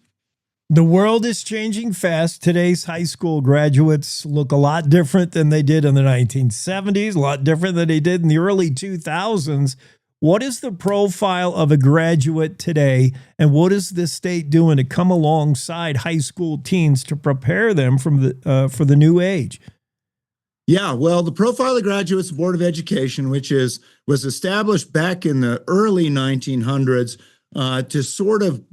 The world is changing fast. Today's high school graduates look a lot different than they did in the 1970s, a lot different than they did in the early 2000s. What is the profile of a graduate today, and what is the state doing to come alongside high school teens to prepare them for the new age? Yeah, well, the profile of the Graduates Board of Education, which was established back in the early 1900s to sort of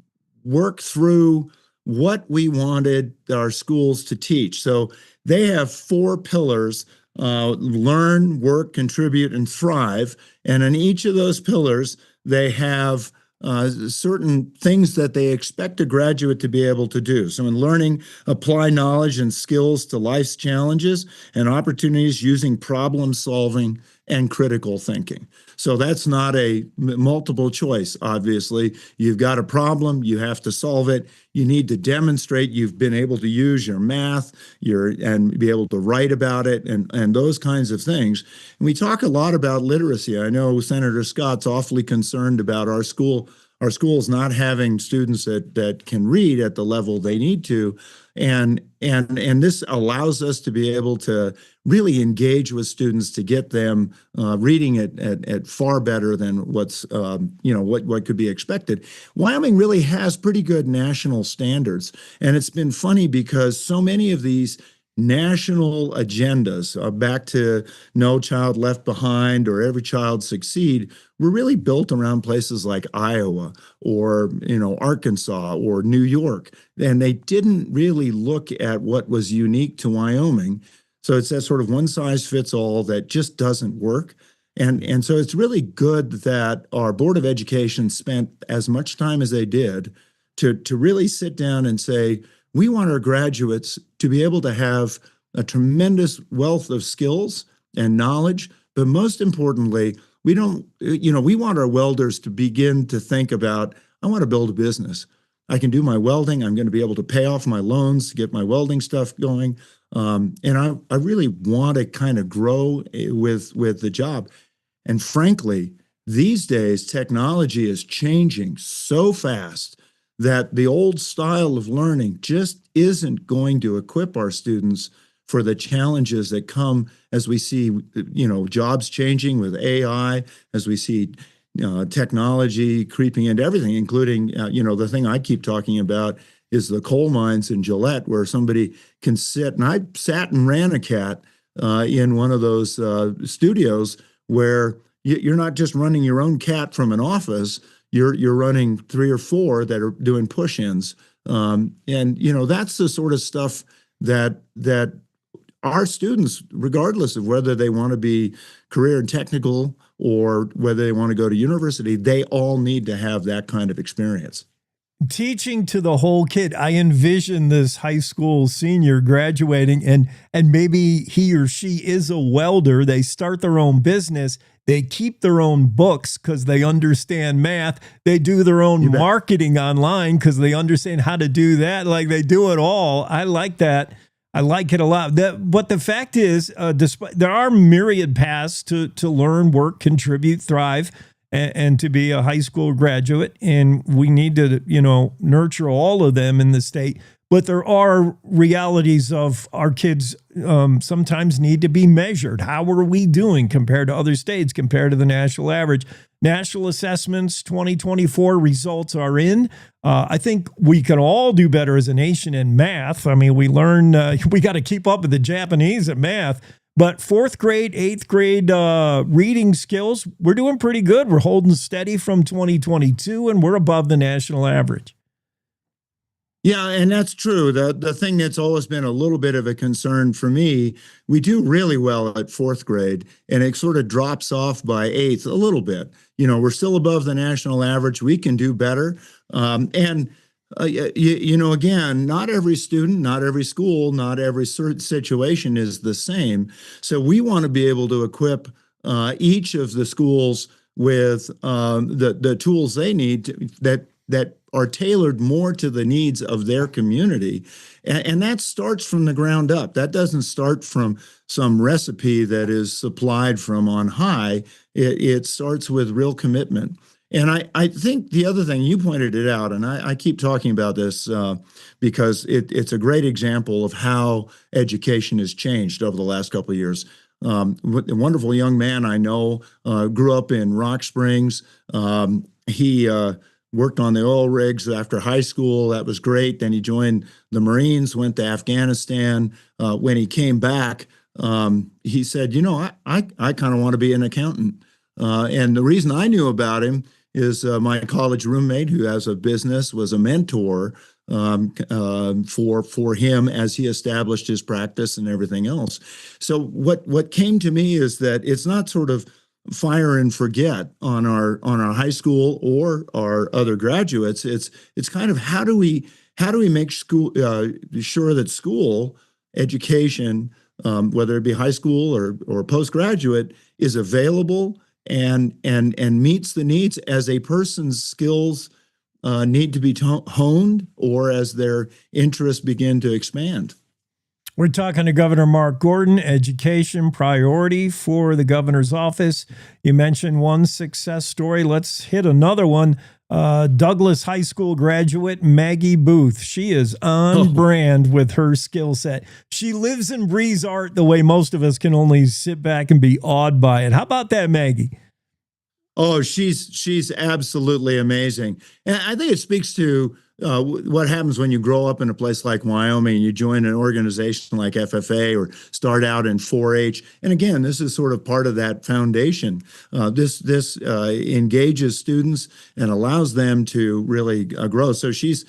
work through what we wanted our schools to teach. So they have 4 pillars: learn, work, contribute, and thrive. And in each of those pillars, they have certain things that they expect a graduate to be able to do. So in learning, apply knowledge and skills to life's challenges and opportunities using problem solving and critical thinking. So that's not a multiple choice, obviously. You've got a problem, you have to solve it. You need to demonstrate you've been able to use your math, and be able to write about it, and those kinds of things. And we talk a lot about literacy. I know Senator Scott's awfully concerned about our schools not having students that can read at the level they need to. And this allows us to be able to really engage with students to get them reading at far better than what's what could be expected. Wyoming really has pretty good national standards, and it's been funny because so many of these national agendas, back to No Child Left Behind or Every Child Succeed, were really built around places like Iowa or Arkansas or New York, and they didn't really look at what was unique to Wyoming. So it's that sort of one size fits all that just doesn't work. And so it's really good that our Board of Education spent as much time as they did to really sit down and say, we want our graduates to be able to have a tremendous wealth of skills and knowledge, but most importantly, we want our welders to begin to think about, I want to build a business. I can do my welding. I'm going to be able to pay off my loans to get my welding stuff going. And I really want to kind of grow with the job. And frankly, these days, technology is changing so fast that the old style of learning just isn't going to equip our students for the challenges that come as we see, jobs changing with AI, as we see technology creeping into everything, including, the thing I keep talking about is the coal mines in Gillette, where somebody can sit. And I sat and ran a cat in one of those studios where you're not just running your own cat from an office. You're running 3 or 4 that are doing push-ins, and that's the sort of stuff that our students, regardless of whether they want to be career and technical or whether they want to go to university, they all need to have that kind of experience. Teaching to the whole kid. I envision this high school senior graduating and maybe he or she is a welder. They start their own business. They keep their own books because they understand math. They do their own marketing online because they understand how to do that. Like, they do it all. I like that. I like it a lot. But the fact is, despite there are myriad paths to learn, work, contribute, thrive, and to be a high school graduate. And we need to, nurture all of them in the state. But there are realities of our kids sometimes need to be measured. How are we doing compared to other states, compared to the national average? National assessments 2024 results are in. I think we can all do better as a nation in math. I mean, we learn, we got to keep up with the Japanese at math. But 4th grade, 8th grade reading skills, we're doing pretty good. We're holding steady from 2022, and we're above the national average. Yeah, and that's true. The thing that's always been a little bit of a concern for me, we do really well at fourth grade, and it sort of drops off by eighth a little bit. We're still above the national average. We can do better. Again, not every student, not every school, not every situation is the same. So we want to be able to equip each of the schools with the tools they need that are tailored more to the needs of their community. And that starts from the ground up. That doesn't start from some recipe that is supplied from on high. It starts with real commitment. And I think the other thing, you pointed it out, and I keep talking about this because it's a great example of how education has changed over the last couple of years. A wonderful young man I know grew up in Rock Springs. He worked on the oil rigs after high school. That was great. Then he joined the Marines, went to Afghanistan. When he came back, he said, I kind of want to be an accountant. And the reason I knew about him is my college roommate, who has a business, was a mentor for him as he established his practice and everything else. So what came to me is that it's not sort of fire and forget on our high school or our other graduates. It's kind of how do we make school sure that school education, whether it be high school or postgraduate, is available and meets the needs as a person's skills need to be honed or as their interests begin to expand. We're talking to Governor Mark Gordon, education priority for the governor's office. You mentioned one success story. Let's hit another one. Douglas High School graduate Maggie Booth. She is on brand with her skill set. She lives and breathes art the way most of us can only sit back and be awed by it. How about that, Maggie? Oh, she's absolutely amazing. And I think it speaks to what happens when you grow up in a place like Wyoming and you join an organization like FFA or start out in 4-H. And again, this is sort of part of that foundation. This engages students and allows them to really grow. So she's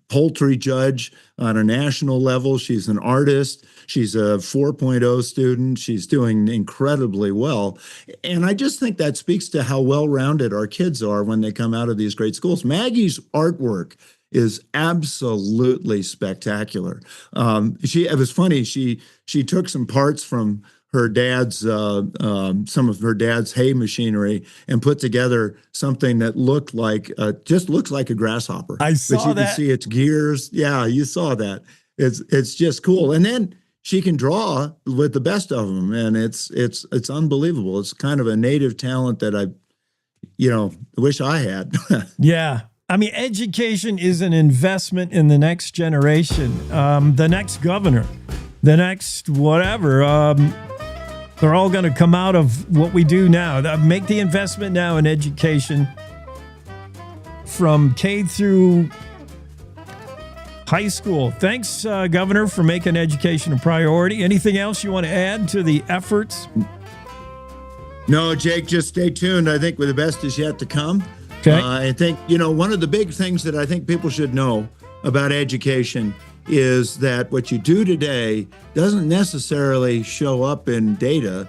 poultry judge on a national level. She's an artist. She's a 4.0 student. She's doing incredibly well. And I just think that speaks to how well-rounded our kids are when they come out of these great schools. Maggie's artwork is absolutely spectacular. It was funny. She took some parts from her dad's some of her dad's hay machinery and put together something that looked like just looks like a grasshopper. I saw that. But you can see its gears. Yeah, you saw that. It's just cool. And then she can draw with the best of them, and it's unbelievable. It's kind of a native talent that I wish I had. Yeah. I mean, education is an investment in the next generation, the next governor, the next whatever. They're all going to come out of what we do now. Make the investment now in education from K through high school. Thanks, Governor, for making education a priority. Anything else you want to add to the efforts? No, Jake, just stay tuned. I think the best is yet to come. Okay. I think, one of the big things that I think people should know about education is that what you do today doesn't necessarily show up in data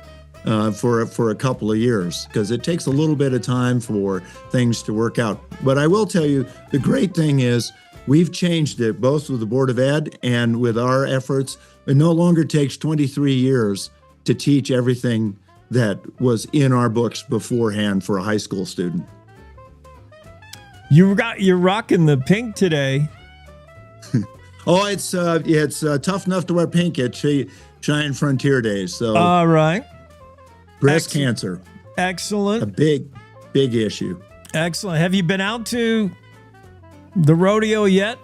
for a couple of years, because it takes a little bit of time for things to work out. But I will tell you, the great thing is we've changed it both with the Board of Ed and with our efforts. It no longer takes 23 years to teach everything that was in our books beforehand for a high school student. You're rocking the pink today. Oh, it's tough enough to wear pink at Cheyenne Frontier Days. So, all right. Breast cancer. Excellent. A big issue. Excellent. Have you been out to the rodeo yet?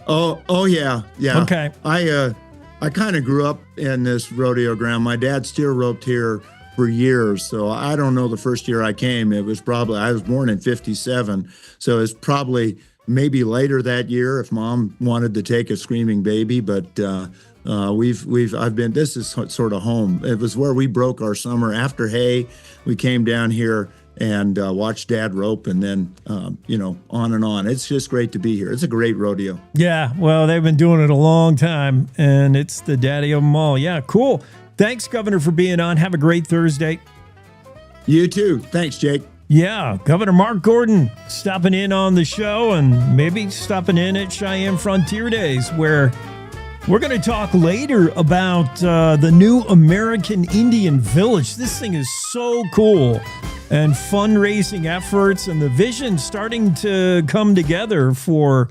Oh yeah. Okay. I kind of grew up in this rodeo ground. My dad steer roped here for years, so I don't know the first year I came. I was born in '57, so it's probably maybe later that year if Mom wanted to take a screaming baby. But this is sort of home. It was where we broke our summer after hay. We came down here and watch Dad rope, and then, on and on. It's just great to be here. It's a great rodeo. Yeah, well, they've been doing it a long time, and it's the daddy of them all. Yeah, cool. Thanks, Governor, for being on. Have a great Thursday. You too. Thanks, Jake. Yeah, Governor Mark Gordon stopping in on the show and maybe stopping in at Cheyenne Frontier Days, where we're going to talk later about the new American Indian Village. This thing is so cool, and fundraising efforts and the vision starting to come together for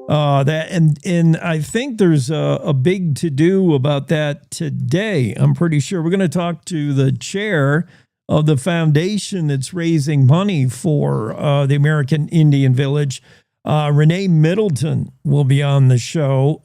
that. And I think there's a big to-do about that today. I'm pretty sure we're going to talk to the chair of the foundation that's raising money for the American Indian Village. Renee Middleton will be on the show.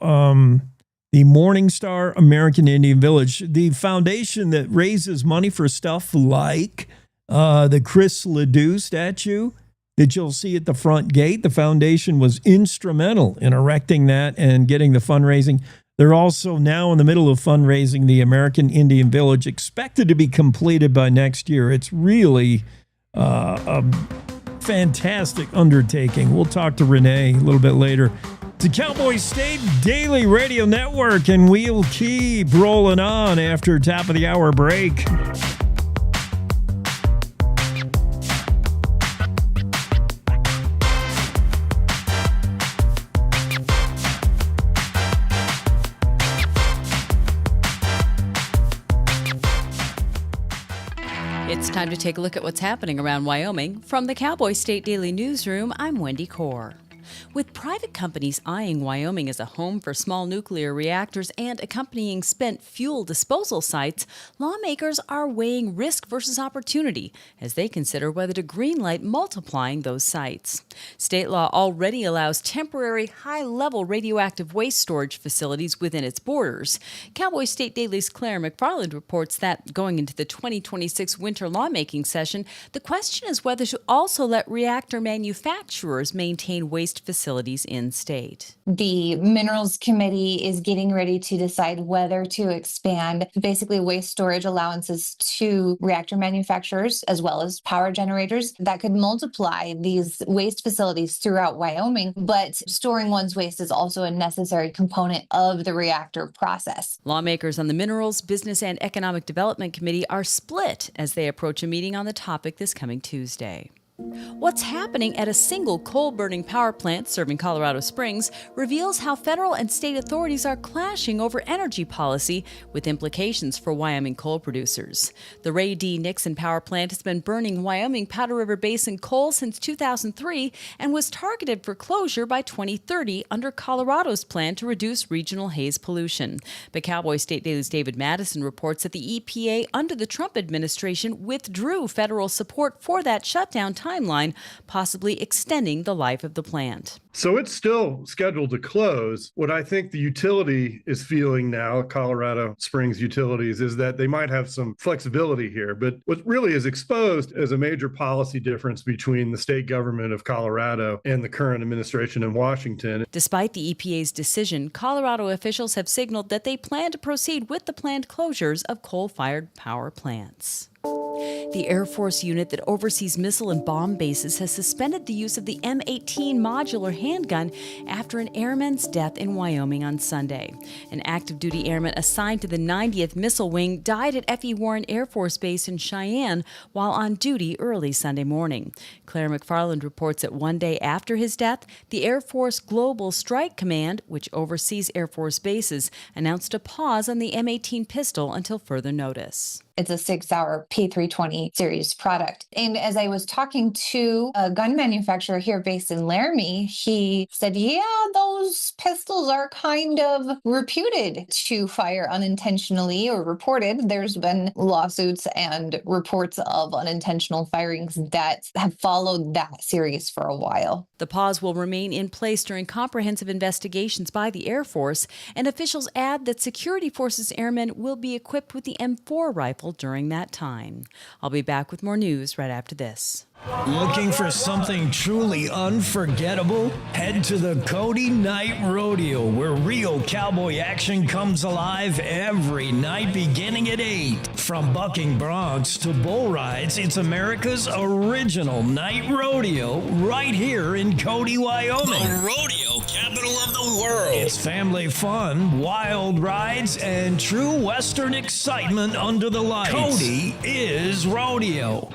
The Morningstar American Indian Village, the foundation that raises money for stuff like the Chris Ledoux statue that you'll see at the front gate. The foundation was instrumental in erecting that and getting the fundraising. They're also now in the middle of fundraising the American Indian Village, expected to be completed by next year. It's really a fantastic undertaking. We'll talk to Renee a little bit later. It's the Cowboy State Daily Radio Network, and we'll keep rolling on after top of the hour break. It's time to take a look at what's happening around Wyoming. From the Cowboy State Daily Newsroom, I'm Wendy Core. With private companies eyeing Wyoming as a home for small nuclear reactors and accompanying spent fuel disposal sites, lawmakers are weighing risk versus opportunity as they consider whether to greenlight multiplying those sites. State law already allows temporary high-level radioactive waste storage facilities within its borders. Cowboy State Daily's Claire McFarland reports that going into the 2026 winter lawmaking session, the question is whether to also let reactor manufacturers maintain waste facilities in state. The Minerals Committee is getting ready to decide whether to expand basically waste storage allowances to reactor manufacturers as well as power generators that could multiply these waste facilities throughout Wyoming. But storing one's waste is also a necessary component of the reactor process. Lawmakers on the Minerals, Business and Economic Development Committee are split as they approach a meeting on the topic this coming Tuesday. What's happening at a single coal-burning power plant serving Colorado Springs reveals how federal and state authorities are clashing over energy policy with implications for Wyoming coal producers. The Ray D. Nixon power plant has been burning Wyoming Powder River Basin coal since 2003 and was targeted for closure by 2030 under Colorado's plan to reduce regional haze pollution. But Cowboy State Daily's David Madison reports that the EPA under the Trump administration withdrew federal support for that shutdown timeline, possibly extending the life of the plant. So it's still scheduled to close. What I think the utility is feeling now, Colorado Springs Utilities, is that they might have some flexibility here. But what really is exposed as a major policy difference between the state government of Colorado and the current administration in Washington. Despite the EPA's decision, Colorado officials have signaled that they plan to proceed with the planned closures of coal-fired power plants. The Air Force unit that oversees missile and bomb bases has suspended the use of the M18 modular handgun after an airman's death in Wyoming on Sunday. An active duty airman assigned to the 90th Missile Wing died at F.E. Warren Air Force Base in Cheyenne while on duty early Sunday morning. Claire McFarland reports that one day after his death, the Air Force Global Strike Command, which oversees Air Force bases, announced a pause on the M18 pistol until further notice. It's a 6-hour P320 series product. And as I was talking to a gun manufacturer here based in Laramie, he said, yeah, those pistols are kind of reputed to fire unintentionally or reported. There's been lawsuits and reports of unintentional firings that have followed that series for a while. The pause will remain in place during comprehensive investigations by the Air Force, and officials add that security forces airmen will be equipped with the M4 rifle during that time. I'll be back with more news right after this. Looking for something truly unforgettable? Head to the Cody Night Rodeo, where real cowboy action comes alive every night beginning at 8. From bucking broncs to bull rides, it's America's original night rodeo right here in Cody, Wyoming. The rodeo capital of the world. It's family fun, wild rides, and true Western excitement under the lights. Cody is rodeo.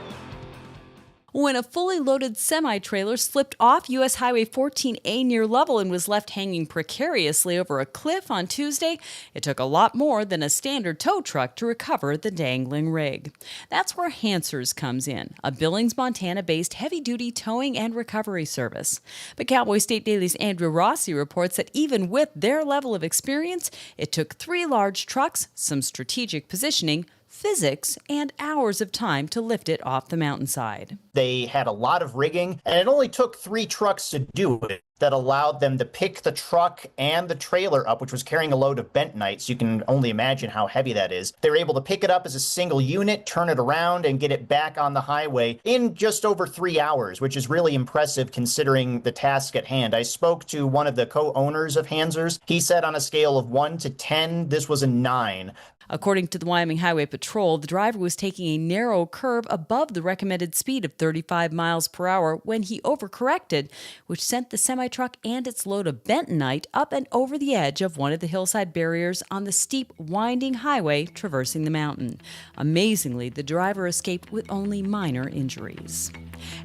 When a fully loaded semi-trailer slipped off U.S. Highway 14A near Lovell and was left hanging precariously over a cliff on Tuesday, it took a lot more than a standard tow truck to recover the dangling rig. That's where Hansers comes in, a Billings, Montana-based heavy-duty towing and recovery service. But Cowboy State Daily's Andrew Rossi reports that even with their level of experience, it took 3 large trucks, some strategic positioning, physics, and hours of time to lift it off the mountainside. They had a lot of rigging, and it only took 3 trucks to do it. That allowed them to pick the truck and the trailer up, which was carrying a load of bentonite, so you can only imagine how heavy that is. They were able to pick it up as a single unit, turn it around, and get it back on the highway in just over 3 hours, which is really impressive considering the task at hand. I spoke to one of the co-owners of Hansers. He said on a scale of 1 to 10, this was a 9. According to the Wyoming Highway Patrol, the driver was taking a narrow curve above the recommended speed of 35 miles per hour when he overcorrected, which sent the semi-truck and its load of bentonite up and over the edge of one of the hillside barriers on the steep, winding highway traversing the mountain. Amazingly, the driver escaped with only minor injuries.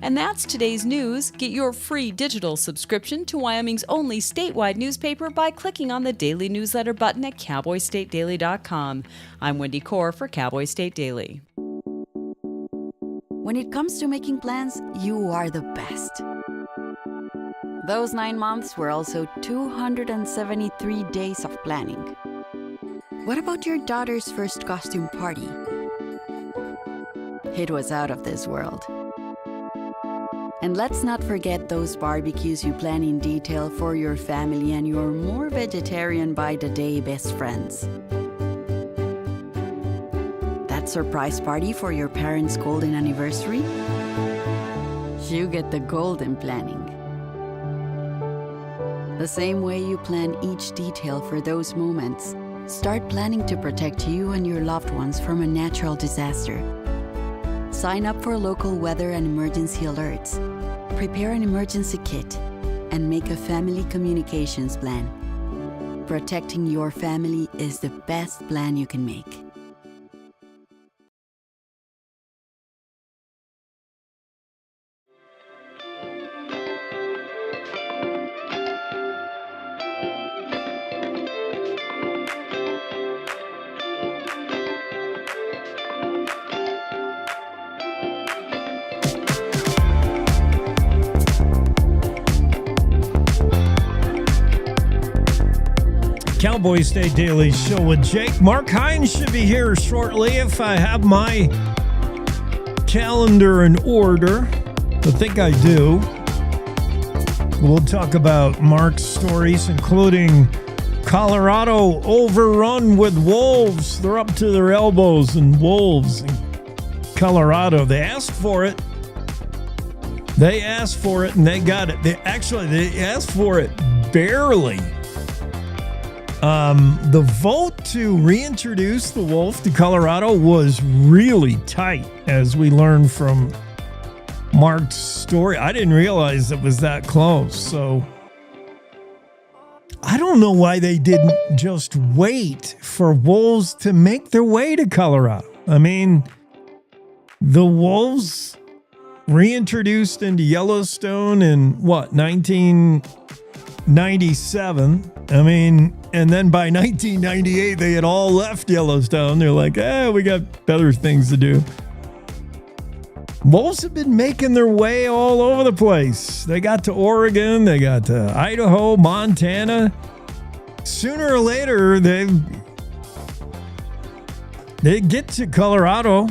And that's today's news. Get your free digital subscription to Wyoming's only statewide newspaper by clicking on the daily newsletter button at cowboystatedaily.com. I'm Wendy Core for Cowboy State Daily. When it comes to making plans, you are the best. Those 9 months were also 273 days of planning. What about your daughter's first costume party? It was out of this world. And let's not forget those barbecues you plan in detail for your family and your more vegetarian by the day best friends. That surprise party for your parents' golden anniversary? You get the golden planning. The same way you plan each detail for those moments, start planning to protect you and your loved ones from a natural disaster. Sign up for local weather and emergency alerts. Prepare an emergency kit and make a family communications plan. Protecting your family is the best plan you can make. Cowboy State Daily Show with Jake. Mark Hines should be here shortly if I have my calendar in order. I think I do. We'll talk about Mark's stories, including Colorado overrun with wolves. They're up to their elbows in wolves in Colorado. They asked for it. They asked for it and they got it. They asked for it barely. The vote to reintroduce the wolf to Colorado was really tight, as we learned from Mark's story. I didn't realize it was that close. So I don't know why they didn't just wait for wolves to make their way to Colorado. I mean, the wolves reintroduced into Yellowstone in 1997. I mean, and then by 1998, they had all left Yellowstone. They're like, we got better things to do. Wolves have been making their way all over the place. They got to Oregon. They got to Idaho, Montana. Sooner or later, they get to Colorado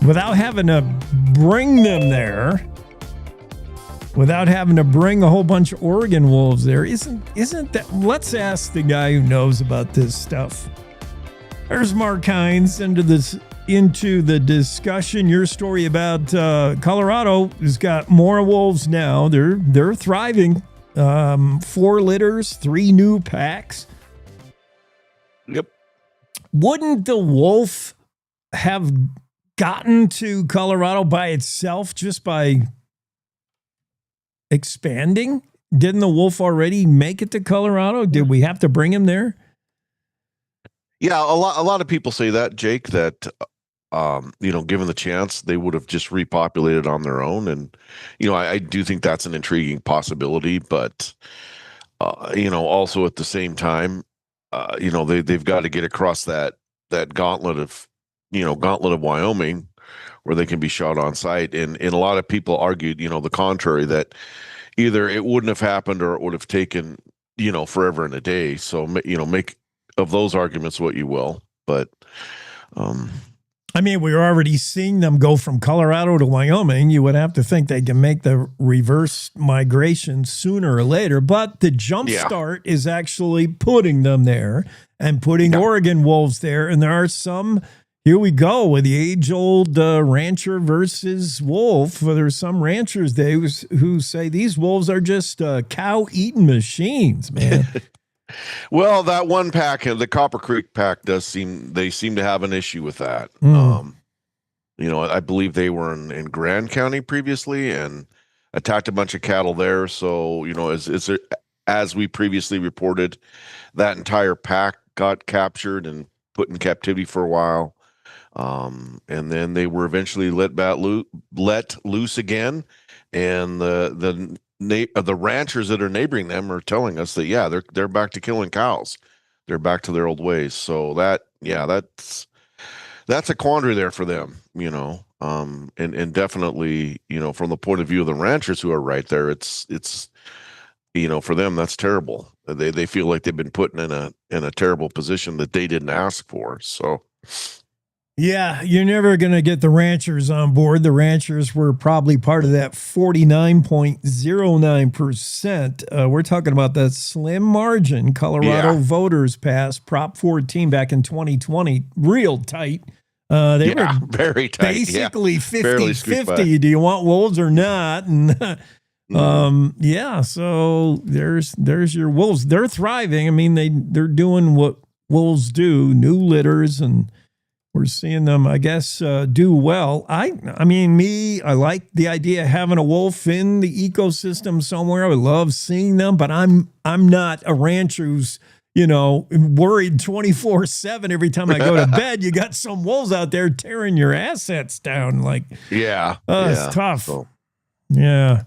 without having to bring them there. Without having to bring a whole bunch of Oregon wolves there. Isn't that? Let's ask the guy who knows about this stuff. There's Mark Hines into the discussion. Your story about Colorado has got more wolves now. They're thriving. 4 litters, 3 new packs. Yep. Wouldn't the wolf have gotten to Colorado by itself just by expanding? Didn't the wolf already make it to Colorado? Did we have to bring him there? Yeah, a lot of people say that, Jake, that given the chance, they would have just repopulated on their own. And, I do think that's an intriguing possibility, but also at the same time, they've got to get across that gauntlet of Wyoming where they can be shot on sight. And a lot of people argued, the contrary, that either it wouldn't have happened or it would have taken, forever and a day. So, make of those arguments what you will. But, I mean, we're already seeing them go from Colorado to Wyoming. You would have to think they can make the reverse migration sooner or later, but the jump start is actually putting them there and putting Oregon wolves there. And there are some, here we go with the age-old rancher versus wolf. There's some ranchers who say these wolves are just cow-eating machines, man. Well, that one pack, the Copper Creek pack, seem to have an issue with that. I believe they were in Grand County previously and attacked a bunch of cattle there. So, as we previously reported, that entire pack got captured and put in captivity for a while. And then they were eventually let loose again. And the ranchers that are neighboring them are telling us that they're back to killing cows. They're back to their old ways. So that's a quandary there for them, and definitely, from the point of view of the ranchers who are right there, it's for them that's terrible. They feel like they've been put in a terrible position that they didn't ask for. So. Yeah, you're never going to get the ranchers on board. The ranchers were probably part of that 49.09%. We're talking about that slim margin Colorado voters passed Prop 14 back in 2020. Real tight. They were very tight. Basically 50-50. Do you want wolves or not? And so there's your wolves. They're thriving. I mean, they're doing what wolves do, new litters, and we're seeing them, I guess, do well. I like the idea of having a wolf in the ecosystem somewhere. I love seeing them, but I'm not a rancher who's, worried 24/7 every time I go to bed. You got some wolves out there tearing your assets down. It's tough. So, yeah.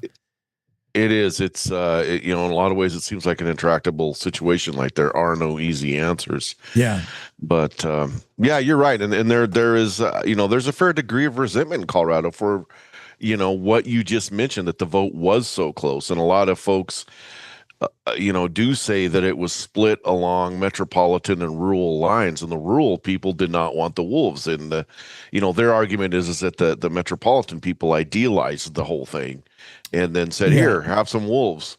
It is. It's, in a lot of ways, it seems like an intractable situation. Like there are no easy answers. Yeah. But, you're right. And there is, there's a fair degree of resentment in Colorado for, what you just mentioned, that the vote was so close. And a lot of folks, do say that it was split along metropolitan and rural lines, and the rural people did not want the wolves. And, their argument is that the metropolitan people idealized the whole thing and then said, here, have some wolves.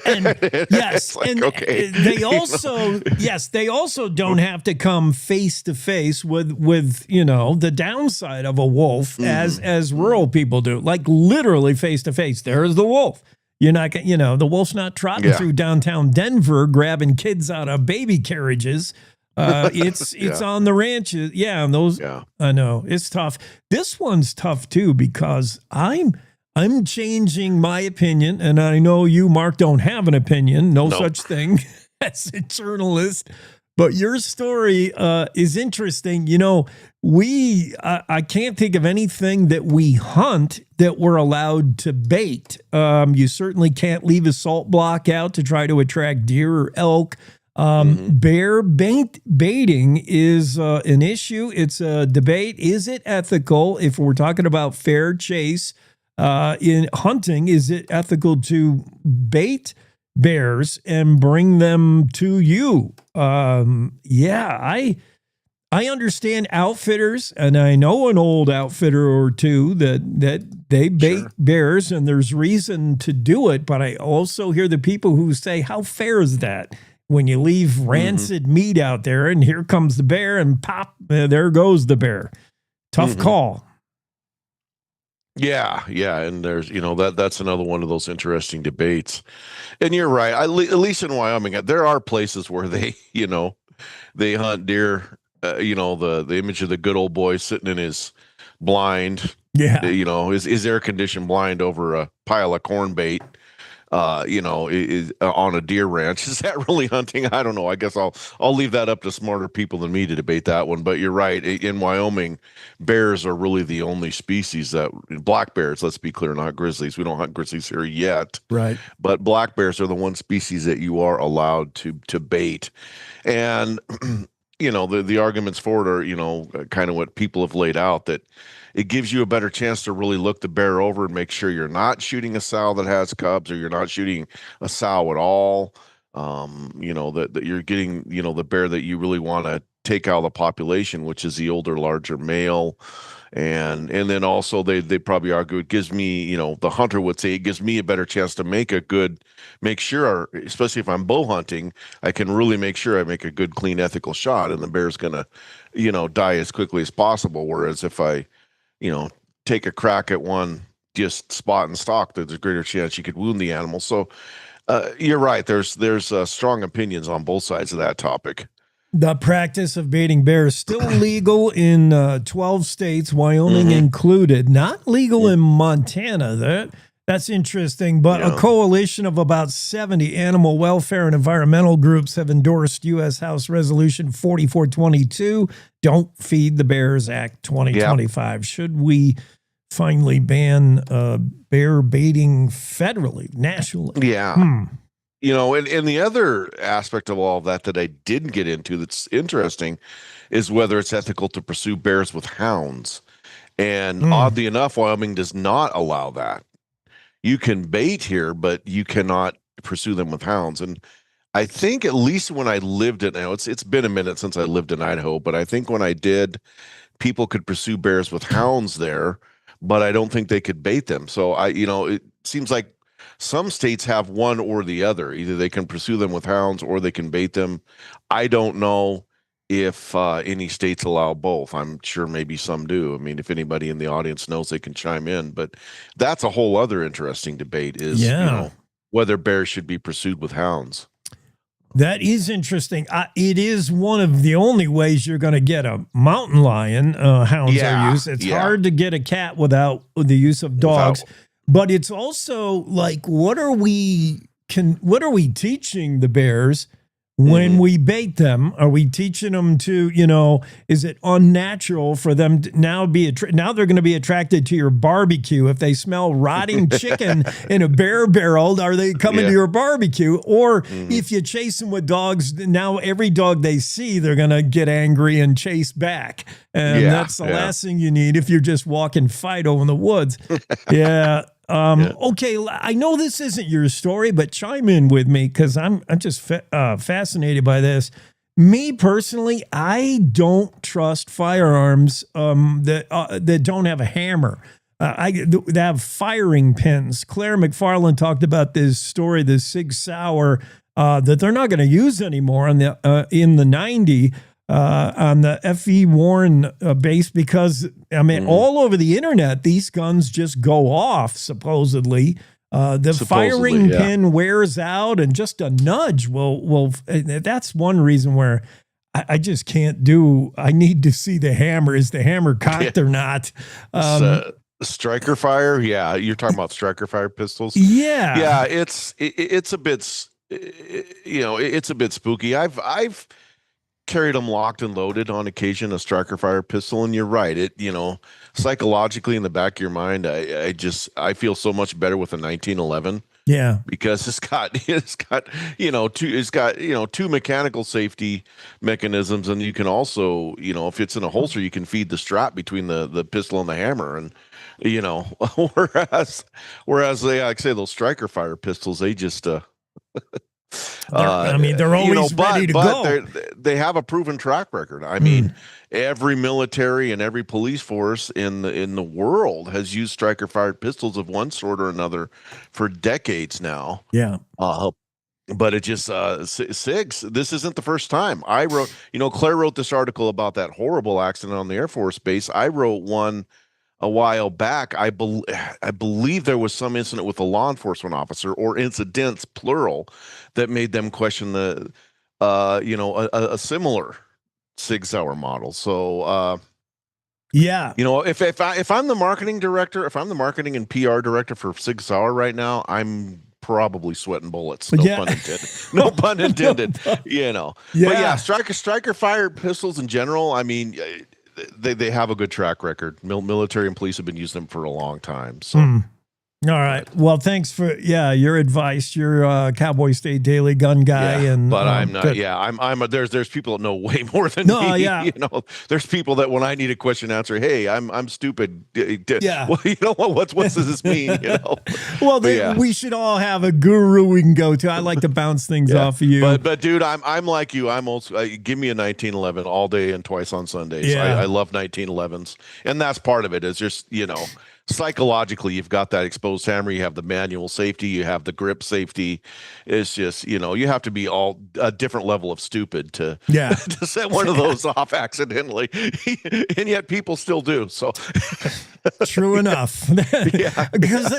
And yes, okay. They also they also don't have to come face to face with the downside of a wolf as rural people do, like literally face to face. There's the wolf. You're not the wolf's not trotting through downtown Denver grabbing kids out of baby carriages. It's on the ranches. Yeah, and those. Yeah. I know it's tough. This one's tough too because I'm changing my opinion, and I know you, Mark, don't have an opinion. No such thing as a journalist. But your story is interesting. I can't think of anything that we hunt that we're allowed to bait. You certainly can't leave a salt block out to try to attract deer or elk. Bear baiting is an issue. It's a debate. Is it ethical? If we're talking about fair chase in hunting, is it ethical to bait bears and bring them to you? I understand outfitters, and I know an old outfitter or two that they bait bears, and there's reason to do it. But I also hear the people who say, how fair is that? When you leave rancid meat out there and here comes the bear and pop, there goes the bear. Tough call. Yeah. And there's, that's another one of those interesting debates. And you're right. At least in Wyoming, there are places where they, they hunt deer the image of the good old boy sitting in his blind, Yeah. his air conditioned blind over a pile of corn bait, is on a deer ranch. Is that really hunting? I don't know. I guess I'll leave that up to smarter people than me to debate that one. But you're right. In Wyoming, bears are really the only species that black bears. Let's be clear, not grizzlies. We don't hunt grizzlies here yet. Right. But black bears are the one species that you are allowed to bait, and the arguments for it are kind of what people have laid out, that it gives you a better chance to really look the bear over and make sure you're not shooting a sow that has cubs, or you're not shooting a sow at all. That you're getting, the bear that you really want to take out of the population, which is the older, larger male. And then also they probably argue it gives me, the hunter would say it gives me a better chance to make sure, especially if I'm bow hunting, I can really make sure I make a good, clean, ethical shot, and the bear's gonna, die as quickly as possible. Whereas if I, take a crack at one just spot and stock, there's a greater chance you could wound the animal. So you're right. There's strong opinions on both sides of that topic. The practice of baiting bears still legal in 12 states, Wyoming included. Not legal in Montana. That's interesting. But a coalition of about 70 animal welfare and environmental groups have endorsed U.S. House Resolution 4422, Don't Feed the Bears Act 2025. Yep. Should we finally ban bear baiting federally, nationally? Yeah. And the other aspect of all of that I didn't get into that's interesting is whether it's ethical to pursue bears with hounds. And oddly enough, Wyoming does not allow that. You can bait here, but you cannot pursue them with hounds. And I think at least when I lived it's been a minute since I lived in Idaho, but I think when I did, people could pursue bears with hounds there, but I don't think they could bait them. So it seems like some states have one or the other. Either they can pursue them with hounds or they can bait them. I don't know if any states allow both. I'm sure maybe some do. I mean, if anybody in the audience knows, they can chime in. But that's a whole other interesting debate is, whether bears should be pursued with hounds. That is interesting. It is one of the only ways you're going to get a mountain lion. Hounds are used. It's hard to get a cat without the use of dogs. But it's also like, what are we teaching the bears when we bait them? Are we teaching them to, is it unnatural for them to now now they're going to be attracted to your barbecue? If they smell rotting chicken in a bear barrel, are they coming to your barbecue? Or if you chase them with dogs, now every dog they see, they're going to get angry and chase back. And that's the last thing you need if you're just walking Fido in the woods. Okay, I know this isn't your story, but chime in with me because I'm just fascinated by this. Me personally, I don't trust firearms that don't have a hammer. That have firing pins. Claire McFarland talked about this story, this Sig Sauer, that they're not going to use anymore in the 90. On the F.E. Warren base, because all over the internet these guns just go off supposedly. The firing pin wears out, and just a nudge will that's one reason where I just can't do. I need to see the hammer. Is the hammer cocked or not? Striker fire, you're talking about striker fire pistols. It's a bit it's a bit spooky. I've carried them locked and loaded on occasion, a striker fire pistol, and you're right. It, psychologically in the back of your mind, I feel so much better with a 1911. Yeah, because it's got two mechanical safety mechanisms, and you can also, if it's in a holster, you can feed the strap between the pistol and the hammer, and whereas they, like I say, those striker fire pistols, they just they're always ready to go. They have a proven track record. I mean, every military and every police force in the world has used striker fired pistols of one sort or another for decades now. Yeah. But it just SIGs. This isn't the first time. I wrote. Claire wrote this article about that horrible accident on the Air Force Base. I wrote one a while back. I believe there was some incident with a law enforcement officer, or incidents plural, that made them question a similar Sig Sauer model. So, yeah, if I'm the marketing director, if I'm the marketing and PR director for Sig Sauer right now, I'm probably sweating bullets. No pun intended. No pun intended. Yeah. But yeah, striker fired pistols in general. I mean, they have a good track record. Military and police have been using them for a long time. So. All right. Well, thanks for your advice. You're a Cowboy State Daily gun guy, but I'm not. Good. Yeah, there's people that know way more than me. Yeah. There's people that when I need a question answer, hey, I'm stupid. Yeah. Well, you know what does this mean? Well, we should all have a guru we can go to. I like to bounce things off of you. But dude, I'm like you. I'm also give me a 1911 all day and twice on Sundays. Yeah. I love 1911s, and that's part of it. Is just psychologically, you've got that exposed hammer, you have the manual safety, you have the grip safety. It's just, you have to be all a different level of stupid to set one of those off accidentally. And yet people still do. So true enough.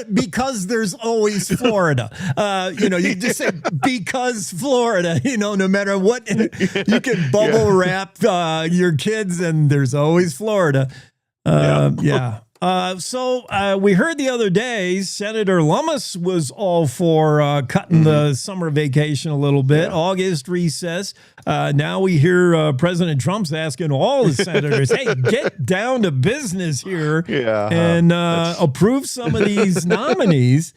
because there's always Florida. You just say because Florida, no matter what, you can bubble wrap your kids and there's always Florida. So we heard the other day Senator Lummis was all for cutting the summer vacation a little bit, August recess. Now we hear President Trump's asking all the senators, hey, get down to business here and approve some of these nominees.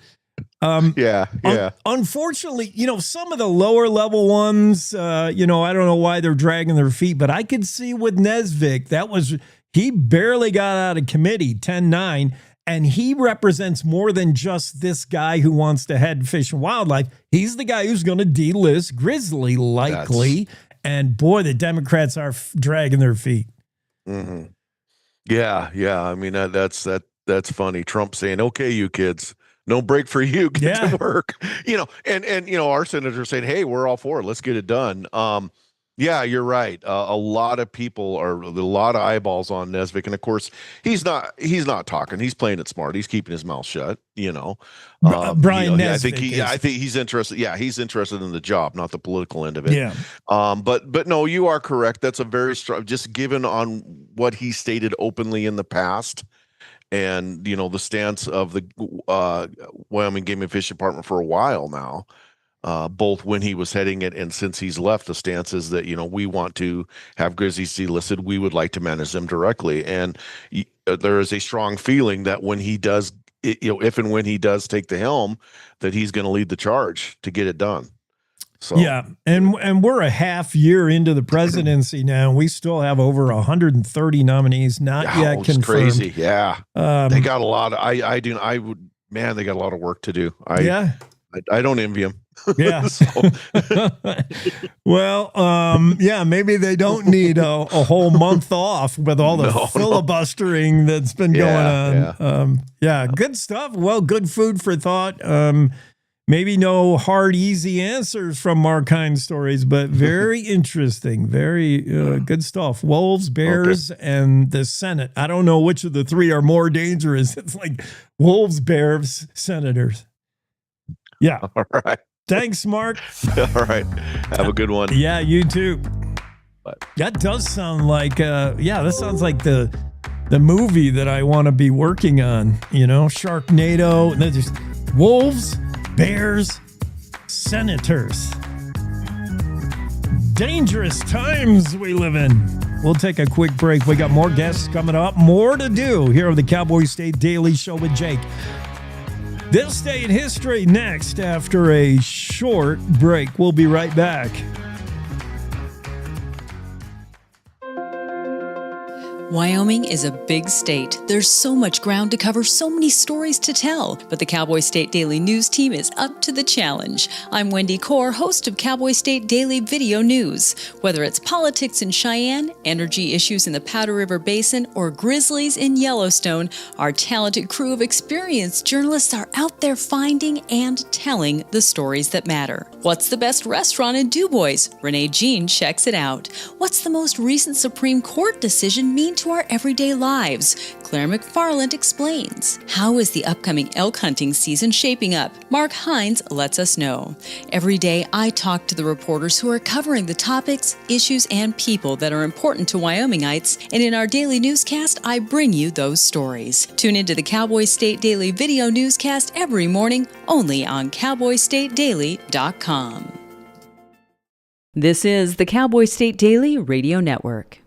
Unfortunately, some of the lower level ones, I don't know why they're dragging their feet, but I could see with Nesvik, he barely got out of committee, 10-9, and he represents more than just this guy who wants to head Fish and Wildlife. He's the guy who's going to delist Grizzly, likely. And boy, the Democrats are dragging their feet. Mm-hmm. Yeah. I mean, that's funny. Trump saying, okay, you kids, no break for you. Get to work. And our senators saying, hey, we're all for it. Let's get it done. Yeah, you're right. A lot of people a lot of eyeballs on Nesvik, and of course, he's not talking. He's playing it smart. He's keeping his mouth shut. Brian Nesvik. I think he's interested. Yeah, he's interested in the job, not the political end of it. Yeah. But no, you are correct. That's a very strong. Just given on what he stated openly in the past, and the stance of the Wyoming Game and Fish Department for a while now. Both when he was heading it and since he's left, the stance is that, we want to have grizzlies delisted. We would like to manage them directly. And there is a strong feeling that when he does, if and when he does take the helm, that he's going to lead the charge to get it done. So yeah, and we're a half year into the presidency now. We still have over 130 nominees not yet confirmed. Crazy. Yeah. They got a lot of, they got a lot of work to do. I don't envy them. Yeah. Well, maybe they don't need a whole month off with all the filibustering that's been going on. Good stuff. Well, good food for thought. Maybe no hard, easy answers from Markine stories, but very interesting. Very good stuff. Wolves, Bears, and the Senate. I don't know which of the three are more dangerous. It's like Wolves, Bears, Senators. Yeah. All right. Thanks, Mark. All right. Have a good one. Yeah, you too. But that does sound like, that sounds like the movie that I want to be working on. Sharknado. And then just Wolves, Bears, Senators. Dangerous times we live in. We'll take a quick break. We got more guests coming up. More to do here on the Cowboy State Daily Show with Jake. This day in history next after a short break. We'll be right back. Wyoming is a big state. There's so much ground to cover, so many stories to tell. But the Cowboy State Daily News team is up to the challenge. I'm Wendy Core, host of Cowboy State Daily Video News. Whether it's politics in Cheyenne, energy issues in the Powder River Basin, or grizzlies in Yellowstone, our talented crew of experienced journalists are out there finding and telling the stories that matter. What's the best restaurant in Du Bois? Renee Jean checks it out. What's the most recent Supreme Court decision mean into our everyday lives? Claire McFarland explains. How is the upcoming elk hunting season shaping up? Mark Hines lets us know. Every day, I talk to the reporters who are covering the topics, issues, and people that are important to Wyomingites, and in our daily newscast, I bring you those stories. Tune into the Cowboy State Daily video newscast every morning, only on CowboyStateDaily.com. This is the Cowboy State Daily Radio Network.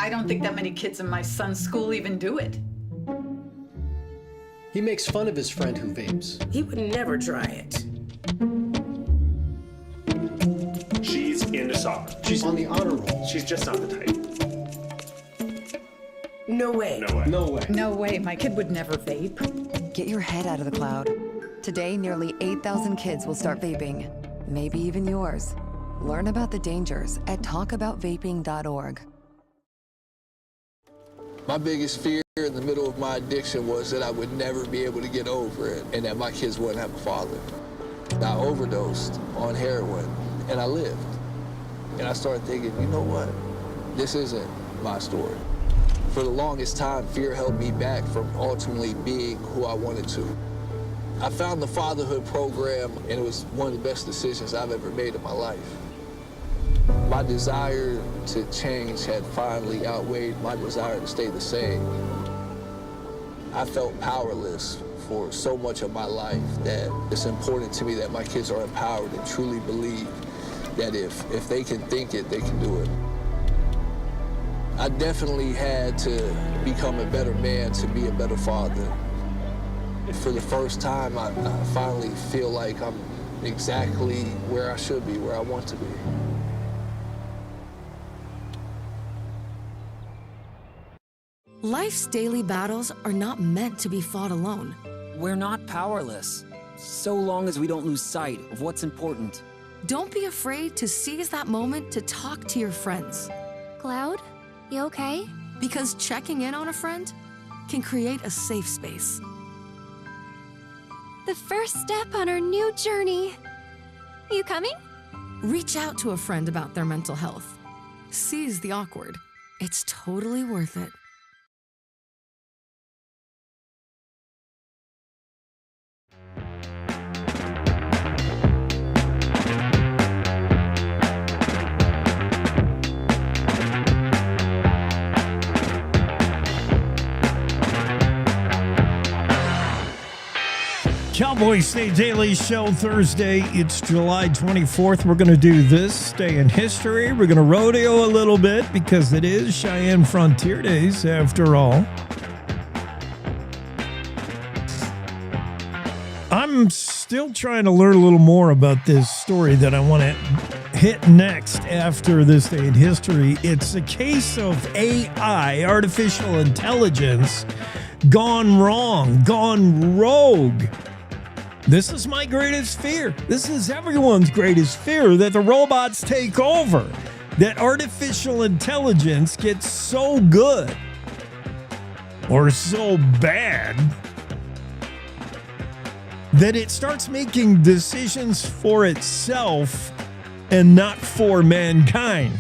I don't think that many kids in my son's school even do it. He makes fun of his friend who vapes. He would never try it. She's into soccer. She's on the honor roll. She's just not the type. No way. No way. No way. No way, my kid would never vape. Get your head out of the cloud. Today, nearly 8,000 kids will start vaping. Maybe even yours. Learn about the dangers at talkaboutvaping.org. My biggest fear in the middle of my addiction was that I would never be able to get over it and that my kids wouldn't have a father. I overdosed on heroin and I lived. And I started thinking, you know what? This isn't my story. For the longest time, fear held me back from ultimately being who I wanted to. I found the fatherhood program, and it was one of the best decisions I've ever made in my life. My desire to change had finally outweighed my desire to stay the same. I felt powerless for so much of my life that it's important to me that my kids are empowered and truly believe that if they can think it, they can do it. I definitely had to become a better man to be a better father. For the first time, I finally feel like I'm exactly where I should be, where I want to be. Life's daily battles are not meant to be fought alone. We're not powerless, so long as we don't lose sight of what's important. Don't be afraid to seize that moment to talk to your friends. Cloud, you okay? Because checking in on a friend can create a safe space. The first step on our new journey. You coming? Reach out to a friend about their mental health. Seize the awkward. It's totally worth it. Cowboy State Daily Show Thursday. It's July 24th. We're going to do this day in history. We're going to rodeo a little bit because it is Cheyenne Frontier Days after all. I'm still trying to learn a little more about this story that I want to hit next after this day in history. It's a case of AI, artificial intelligence, gone wrong, gone rogue. This is my greatest fear. This is everyone's greatest fear, that the robots take over, that artificial intelligence gets so good or so bad that it starts making decisions for itself and not for mankind.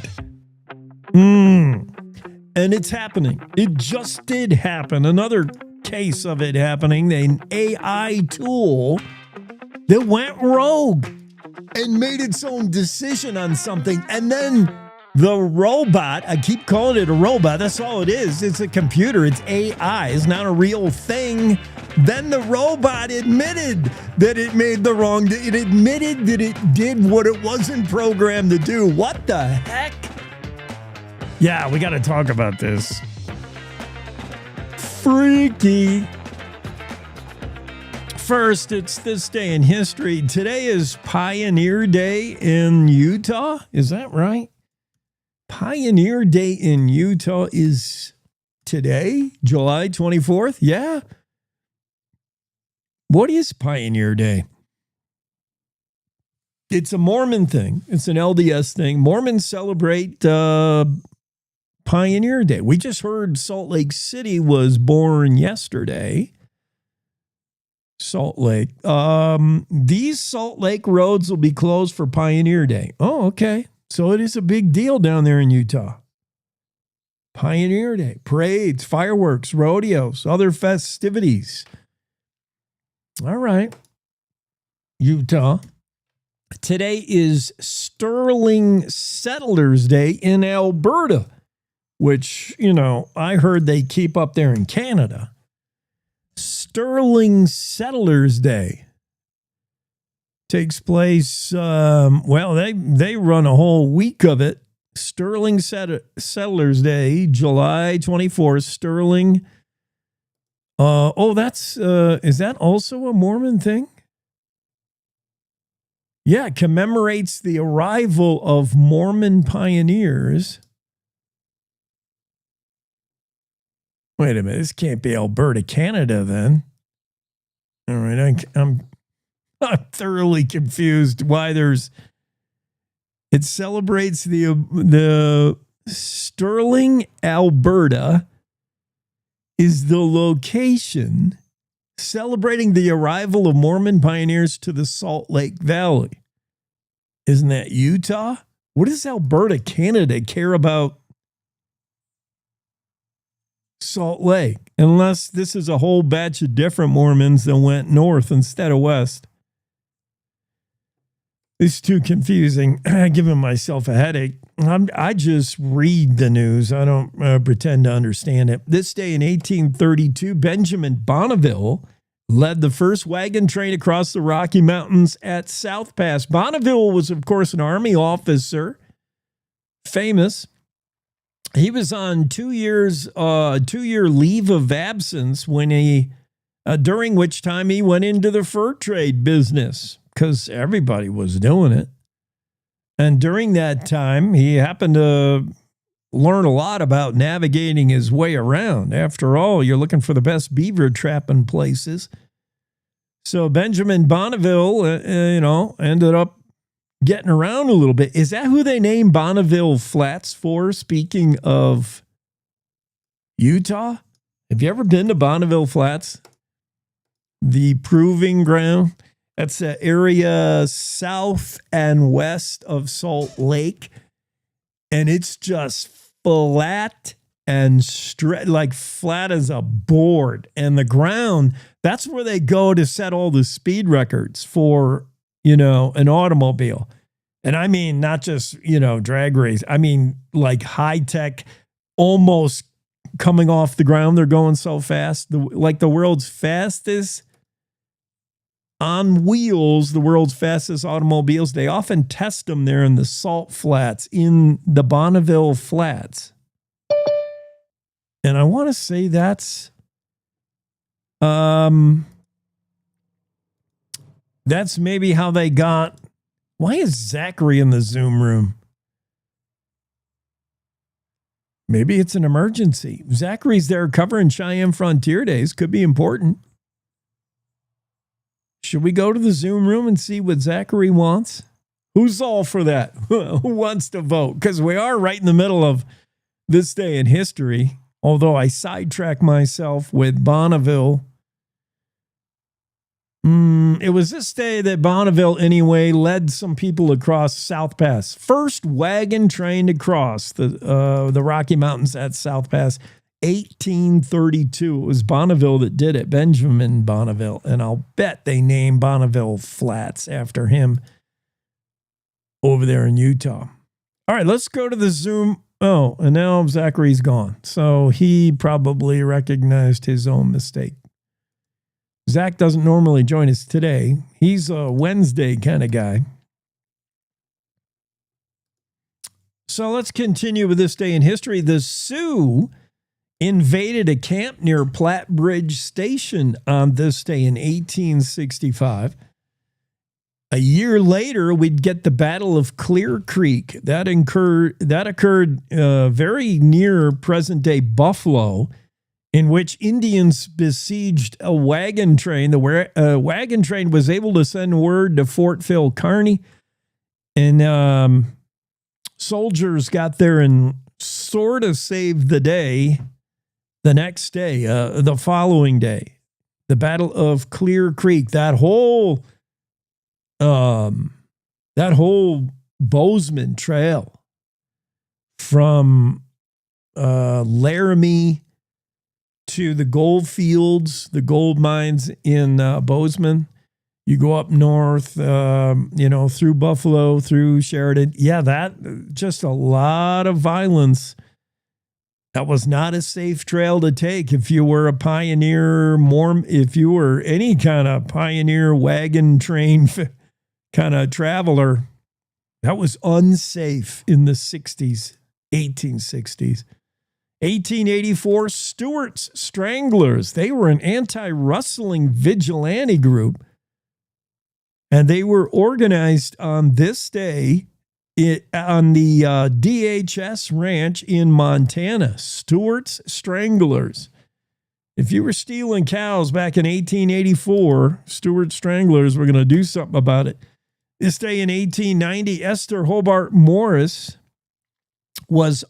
And it's happening. It just did happen. Another case of it happening, an AI tool that went rogue and made its own decision on something. And then the robot, I keep calling it a robot, that's all it is. It's a computer. It's AI. It's not a real thing. Then the robot admitted that it made the wrong. It admitted that it did what it wasn't programmed to do. What the heck? Yeah, we got to talk about this. Freaky. First, it's this day in history. Today is Pioneer Day in Utah. Is that right? Pioneer Day in Utah is today, July 24th. Yeah. What is Pioneer Day? It's a Mormon thing. It's an LDS thing. Mormons celebrate Pioneer Day. We just heard Salt Lake City was born yesterday. Salt Lake. These Salt Lake roads will be closed for Pioneer Day. Oh, okay. So it is a big deal down there in Utah. Pioneer Day, parades, fireworks, rodeos, other festivities. All right. Utah. Today is Sterling Settlers Day in Alberta, which, I heard they keep up there in Canada. Sterling Settlers Day takes place, they run a whole week of it. Sterling Settlers Day, July 24th, Sterling. Is that also a Mormon thing? Yeah, it commemorates the arrival of Mormon pioneers. Wait a minute, this can't be Alberta, Canada, then. All right, I'm thoroughly confused why it celebrates the Sterling, Alberta is the location celebrating the arrival of Mormon pioneers to the Salt Lake Valley. Isn't that Utah? What does Alberta, Canada care about Salt Lake? Unless this is a whole batch of different Mormons that went north instead of west. It's too confusing. I'm giving myself a headache. I just read the news. I don't pretend to understand it. This day in 1832, Benjamin Bonneville led the first wagon train across the Rocky Mountains at South Pass. Bonneville was, of course, an Army officer, famous. He was on 2 year leave of absence during which time he went into the fur trade business because everybody was doing it. And during that time, he happened to learn a lot about navigating his way around. After all, you're looking for the best beaver trapping places. So Benjamin Bonneville, ended up getting around a little bit. Is that who they named Bonneville Flats for? Speaking of Utah, have you ever been to Bonneville Flats? The proving ground. That's an area south and west of Salt Lake. And it's just flat and straight, like flat as a board. And the ground, that's where they go to set all the speed records for, an automobile. And I mean, not just, drag race. I mean, like high tech, almost coming off the ground. They're going so fast. Like the world's fastest on wheels, the world's fastest automobiles. They often test them there in the salt flats, in the Bonneville Flats. And I want to say that's maybe how they got. Why is Zachary in the Zoom room? Maybe it's an emergency. Zachary's there covering Cheyenne Frontier Days. Could be important. Should we go to the Zoom room and see what Zachary wants? Who's all for that? Who wants to vote? Because we are right in the middle of this day in history, although I sidetrack myself with Bonneville. It was this day that Bonneville, anyway, led some people across South Pass. First wagon train to cross the Rocky Mountains at South Pass, 1832. It was Bonneville that did it, Benjamin Bonneville. And I'll bet they named Bonneville Flats after him over there in Utah. All right, let's go to the Zoom. Oh, and now Zachary's gone. So he probably recognized his own mistake. Zach doesn't normally join us today. He's a Wednesday kind of guy. So let's continue with this day in history. The Sioux invaded a camp near Platte Bridge Station on this day in 1865. A year later, we'd get the Battle of Clear Creek. That occurred very near present-day Buffalo, in which Indians besieged a wagon train. The wagon train was able to send word to Fort Phil Kearny, and soldiers got there and sort of saved the day. The next day, the following day, the Battle of Clear Creek, that whole Bozeman Trail from Laramie to the gold fields, the gold mines in Bozeman. You go up north, through Buffalo, through Sheridan. Yeah, that just a lot of violence. That was not a safe trail to take if you were a pioneer, if you were any kind of pioneer wagon train kind of traveler. That was unsafe in the 60s, 1860s. 1884, Stewart's Stranglers. They were an anti-rustling vigilante group. And they were organized on this day on the DHS Ranch in Montana. Stewart's Stranglers. If you were stealing cows back in 1884, Stewart's Stranglers were going to do something about it. This day in 1890, Esther Hobart Morris was the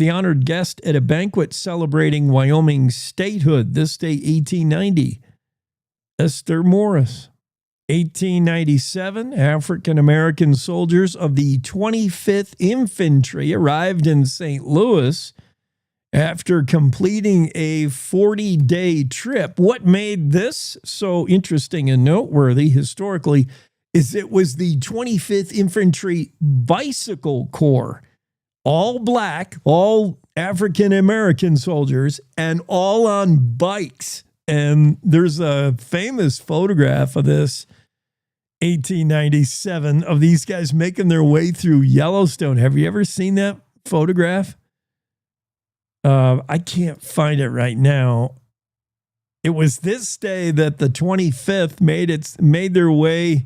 honored guest at a banquet celebrating Wyoming's statehood. This day, 1890, Esther Morris. 1897, African-American soldiers of the 25th Infantry arrived in St. Louis after completing a 40-day trip. What made this so interesting and noteworthy historically is it was the 25th Infantry Bicycle Corps. All black, all African-American soldiers, and all on bikes. And there's a famous photograph of this, 1897, of these guys making their way through Yellowstone. Have you ever seen that photograph? I can't find it right now. It was this day that the 25th made their way.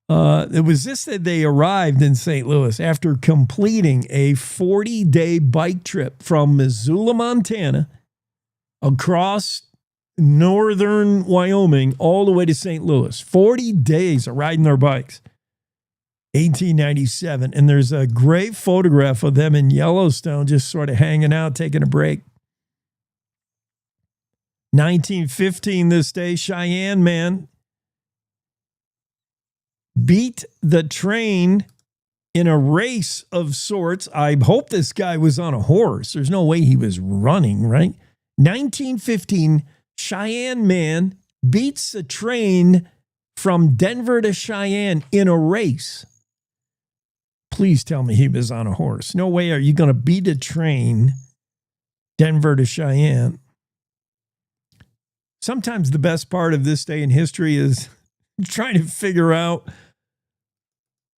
It was this that they arrived in St. Louis after completing a 40-day bike trip from Missoula, Montana, across northern Wyoming, all the way to St. Louis. 40 days of riding their bikes. 1897. And there's a great photograph of them in Yellowstone, just sort of hanging out, taking a break. 1915, this day, Cheyenne man beat the train in a race of sorts. I hope this guy was on a horse. There's no way he was running, right? 1915, Cheyenne man beats a train from Denver to Cheyenne in a race. Please tell me he was on a horse. No way are you going to beat a train Denver to Cheyenne. Sometimes the best part of this day in history is trying to figure out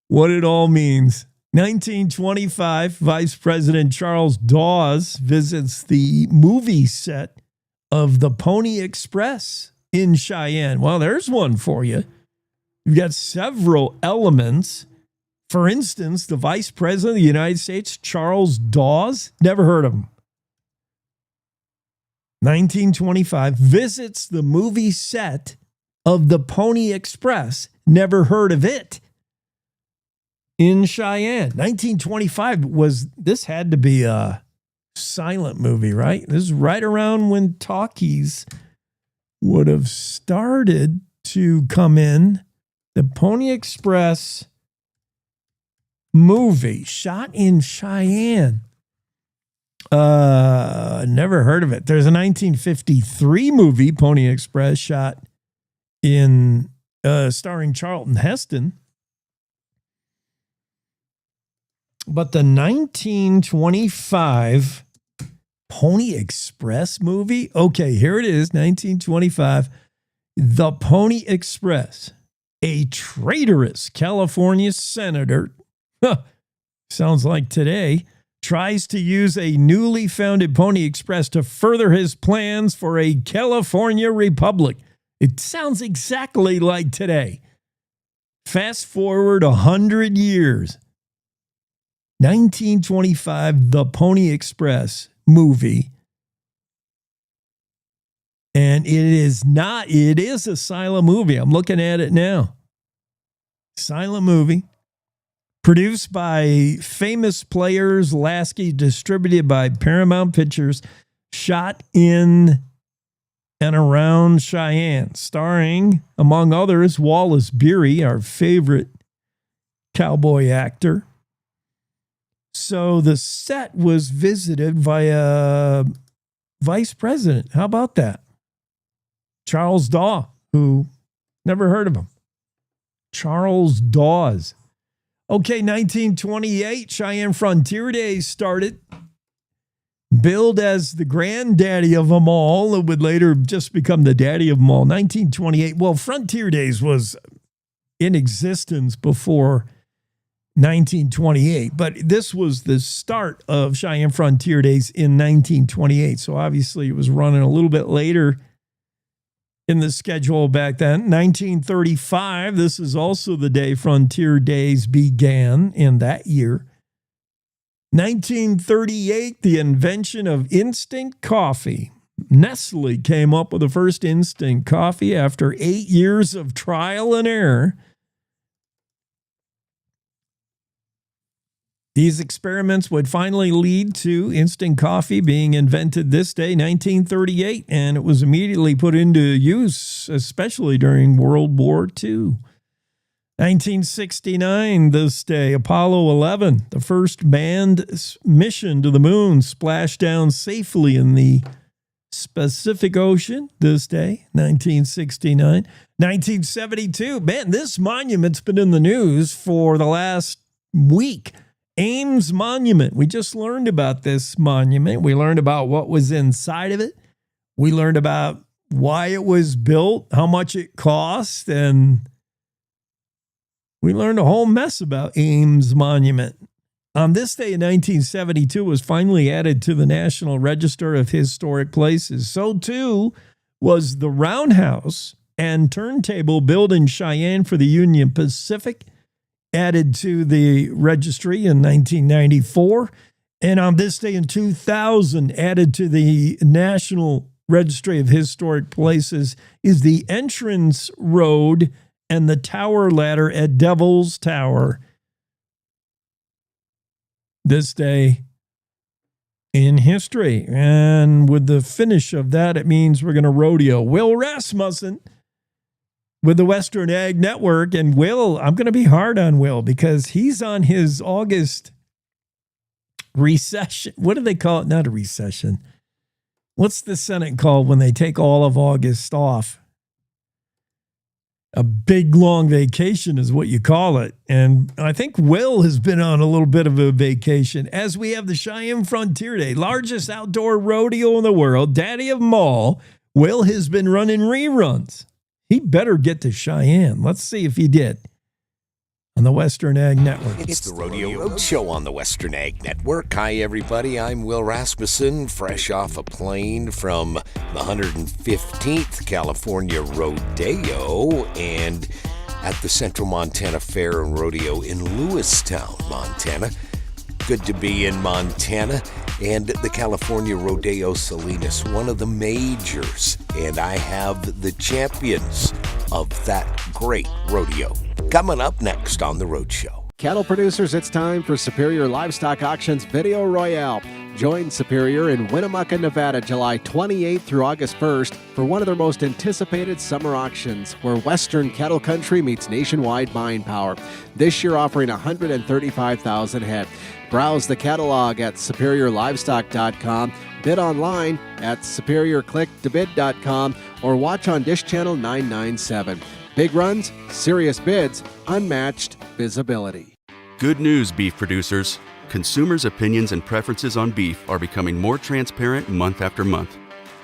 what it all means. 1925, Vice President Charles Dawes visits the movie set of the Pony Express in Cheyenne. Well, there's one for you. You've got several elements. For instance, the Vice President of the United States, Charles Dawes, never heard of him. 1925, visits the movie set of the Pony Express, never heard of it. In Cheyenne. 1925 this had to be a silent movie, right? This is right around when talkies would have started to come in. The Pony Express movie shot in Cheyenne. Never heard of it. There's a 1953 movie, Pony Express, shot in starring Charlton Heston. But the 1925 Pony Express movie, okay, here it is, 1925. The Pony Express, a traitorous California senator, sounds like today, tries to use a newly founded Pony Express to further his plans for a California republic. It sounds exactly like today. Fast forward 100 years. 1925, The Pony Express movie. And it is a silent movie. I'm looking at it now. Silent movie. Produced by famous players, Lasky, distributed by Paramount Pictures, shot in and around Cheyenne, starring, among others, Wallace Beery, our favorite cowboy actor. So the set was visited by a vice president. How about that? Charles Daw, who never heard of him. Charles Dawes. Okay, 1928, Cheyenne Frontier Days started. Billed as the granddaddy of them all, it would later just become the daddy of them all. 1928. Well, Frontier Days was in existence before 1928, but this was the start of Cheyenne Frontier Days in 1928. So obviously it was running a little bit later in the schedule back then. 1935, this is also the day Frontier Days began in that year. 1938, the invention of instant coffee. Nestle came up with the first instant coffee after 8 years of trial and error. These experiments would finally lead to instant coffee being invented this day, 1938, and it was immediately put into use, especially during World War II. 1969, this day, Apollo 11, the first manned mission to the moon, splashed down safely in the Pacific Ocean this day, 1969. 1972, man, this monument's been in the news for the last week. Ames Monument. We just learned about this monument. We learned about what was inside of it. We learned about why it was built, how much it cost, and we learned a whole mess about Ames Monument. On this day in 1972, it was finally added to the National Register of Historic Places. So too was the Roundhouse and Turntable built in Cheyenne for the Union Pacific, added to the registry in 1994. And on this day in 2000, added to the National Registry of Historic Places is the entrance road and the tower ladder at Devil's Tower. This day in history. And with the finish of that, it means we're going to rodeo. Will Rasmussen with the Western Ag Network. And Will, I'm going to be hard on Will because he's on his August recession. What do they call it? Not a recession. What's the Senate called when they take all of August off? A big, long vacation is what you call it. And I think Will has been on a little bit of a vacation as we have the Cheyenne Frontier Day, largest outdoor rodeo in the world, daddy of them all. Will has been running reruns. He better get to Cheyenne. Let's see if he did on the Western Ag Network. It's the Rodeo Roadshow on the Western Ag Network. Hi, everybody. I'm Will Rasmussen, fresh off a plane from the 115th California Rodeo and at the Central Montana Fair and Rodeo in Lewistown, Montana. Good to be in Montana and the California Rodeo Salinas, one of the majors. And I have the champions of that great rodeo coming up next on the Roadshow. Cattle producers, it's time for Superior Livestock Auctions Video Royale. Join Superior in Winnemucca, Nevada, July 28th through August 1st for one of their most anticipated summer auctions, where Western cattle country meets nationwide buying power. This year offering 135,000 head. Browse the catalog at superiorlivestock.com, bid online at superiorclicktobid.com, or watch on Dish Channel 997. Big runs, serious bids, unmatched visibility. Good news, beef producers. Consumers' opinions and preferences on beef are becoming more transparent month after month.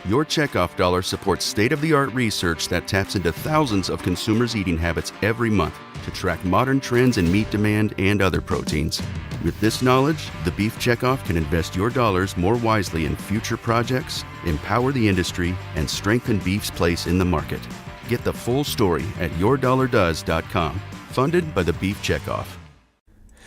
Your checkoff dollar supports state-of-the-art research that taps into thousands of consumers' eating habits every month to track modern trends in meat demand and other proteins. With this knowledge, the Beef Checkoff can invest your dollars more wisely in future projects, empower the industry, and strengthen beef's place in the market. Get the full story at yourdollardoes.com. Funded by the Beef Checkoff.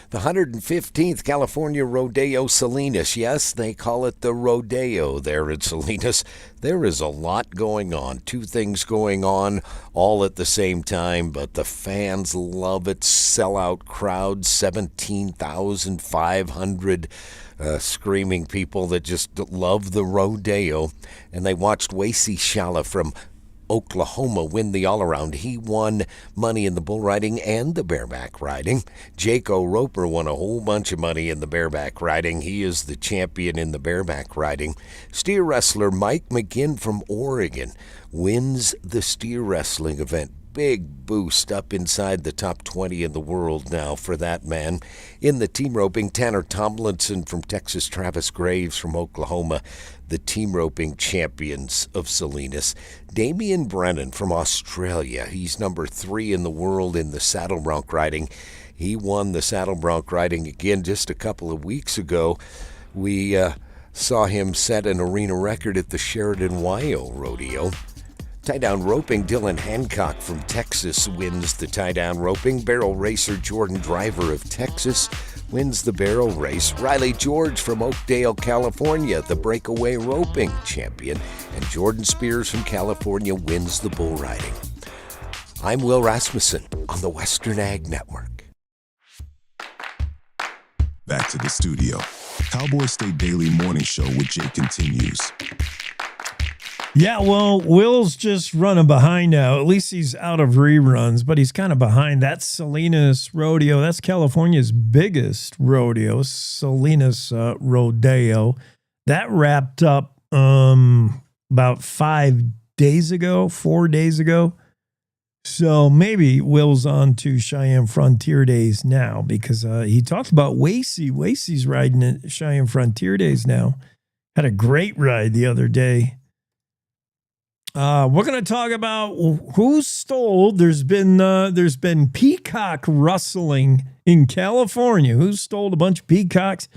The 115th California Rodeo Salinas. Yes, they call it the Rodeo there in Salinas. There is a lot going on. Two things going on all at the same time, but the fans love it. Sellout crowd, 17,500 screaming people that just love the rodeo. And they watched Wacy Shala from Oklahoma win the all-around. He won money in the bull riding and the bareback riding. Jaco Roper won a whole bunch of money in the bareback riding. He is the champion in the bareback riding. Steer wrestler Mike McGinn from Oregon wins the steer wrestling event. Big boost up inside the top 20 in the world now for that man. In the team roping, Tanner Tomlinson from Texas, Travis Graves from Oklahoma, the team roping champions of Salinas. Damian Brennan from Australia, he's number 3 in the world in the saddle bronc riding. He won the saddle bronc riding again just a couple of weeks ago. We saw him set an arena record at the Sheridan Wyo Rodeo. Tie-down roping, Dylan Hancock from Texas wins the tie-down roping. Barrel racer Jordan Driver of Texas wins the barrel race. Riley George from Oakdale, California, the breakaway roping champion. And Jordan Spears from California wins the bull riding. I'm Will Rasmussen on the Western Ag Network. Back to the studio. Cowboy State Daily Morning Show with Jake continues. Yeah, well, Will's just running behind now. At least he's out of reruns, but he's kind of behind. That's Salinas Rodeo. That's California's biggest rodeo, Salinas Rodeo. That wrapped up about 4 days ago. So maybe Will's on to Cheyenne Frontier Days now because he talked about Wasey. Wasey's riding at Cheyenne Frontier Days now. Had a great ride the other day. We're going to talk about who stole. There's been peacock rustling in California. Who stole a bunch of peacocks,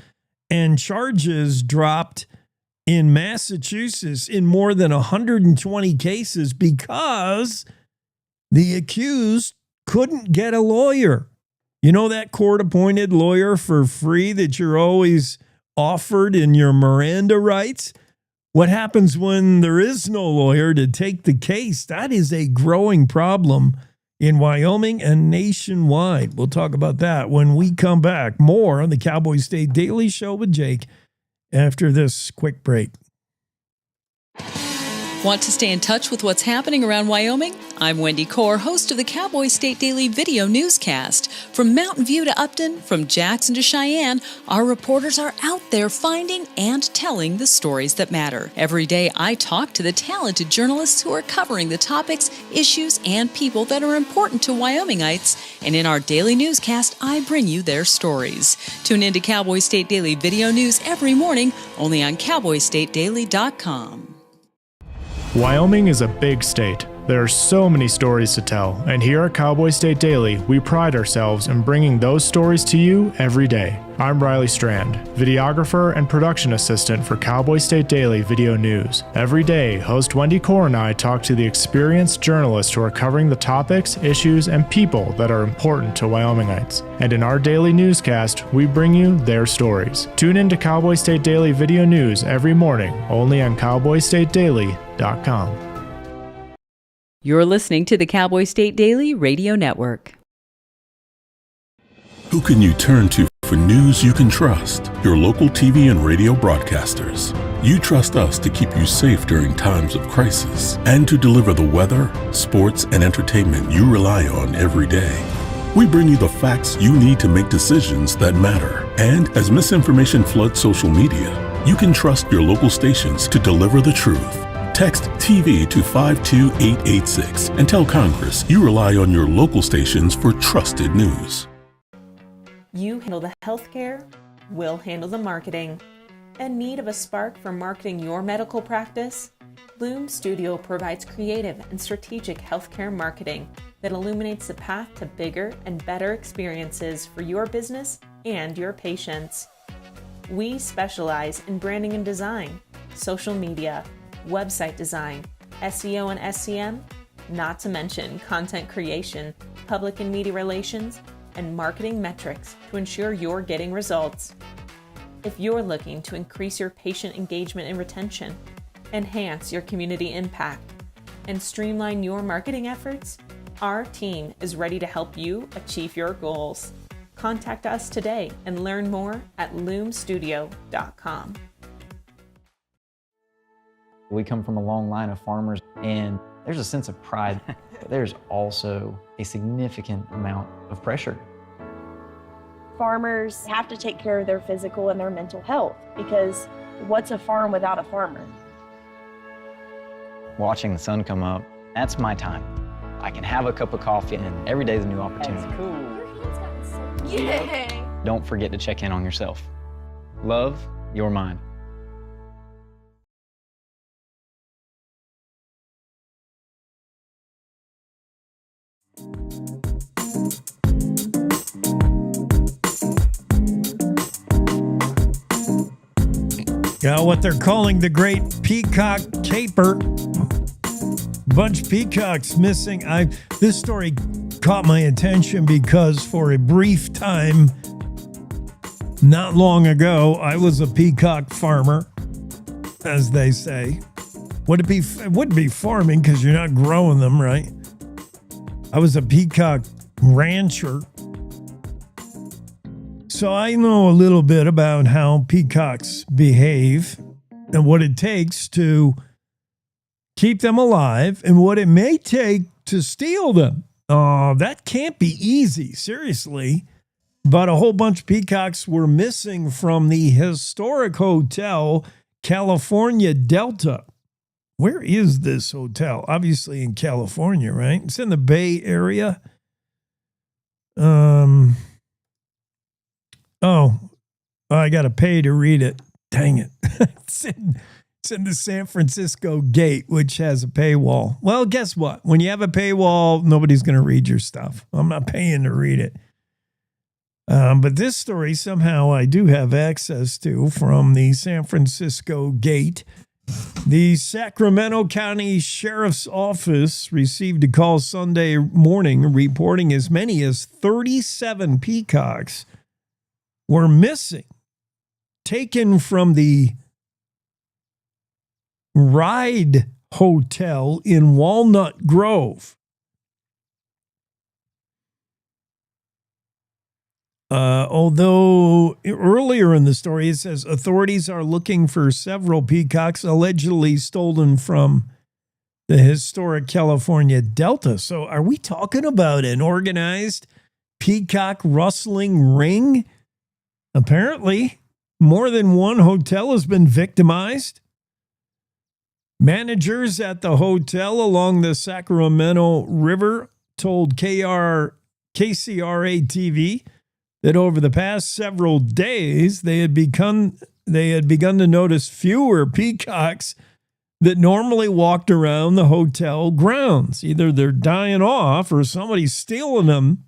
and charges dropped in Massachusetts in more than 120 cases because the accused couldn't get a lawyer. You know that court-appointed lawyer for free that you're always offered in your Miranda rights? What happens when there is no lawyer to take the case? That is a growing problem in Wyoming and nationwide. We'll talk about that when we come back. More on the Cowboy State Daily Show with Jake after this quick break. Want to stay in touch with what's happening around Wyoming? I'm Wendy Core, host of the Cowboy State Daily video newscast. From Mountain View to Upton, from Jackson to Cheyenne, our reporters are out there finding and telling the stories that matter. Every day, I talk to the talented journalists who are covering the topics, issues, and people that are important to Wyomingites. And in our daily newscast, I bring you their stories. Tune in to Cowboy State Daily video news every morning, only on CowboyStateDaily.com. Wyoming is a big state. There are so many stories to tell, and here at Cowboy State Daily, we pride ourselves in bringing those stories to you every day. I'm Riley Strand, videographer and production assistant for Cowboy State Daily Video News. Every day, host Wendy Core and I talk to the experienced journalists who are covering the topics, issues, and people that are important to Wyomingites. And in our daily newscast, we bring you their stories. Tune in to Cowboy State Daily Video News every morning, only on CowboyStateDaily.com. You're listening to the Cowboy State Daily Radio Network. Who can you turn to for news you can trust? Your local TV and radio broadcasters. You trust us to keep you safe during times of crisis and to deliver the weather, sports, and entertainment you rely on every day. We bring you the facts you need to make decisions that matter. And as misinformation floods social media, you can trust your local stations to deliver the truth. Text TV to 52886 and tell Congress you rely on your local stations for trusted news. You handle the healthcare, we'll handle the marketing. In need of a spark for marketing your medical practice? Loom Studio provides creative and strategic healthcare marketing that illuminates the path to bigger and better experiences for your business and your patients. We specialize in branding and design, social media, website design, SEO and SEM, not to mention content creation, public and media relations, and marketing metrics to ensure you're getting results. If you're looking to increase your patient engagement and retention, enhance your community impact, and streamline your marketing efforts, our team is ready to help you achieve your goals. Contact us today and learn more at loomstudio.com. We come from a long line of farmers, and There's a sense of pride, but there's also a significant amount of pressure. Farmers have to take care of their physical and their mental health, because what's a farm without a farmer? Watching the sun come up, that's my time. I can have a cup of coffee, and every day's a new opportunity. That's cool. Your hand's gotten so Yay! Don't forget to check in on yourself. Love your mind. Got what they're calling the Great Peacock Caper. Bunch of peacocks missing. This story caught my attention because for a brief time, not long ago, I was a peacock farmer, as they say. It wouldn't be farming because you're not growing them, right? I was a peacock rancher. So I know a little bit about how peacocks behave and what it takes to keep them alive and what it may take to steal them. That can't be easy, seriously. But a whole bunch of peacocks were missing from the historic hotel, California Delta. Where is this hotel? Obviously in California, right? It's in the Bay Area. I got to pay to read it. Dang it. It's in the San Francisco Gate, which has a paywall. Well, guess what? When you have a paywall, nobody's going to read your stuff. I'm not paying to read it. But this story, somehow I do have access to from the San Francisco Gate. The Sacramento County Sheriff's Office received a call Sunday morning reporting as many as 37 peacocks were missing, taken from the Ride Hotel in Walnut Grove. Although earlier in the story it says authorities are looking for several peacocks allegedly stolen from the historic California Delta. So are we talking about an organized peacock rustling ring? Apparently, more than one hotel has been victimized. Managers at the hotel along the Sacramento River told KCRA TV that over the past several days, they had begun to notice fewer peacocks that normally walked around the hotel grounds. Either they're dying off or somebody's stealing them.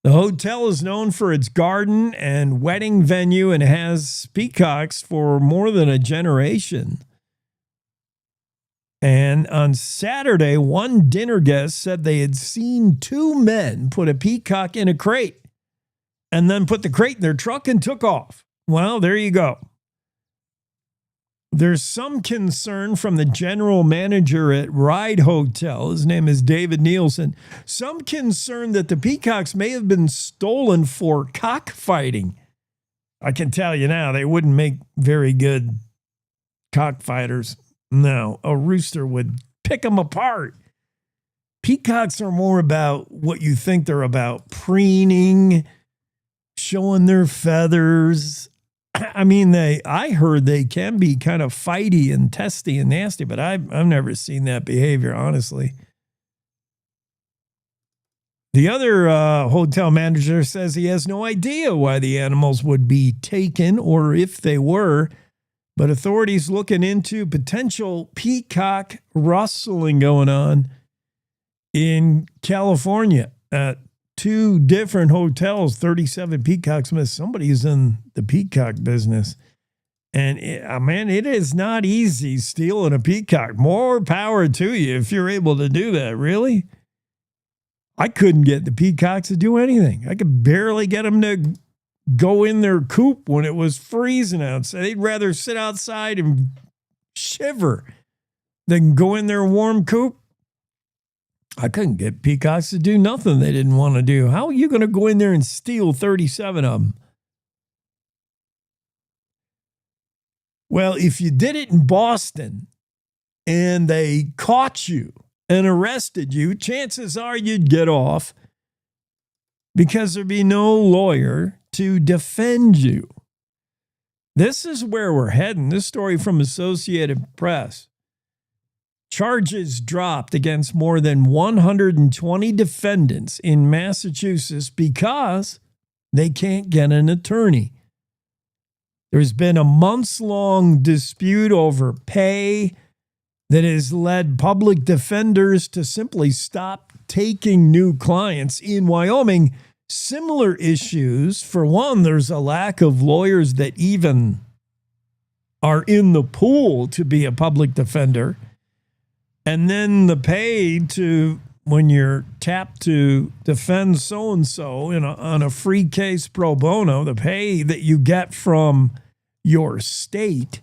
The hotel is known for its garden and wedding venue and has peacocks for more than a generation. And on Saturday, one dinner guest said they had seen two men put a peacock in a crate and then put the crate in their truck and took off. Well, there you go. There's some concern from the general manager at Ride Hotel. His name is David Nielsen. Some concern that the peacocks may have been stolen for cockfighting. I can tell you now, they wouldn't make very good cockfighters. No, a rooster would pick them apart. Peacocks are more about what you think they're about, preening, showing their feathers. I mean, I heard they can be kind of fighty and testy and nasty, but I've never seen that behavior, honestly. The other hotel manager says he has no idea why the animals would be taken or if they were, but authorities looking into potential peacock rustling going on in California at two different hotels, 37 peacocks missed. Somebody's in the peacock business. And it is not easy stealing a peacock. More power to you if you're able to do that. Really? I couldn't get the peacocks to do anything. I could barely get them to go in their coop when it was freezing outside. They'd rather sit outside and shiver than go in their warm coop. I couldn't get peacocks to do nothing they didn't want to do. How are you going to go in there and steal 37 of them? Well, if you did it in Boston, and they caught you and arrested you, chances are you'd get off because there'd be no lawyer to defend you. This is where we're heading. This story from Associated Press. Charges dropped against more than 120 defendants in Massachusetts because they can't get an attorney. There's been a months-long dispute over pay that has led public defenders to simply stop taking new clients. In Wyoming, similar issues. For one, there's a lack of lawyers that even are in the pool to be a public defender. And then the pay to when you're tapped to defend so-and-so on a free case pro bono, the pay that you get from your state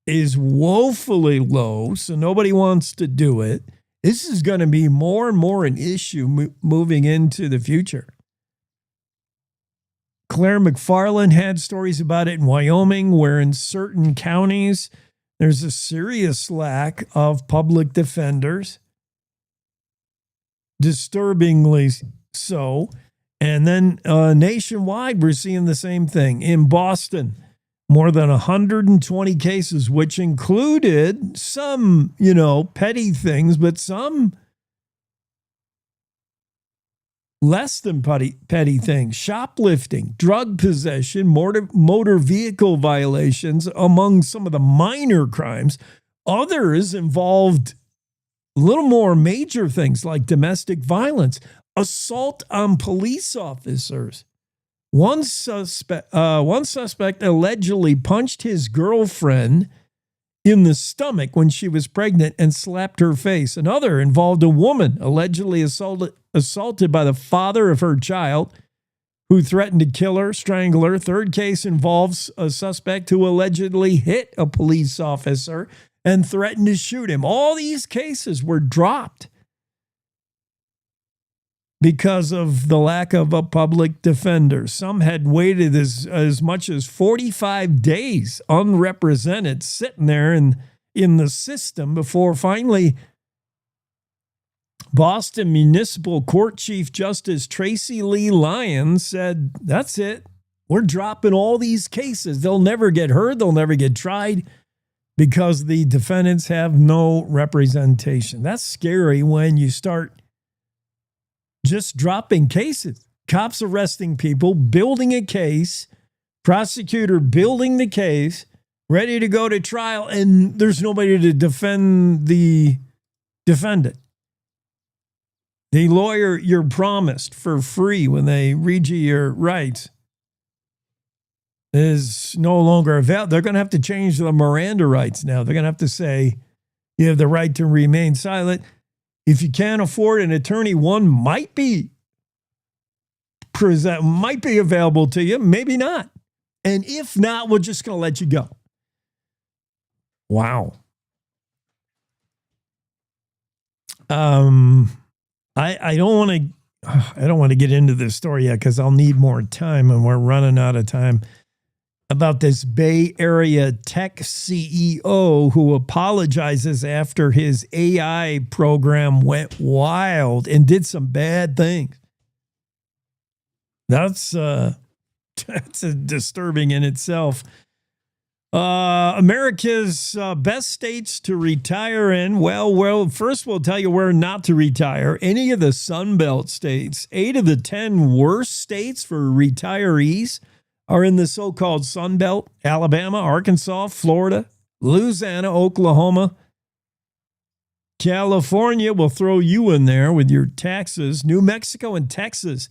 is woefully low, so nobody wants to do it. This is going to be more and more an issue moving into the future. Claire McFarland had stories about it in Wyoming, where in certain counties, there's a serious lack of public defenders, disturbingly so. And then nationwide, we're seeing the same thing. In Boston, more than 120 cases, which included some, petty things, but some less than petty things. Shoplifting, drug possession, motor vehicle violations among some of the minor crimes. Others involved a little more major things like domestic violence, assault on police officers. One suspect allegedly punched his girlfriend in the stomach when she was pregnant and slapped her face. Another involved a woman allegedly assaulted by the father of her child, who threatened to kill her, strangle her. Third case involves a suspect who allegedly hit a police officer and threatened to shoot him. All these cases were dropped because of the lack of a public defender. Some had waited as much as 45 days unrepresented, sitting there in the system before finally Boston Municipal Court Chief Justice Tracy Lee Lyons said, that's it. We're dropping all these cases. They'll never get heard. They'll never get tried because the defendants have no representation. That's scary when you start just dropping cases. Cops arresting people, building a case, prosecutor building the case, ready to go to trial, and there's nobody to defend the defendant. The lawyer you're promised for free when they read you your rights is no longer available. They're going to have to change the Miranda rights now. They're going to have to say you have the right to remain silent. If you can't afford an attorney, one might be available to you, maybe not. And if not, we're just going to let you go. Wow. I don't want to get into this story yet because I'll need more time and we're running out of time. About this Bay Area tech CEO who apologizes after his AI program went wild and did some bad things. That's disturbing in itself. America's best states to retire in. Well, first we'll tell you where not to retire. Any of the Sun Belt states. 8 of the 10 worst states for retirees are in the so-called Sun Belt: Alabama, Arkansas, Florida, Louisiana, Oklahoma. California will throw you in there with your taxes. New Mexico and Texas.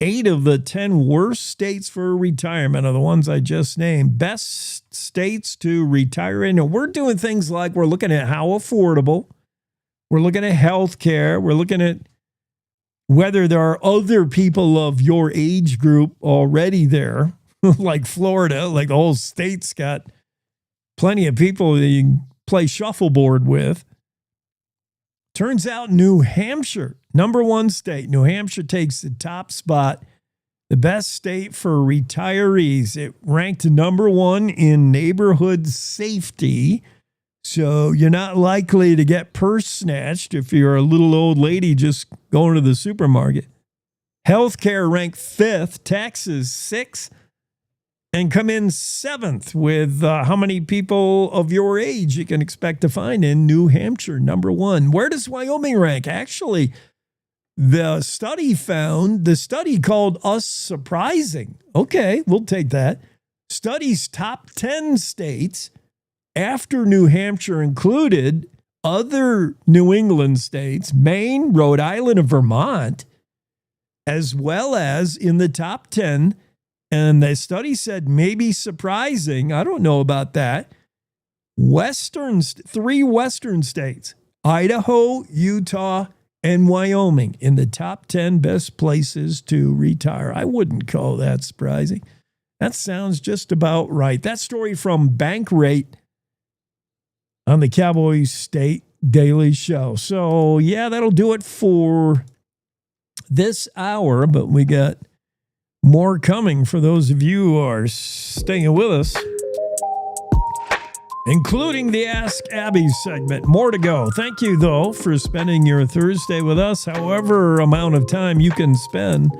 8 of the 10 worst states for retirement are the ones I just named. Best states to retire in. And we're doing things like we're looking at how affordable. We're looking at health care. We're looking at whether there are other people of your age group already there, like Florida, like the whole state's got plenty of people that you can play shuffleboard with. Turns out New Hampshire, number 1 state, New Hampshire takes the top spot, the best state for retirees. It ranked number 1 in neighborhood safety So you're not likely to get purse snatched if you're a little old lady just going to the supermarket. Healthcare ranked 5th, taxes 6th, and come in 7th with how many people of your age you can expect to find in New Hampshire, number 1. Where does Wyoming rank? Actually, the study called us surprising. Okay, we'll take that. Study's top 10 states after New Hampshire included other New England states, Maine, Rhode Island, and Vermont, as well as in the top 10. And the study said maybe surprising, I don't know about that, 3 Western states, Idaho, Utah, and Wyoming in the top 10 best places to retire. I wouldn't call that surprising. That sounds just about right. That story from Bankrate on the Cowboy State Daily Show. So, yeah, that'll do it for this hour, but we got more coming for those of you who are staying with us, including the Ask Abby segment. More to go. Thank you, though, for spending your Thursday with us, however amount of time you can spend.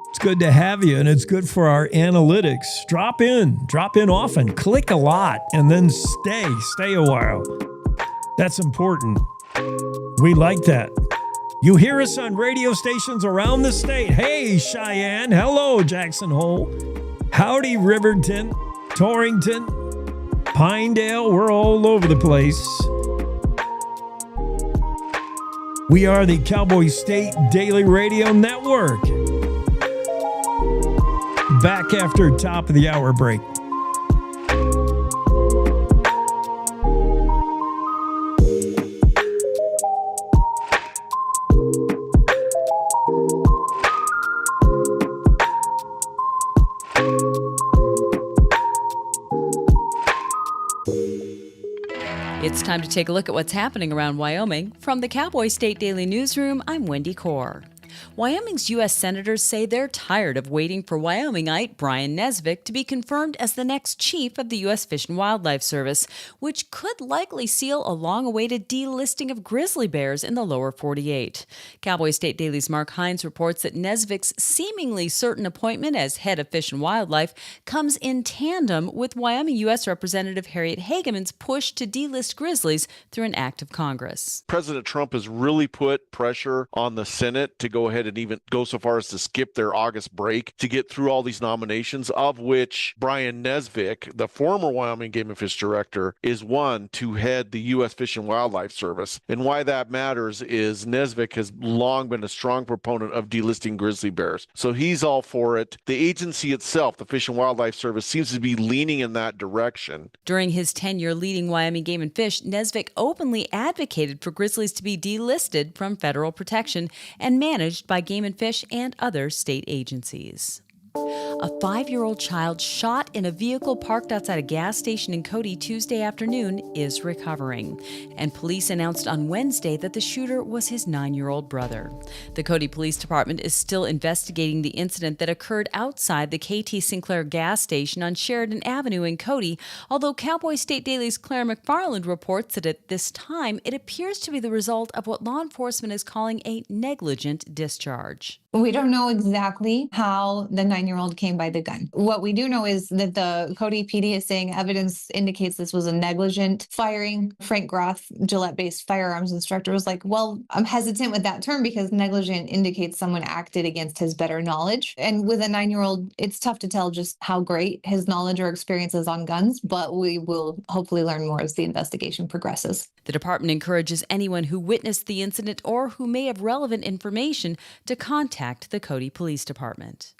It's good to have you, and it's good for our analytics. Drop in often, click a lot, and then stay a while. That's important. We like that. You hear us on radio stations around the state. Hey, Cheyenne. Hello, Jackson Hole. Howdy, Riverton, Torrington, Pinedale. We're all over the place. We are the Cowboy State Daily Radio Network. Back after top of the hour break. It's time to take a look at what's happening around Wyoming. From the Cowboy State Daily Newsroom, I'm Wendy Core. Wyoming's U.S. senators say they're tired of waiting for Wyomingite Brian Nesvik to be confirmed as the next chief of the U.S. Fish and Wildlife Service, which could likely seal a long-awaited delisting of grizzly bears in the lower 48. Cowboy State Daily's Mark Hines reports that Nesvik's seemingly certain appointment as head of Fish and Wildlife comes in tandem with Wyoming U.S. Representative Harriet Hageman's push to delist grizzlies through an act of Congress. President Trump has really put pressure on the Senate to go ahead and even go so far as to skip their August break to get through all these nominations, of which Brian Nesvik, the former Wyoming Game and Fish Director, is one to head the U.S. Fish and Wildlife Service. And why that matters is Nesvik has long been a strong proponent of delisting grizzly bears. So he's all for it. The agency itself, the Fish and Wildlife Service, seems to be leaning in that direction. During his tenure leading Wyoming Game and Fish, Nesvik openly advocated for grizzlies to be delisted from federal protection and managed by Game and Fish and other state agencies. A 5-year-old child shot in a vehicle parked outside a gas station in Cody Tuesday afternoon is recovering, and police announced on Wednesday that the shooter was his 9-year-old brother. The Cody Police Department is still investigating the incident that occurred outside the KT Sinclair gas station on Sheridan Avenue in Cody, although Cowboy State Daily's Claire McFarland reports that at this time it appears to be the result of what law enforcement is calling a negligent discharge. We don't know exactly how the 9-year-old came by the gun. What we do know is that the Cody PD is saying evidence indicates this was a negligent firing. Frank Groth, Gillette-based firearms instructor, was like, well, I'm hesitant with that term because negligent indicates someone acted against his better knowledge. And with a 9-year-old, it's tough to tell just how great his knowledge or experience is on guns, but we will hopefully learn more as the investigation progresses. The department encourages anyone who witnessed the incident or who may have relevant information to contact the Cody Police Department.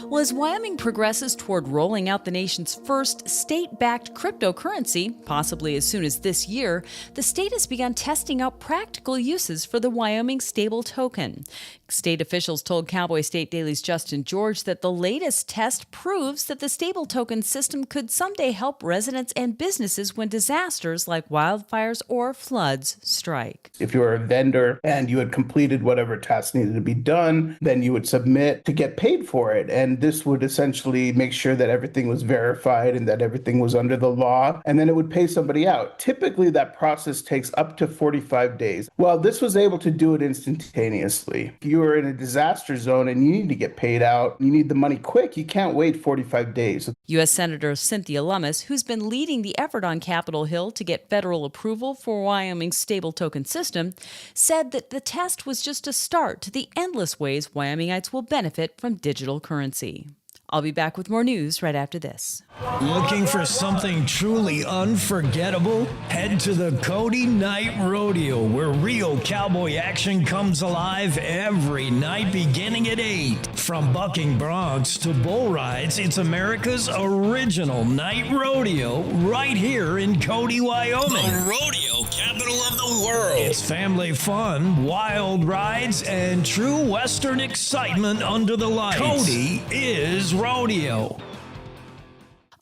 Well, as Wyoming progresses toward rolling out the nation's first state-backed cryptocurrency, possibly as soon as this year, the state has begun testing out practical uses for the Wyoming stable token. State officials told Cowboy State Daily's Justin George that the latest test proves that the stable token system could someday help residents and businesses when disasters like wildfires or floods strike. If you were a vendor and you had completed whatever tasks needed to be done, done, then you would submit to get paid for it. And this would essentially make sure that everything was verified and that everything was under the law, and then it would pay somebody out. Typically, that process takes up to 45 days. Well, this was able to do it instantaneously. If you are in a disaster zone and you need to get paid out, you need the money quick, you can't wait 45 days. U.S. Senator Cynthia Lummis, who's been leading the effort on Capitol Hill to get federal approval for Wyoming's stable token system, said that the test was just a start to the endless ways Wyomingites will benefit from digital currency. I'll be back with more news right after this. Looking for something truly unforgettable? Head to the Cody Night Rodeo, where real cowboy action comes alive every night beginning at 8. From bucking broncs to bull rides, it's America's original night rodeo right here in Cody, Wyoming. The rodeo capital of the world. It's family fun, wild rides, and true Western excitement under the lights. Cody is rodeo.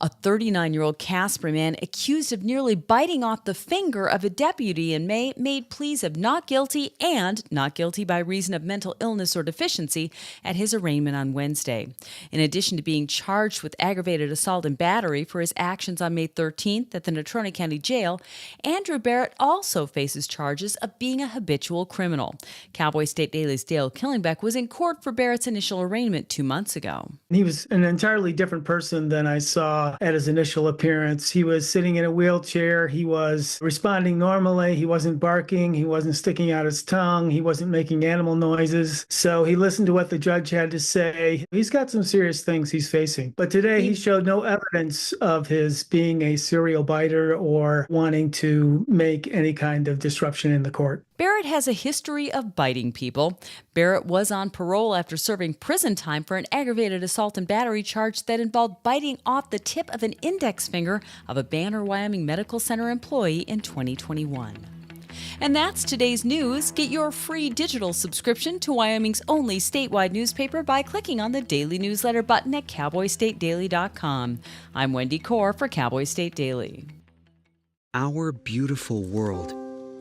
A 39-year-old Casper man accused of nearly biting off the finger of a deputy in May made pleas of not guilty and not guilty by reason of mental illness or deficiency at his arraignment on Wednesday. In addition to being charged with aggravated assault and battery for his actions on May 13th at the Natrona County Jail, Andrew Barrett also faces charges of being a habitual criminal. Cowboy State Daily's Dale Killingbeck was in court for Barrett's initial arraignment 2 months ago. He was an entirely different person than I saw at his initial appearance. He was sitting in a wheelchair. He was responding normally. He wasn't barking. He wasn't sticking out his tongue. He wasn't making animal noises. So he listened to what the judge had to say. He's got some serious things he's facing. But today he showed no evidence of his being a serial biter or wanting to make any kind of disruption in the court. Barrett has a history of biting people. Barrett was on parole after serving prison time for an aggravated assault and battery charge that involved biting off the tip of an index finger of a Banner, Wyoming Medical Center employee in 2021. And that's today's news. Get your free digital subscription to Wyoming's only statewide newspaper by clicking on the daily newsletter button at cowboystatedaily.com. I'm Wendy Core for Cowboy State Daily. Our beautiful world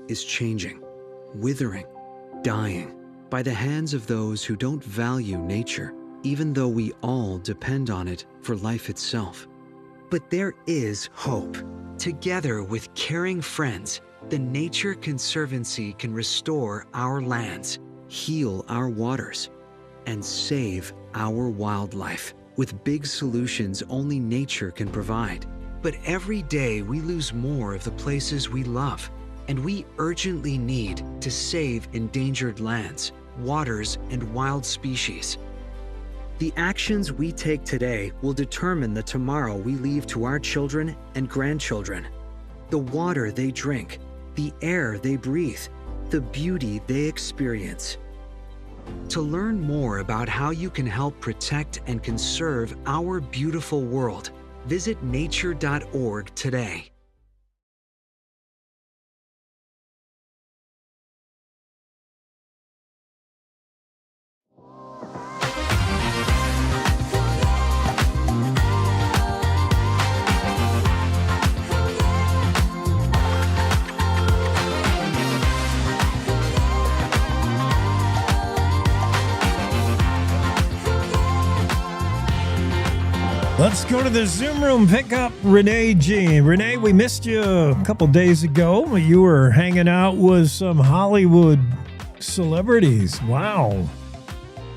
is changing, withering, dying by the hands of those who don't value nature, even though we all depend on it for life itself. But there is hope. Together with caring friends, the Nature Conservancy can restore our lands, heal our waters, and save our wildlife with big solutions only nature can provide. But every day we lose more of the places we love, and we urgently need to save endangered lands, waters, and wild species. The actions we take today will determine the tomorrow we leave to our children and grandchildren. The water they drink, the air they breathe, the beauty they experience. To learn more about how you can help protect and conserve our beautiful world, visit nature.org today. Let's go to the Zoom room, pick up Renee G. Renee, we missed you a couple days ago. You were hanging out with some Hollywood celebrities. Wow.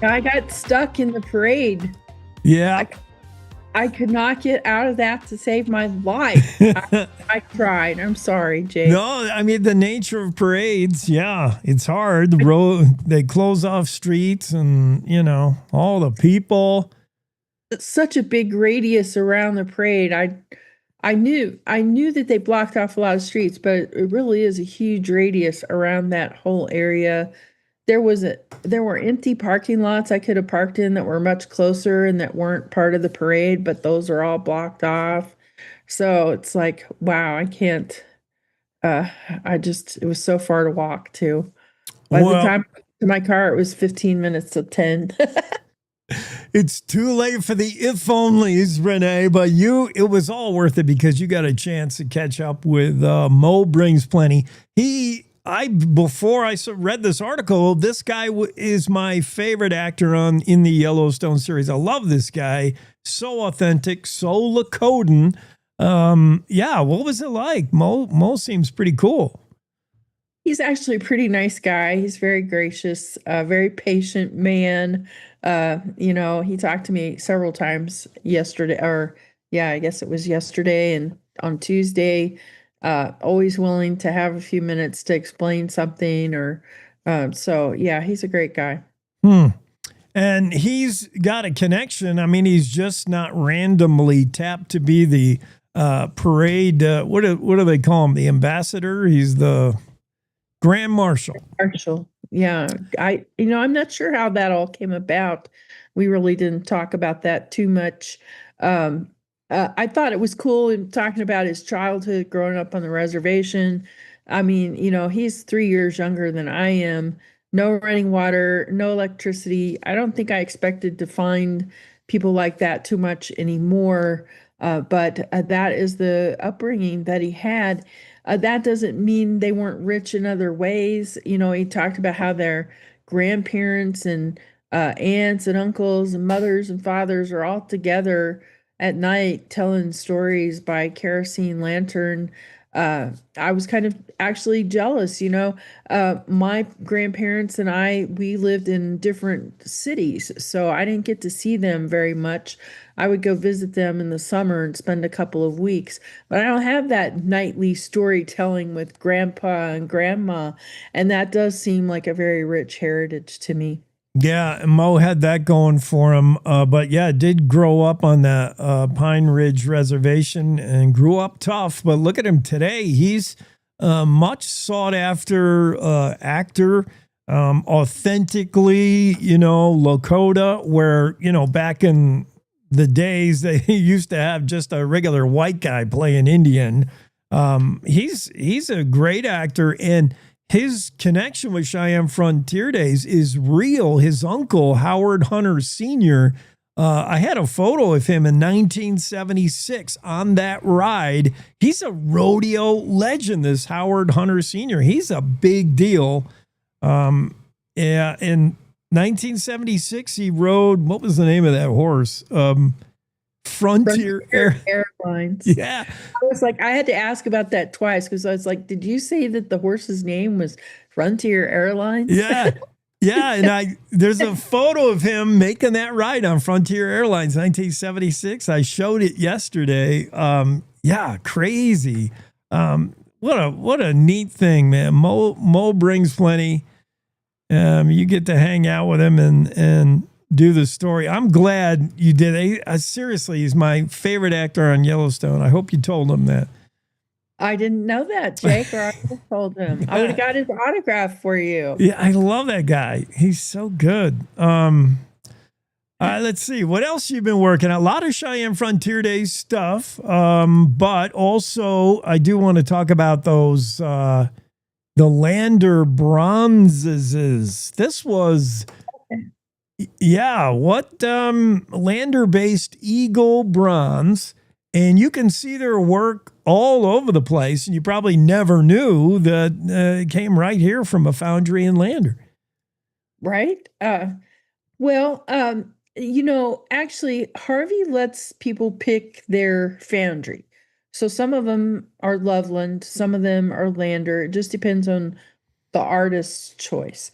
I got stuck in the parade. Yeah. I could not get out of that to save my life. I tried. I'm sorry, Jay. No, I mean, the nature of parades, yeah, it's hard. The road, they close off streets and, you know, all the people. It's such a big radius around the parade. I knew that they blocked off a lot of streets, but it really is a huge radius around that whole area. There were empty parking lots I could have parked in that were much closer and that weren't part of the parade, but those are all blocked off. So it's like, wow, I can't. It was so far to walk too. By the time I got to my car, it was 15 minutes to 10. It's too late for the if onlys, Renee, but it was all worth it because you got a chance to catch up with Mo Brings Plenty. He before I read this article, this guy is my favorite actor in the Yellowstone series. I love this guy. So authentic, so Lakotan. Yeah, what was it like? Mo seems pretty cool. He's actually a pretty nice guy. He's very gracious, very patient man. He talked to me several times yesterday, or yeah, I guess it was yesterday and on Tuesday. Always willing to have a few minutes to explain something so yeah, he's a great guy. And he's got a connection. I mean, he's just not randomly tapped to be the parade. What do they call him? The ambassador? He's the Grand Marshal. Yeah. I'm not sure how that all came about. We really didn't talk about that too much. I thought it was cool in talking about his childhood growing up on the reservation. I mean, he's 3 years younger than I am. No running water, no electricity. I don't think I expected to find people like that too much anymore. But that is the upbringing that he had. That doesn't mean they weren't rich in other ways. He talked about how their grandparents and aunts and uncles and mothers and fathers are all together at night telling stories by kerosene lantern. I was kind of actually jealous, my grandparents and we lived in different cities, so I didn't get to see them very much. I would go visit them in the summer and spend a couple of weeks, but I don't have that nightly storytelling with grandpa and grandma, and that does seem like a very rich heritage to me. Yeah, Mo had that going for him. But yeah, did grow up on that Pine Ridge Reservation and grew up tough. But look at him today. He's much sought after actor, authentically, Lakota, where, back in the days they used to have just a regular white guy playing Indian. He's a great actor, and his connection with Cheyenne Frontier Days is real. His uncle, Howard Hunter Sr., I had a photo of him in 1976 on that ride. He's a rodeo legend, this Howard Hunter Sr. He's a big deal. In 1976, he rode, what was the name of that horse? Frontier Airlines. Yeah. I was like, I had to ask about that twice because I was like, did you say that the horse's name was Frontier Airlines? Yeah. Yeah. And there's a photo of him making that ride on Frontier Airlines, 1976. I showed it yesterday. Yeah, crazy. What a neat thing, man. Mo brings plenty. You get to hang out with him and do the story. I'm glad you did. Seriously, he's my favorite actor on Yellowstone. I hope you told him that. I didn't know that, Jake, or I would have told him. I would have got his autograph for you. Yeah, I love that guy. He's so good. Let's see. What else you've been working on? A lot of Cheyenne Frontier Days stuff. But also, I do want to talk about those, the Lander bronzes. This was... Yeah, what Lander-based Eagle bronze, and you can see their work all over the place, and you probably never knew that it came right here from a foundry in Lander. Right? Actually, Harvey lets people pick their foundry. So some of them are Loveland, some of them are Lander. It just depends on the artist's choice.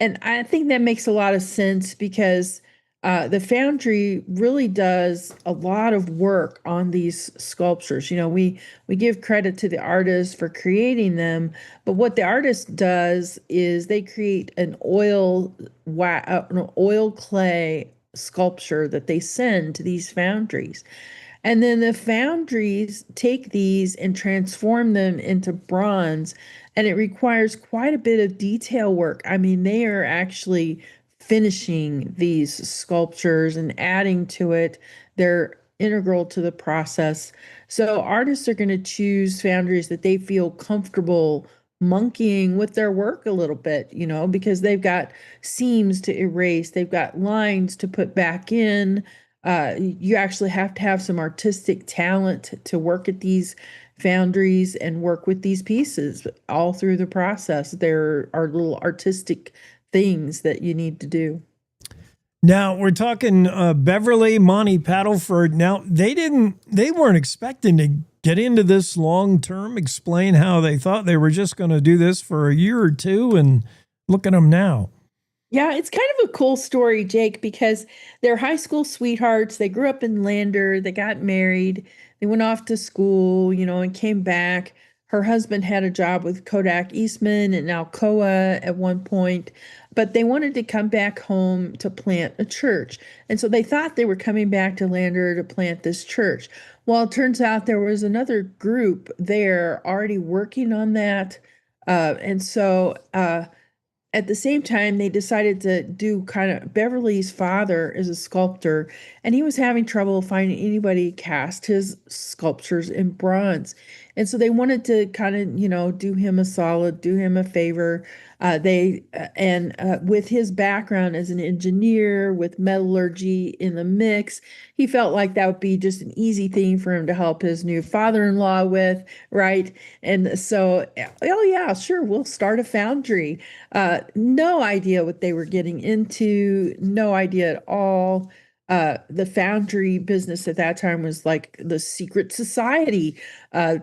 And I think that makes a lot of sense because the foundry really does a lot of work on these sculptures. We give credit to the artist for creating them, but what the artist does is they create an oil clay sculpture that they send to these foundries. And then the foundries take these and transform them into bronze, and it requires quite a bit of detail work. I mean, they are actually finishing these sculptures and adding to it. They're integral to the process. So artists are going to choose foundries that they feel comfortable monkeying with their work a little bit, because they've got seams to erase, they've got lines to put back in. You actually have to have some artistic talent to work at these foundries and work with these pieces all through the process. There are little artistic things that you need to do. Now we're talking Beverly, Monty Paddleford. Now they weren't expecting to get into this long term. Explain how they thought they were just going to do this for a year or two, and look at them now. Yeah, it's kind of a cool story, Jake, because they're high school sweethearts. They grew up in Lander. They got married. They went off to school, and came back. Her husband had a job with Kodak Eastman and Alcoa at one point, but they wanted to come back home to plant a church. And so they thought they were coming back to Lander to plant this church. Well, it turns out there was another group there already working on that. And so at the same time, they decided to do Beverly's father is a sculptor, and he was having trouble finding anybody cast his sculptures in bronze. And so they wanted to do him a solid, do him a favor. With his background as an engineer with metallurgy in the mix, he felt like that would be just an easy thing for him to help his new father-in-law with, right? And so, oh yeah, sure, we'll start a foundry. No idea what they were getting into, no idea at all. The foundry business at that time was like the secret society.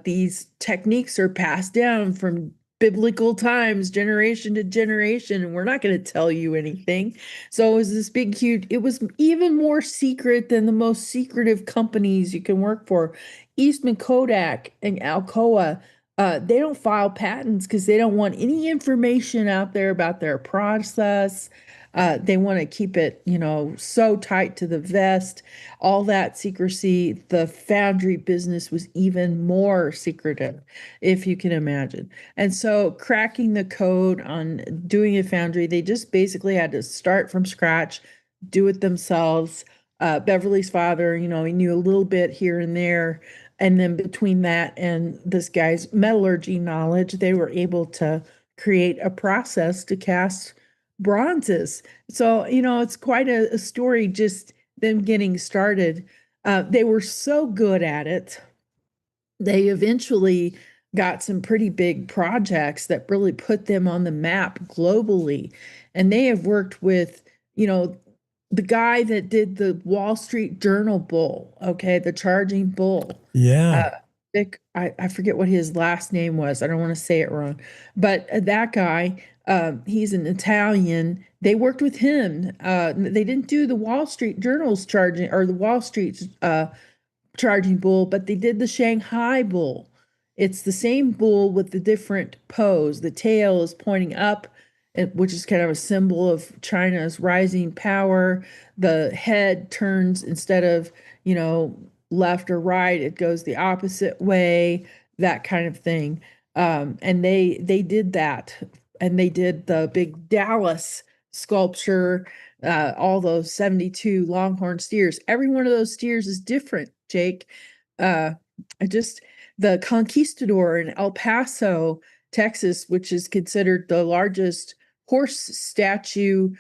These techniques are passed down from biblical times, generation to generation, and we're not going to tell you anything. So it was this big, huge, it was even more secret than the most secretive companies you can work for. Eastman Kodak and Alcoa, they don't file patents because they don't want any information out there about their process. They want to keep it, so tight to the vest, all that secrecy. The foundry business was even more secretive, if you can imagine. And so cracking the code on doing a foundry, they just basically had to start from scratch, do it themselves. Beverly's father, he knew a little bit here and there. And then between that and this guy's metallurgy knowledge, they were able to create a process to cast bronzes. So, it's quite a story, just them getting started. They were so good at it. They eventually got some pretty big projects that really put them on the map globally. And they have worked with, the guy that did the Wall Street Journal bull, okay, the charging bull. Yeah. I forget what his last name was. I don't want to say it wrong. But that guy, he's an Italian. They worked with him. They didn't do the Wall Street Journal's charging or the Wall Street's charging bull, but they did the Shanghai bull. It's the same bull with the different pose. The tail is pointing up, which is kind of a symbol of China's rising power. The head turns instead of, left or right, it goes the opposite way, that kind of thing. And they did that. And they did the big Dallas sculpture, all those 72 Longhorn steers. Every one of those steers is different, Jake. The Conquistador in El Paso, Texas, which is considered the largest horse statue,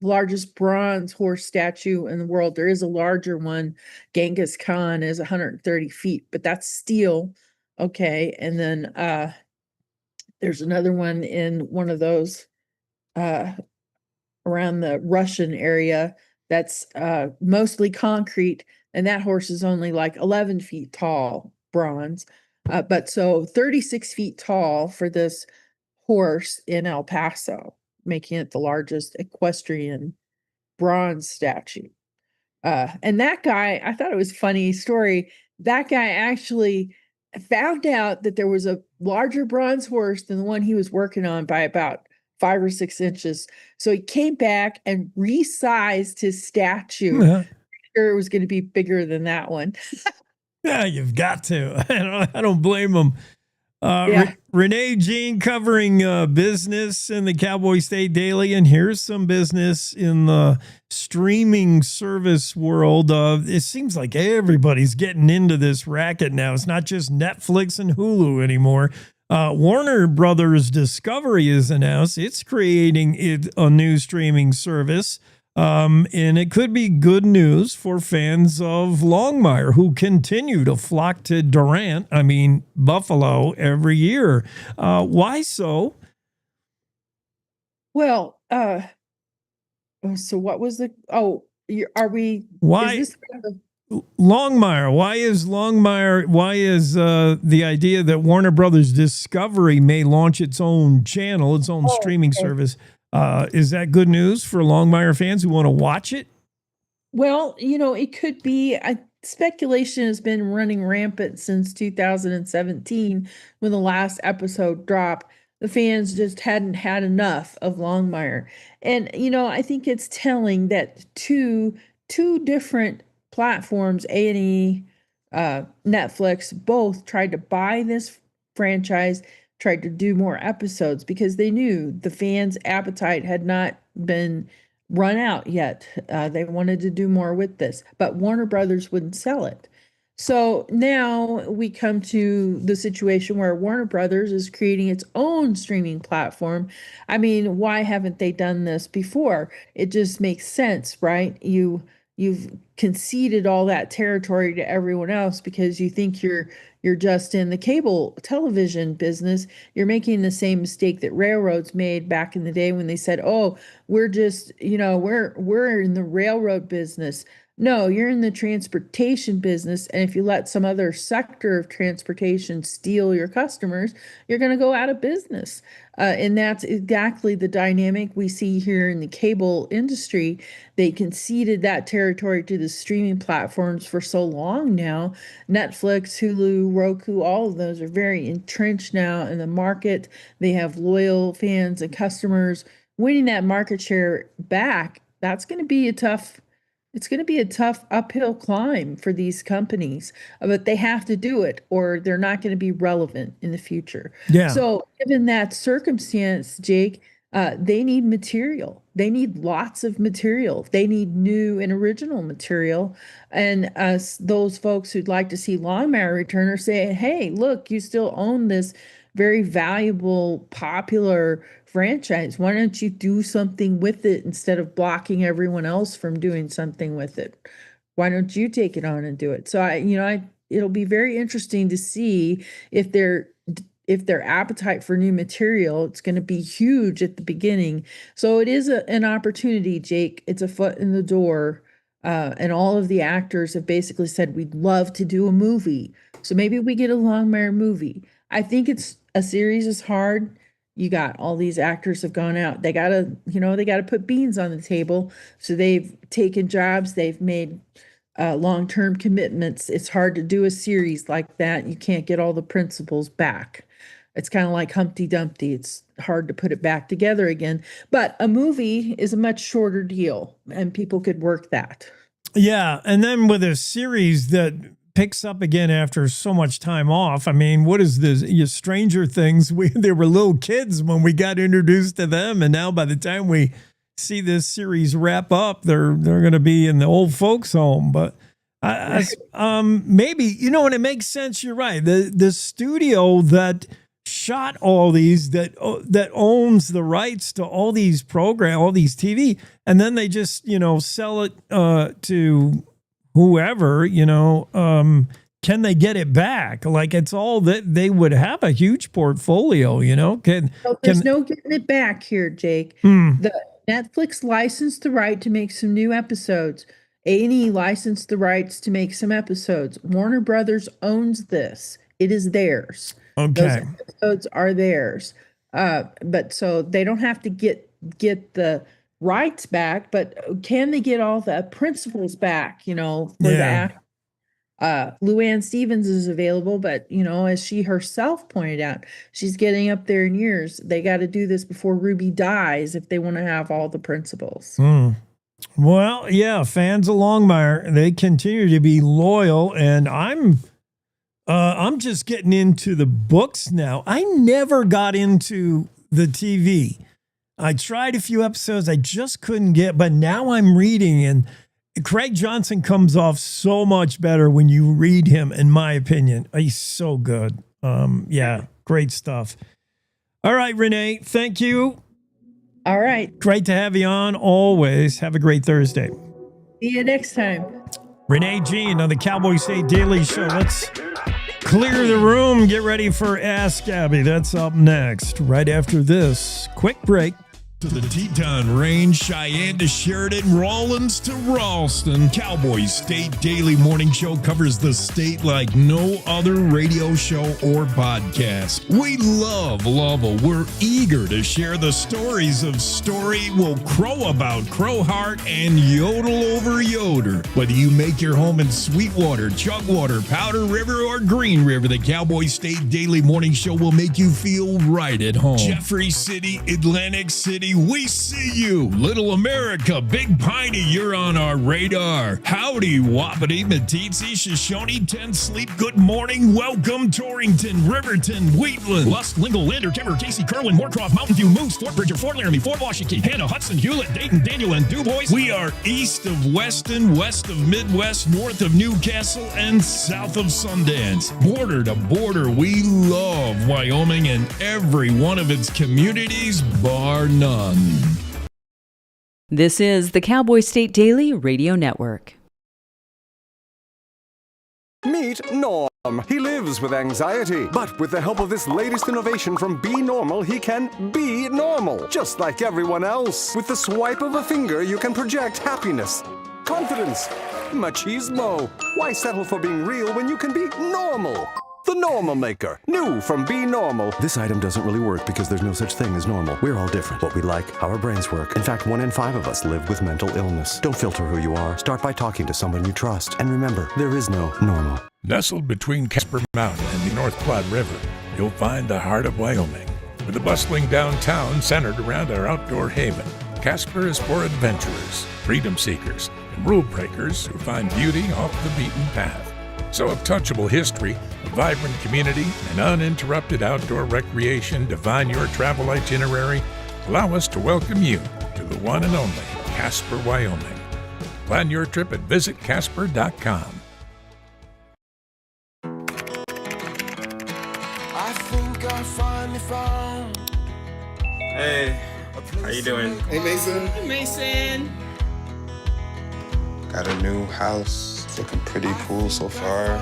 largest bronze horse statue in the world. There is a larger one. Genghis Khan is 130 feet, but that's steel. Okay. And then there's another one in one of those around the Russian area that's mostly concrete. And that horse is only like 11 feet tall, bronze. But so 36 feet tall for this horse in El Paso, making it the largest equestrian bronze statue. And that guy, I thought it was a funny story. That guy actually found out that there was a larger bronze horse than the one he was working on by about 5 or 6 inches. So he came back and resized his statue. Sure, it was going to be bigger than that one. Yeah, you've got to. I don't blame them. Yeah. Renee Jean covering business in the Cowboy State Daily, and here's some business in the streaming service world. It seems like everybody's getting into this racket now. It's not just Netflix and Hulu anymore. Warner Brothers Discovery has announced it's creating a new streaming service. And it could be good news for fans of Longmire who continue to flock to Buffalo every year. Why so? Well, so what was the? Oh, are we? Why? Is this Longmire. Why is Longmire? Why is the idea that Warner Brothers Discovery may launch its own channel, its own streaming service? Is that good news for Longmire fans who want to watch it? Well, it could be. Speculation has been running rampant since 2017 when the last episode dropped. The fans just hadn't had enough of Longmire. And, I think it's telling that two different platforms, A&E, Netflix, both tried to buy this franchise, tried to do more episodes because they knew the fans' appetite had not been run out yet. They wanted to do more with this, but Warner Brothers wouldn't sell it. So now we come to the situation where Warner Brothers is creating its own streaming platform. I mean, why haven't they done this before? It just makes sense, right? You've conceded all that territory to everyone else because you think you're just in the cable television business. You're making the same mistake that railroads made back in the day when they said, "Oh, we're just, we're in the railroad business." No, you're in the transportation business, and if you let some other sector of transportation steal your customers, you're going to go out of business. And that's exactly the dynamic we see here in the cable industry. They conceded that territory to the streaming platforms for so long now. Netflix, Hulu, Roku, all of those are very entrenched now in the market. They have loyal fans and customers. Winning that market share back, that's going to be a tough uphill climb for these companies, but they have to do it or they're not going to be relevant in the future. Yeah. So given that circumstance, Jake, they need material. They need lots of material. They need new and original material. And those folks who'd like to see Longmire return are saying, hey, look, you still own this very valuable, popular franchise. Why don't you do something with it instead of blocking everyone else from doing something with it? Why don't you take it on and do it? So it'll be very interesting to see if their appetite for new material, it's going to be huge at the beginning. So it is an opportunity, Jake. It's a foot in the door. And all of the actors have basically said, we'd love to do a movie. So maybe we get a Longmire movie. I think a series is hard. You got all these actors have gone out. They gotta put beans on the table. So they've taken jobs. They've made long-term commitments. It's hard to do a series like that. You can't get all the principals back. It's kind of like Humpty Dumpty. It's hard to put it back together again. But a movie is a much shorter deal, and people could work that. Yeah, and then with a series that picks up again after so much time off. I mean, what is this? Stranger Things, they were little kids when we got introduced to them, and now by the time we see this series wrap up, they're going to be in the old folks' home. But maybe, and it makes sense. You're right. The studio that shot all these, that owns the rights to all these all these TV, and then they just sell it to whoever, can they get it back? Like, it's all that they would have a huge portfolio, There's no getting it back here, Jake. The Netflix licensed the right to make some new episodes. A&E licensed the rights to make some episodes. Warner Brothers owns this. It is theirs. Okay. Those episodes are theirs. But so they don't have to get the rights back, but can they get all the principals back, for the act? Luann Stevens is available, but as she herself pointed out, she's getting up there in years. They got to do this before Ruby dies if they want to have all the principals. Well, yeah, fans of Longmire, they continue to be loyal, and I'm just getting into the books now. I never got into the TV. I tried a few episodes. I just couldn't get, but now I'm reading, and Craig Johnson comes off so much better when you read him, in my opinion. He's so good. Yeah, great stuff. All right, Renee, thank you. All right. Great to have you on always. Have a great Thursday. See you next time. Renee Jean on the Cowboy State Daily Show. Let's clear the room. Get ready for Ask Abby. That's up next, right after this quick break. To the Teton Range, Cheyenne to Sheridan, Rawlins to Ralston. Cowboy State Daily Morning Show covers the state like no other radio show or podcast. We love Lovell. We're eager to share the stories of Story Will Crow About, Crowheart, and Yodel Over Yoder. Whether you make your home in Sweetwater, Chugwater, Powder River, or Green River, the Cowboy State Daily Morning Show will make you feel right at home. Jeffrey City, Atlantic City, we see you. Little America, Big Piney, you're on our radar. Howdy, Wapiti, Meeteetse, Shoshone, Ten Sleep, good morning. Welcome, Torrington, Riverton, Wheatland, Lusk, Lingle, Lander, Timber, Casey, Kerwin, Moorcroft, Mountain View, Moose, Fort Bridger, Fort Laramie, Fort Washington, Hannah, Hudson, Hewlett, Dayton, Daniel, and DuBois. We are east of Weston, west of Midwest, north of Newcastle, and south of Sundance. Border to border, we love Wyoming and every one of its communities, bar none. This is the Cowboy State Daily Radio Network. Meet Norm. He lives with anxiety, but with the help of this latest innovation from Be Normal, he can be normal, just like everyone else. With the swipe of a finger, you can project happiness, confidence, machismo. Why settle for being real when you can be normal? The Normal Maker, new from Be Normal. This item doesn't really work because there's no such thing as normal. We're all different. What we like, how our brains work. In fact, 1 in 5 of us live with mental illness. Don't filter who you are. Start by talking to someone you trust. And remember, there is no normal. Nestled between Casper Mountain and the North Platte River, you'll find the heart of Wyoming. With a bustling downtown centered around our outdoor haven, Casper is for adventurers, freedom seekers, and rule breakers who find beauty off the beaten path. So if touchable history, a vibrant community, and uninterrupted outdoor recreation define your travel itinerary, allow us to welcome you to the one and only Casper, Wyoming. Plan your trip at visitcasper.com. I think I finally found. Hey, how you doing? Hey, Mason. Hey, Mason. Got a new house. It's looking pretty cool so far.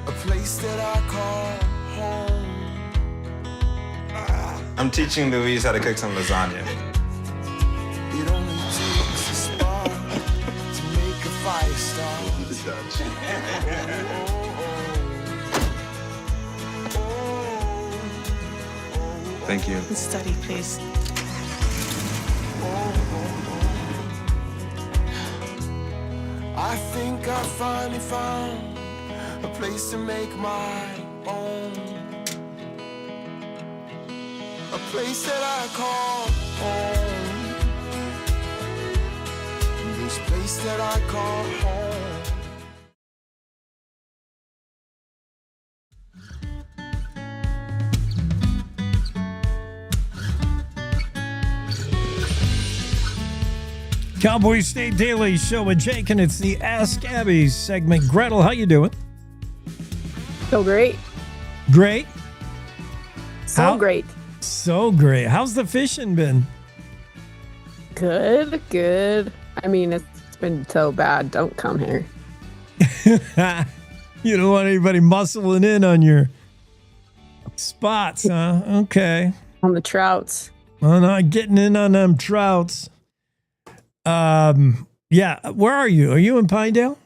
A place that I call home. I'm teaching Louise how to cook some lasagna. It only takes a spark to make a fire start. Thank you. Study, please. I think I finally found a place to make my own. A place that I call home. This place that I call home. Cowboy State Daily Show with Jake, and it's the Ask Abby segment. Gretel, how you doing? So great. Great? Great. So great. How's the fishing been? Good. I mean, it's been so bad. Don't come here. You don't want anybody muscling in on your spots, huh? Okay. On the trouts. I'm not getting in on them trouts. Yeah. Where are you? Are you in Pinedale?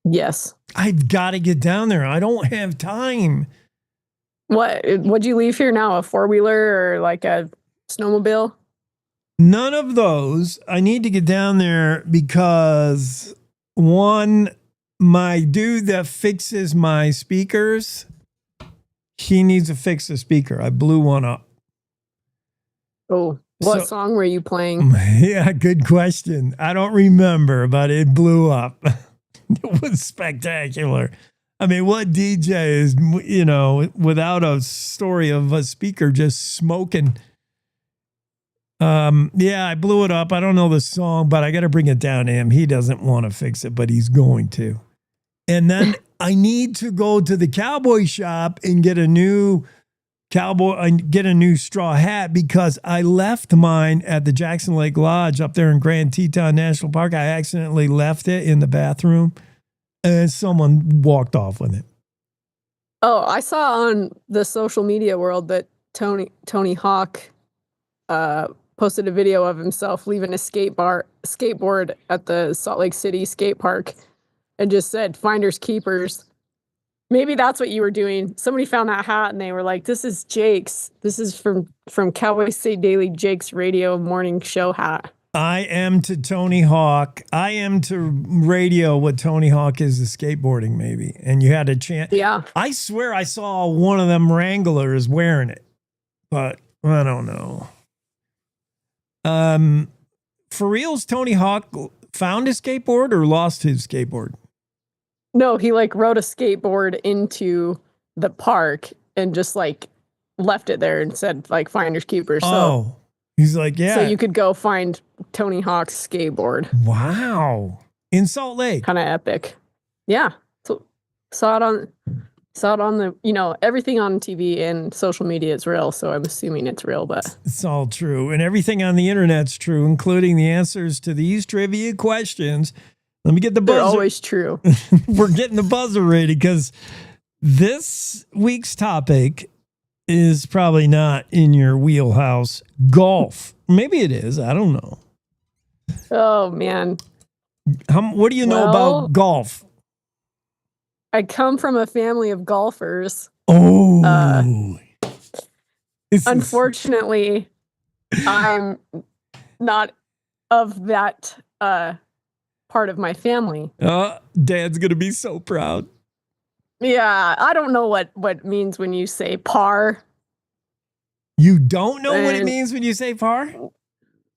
Yes. I've got to get down there. I don't have time. What'd you leave here now? A 4-wheeler or like a snowmobile? None of those. I need to get down there because one, my dude that fixes my speakers, he needs to fix the speaker. I blew one up. Oh, what song were you playing? Yeah, good question. I don't remember, but it blew up. It was spectacular. I mean, what DJ is, without a story of a speaker just smoking? Yeah, I blew it up. I don't know the song, but I got to bring it down to him. He doesn't want to fix it, but he's going to. And then I need to go to the Cowboy shop and get a new Cowboy, I get a new straw hat because I left mine at the Jackson Lake Lodge up there in Grand Teton National Park. I accidentally left it in the bathroom and someone walked off with it. Oh, I saw on the social media world that Tony Hawk posted a video of himself leaving a skateboard at the Salt Lake City skate park and just said finders keepers. Maybe that's what you were doing. Somebody found that hat and they were like, this is Jake's. This is from Cowboy State Daily, Jake's radio morning show hat. I am to Tony Hawk. I am to radio what Tony Hawk is to skateboarding, maybe. And you had a chance. Yeah. I swear I saw one of them Wranglers wearing it, but I don't know. For reals, Tony Hawk found his skateboard or lost his skateboard? No, he like rode a skateboard into the park and just like left it there and said like finders keepers. Oh, he's like, yeah. So you could go find Tony Hawk's skateboard. Wow. In Salt Lake. Kind of epic. Yeah. So saw it on the, everything on TV and social media is real. So I'm assuming it's real, but it's all true. And everything on the internet's true, including the answers to these trivia questions. Let me get the buzzer. They're always true. We're getting the buzzer ready because this week's topic is probably not in your wheelhouse. Golf. Maybe it is. I don't know. Oh, man. What do you know about golf? I come from a family of golfers. Oh. Unfortunately, I'm not of that part of my family. Dad's going to be so proud. Yeah, I don't know what it means when you say par. You don't know what it means when you say par?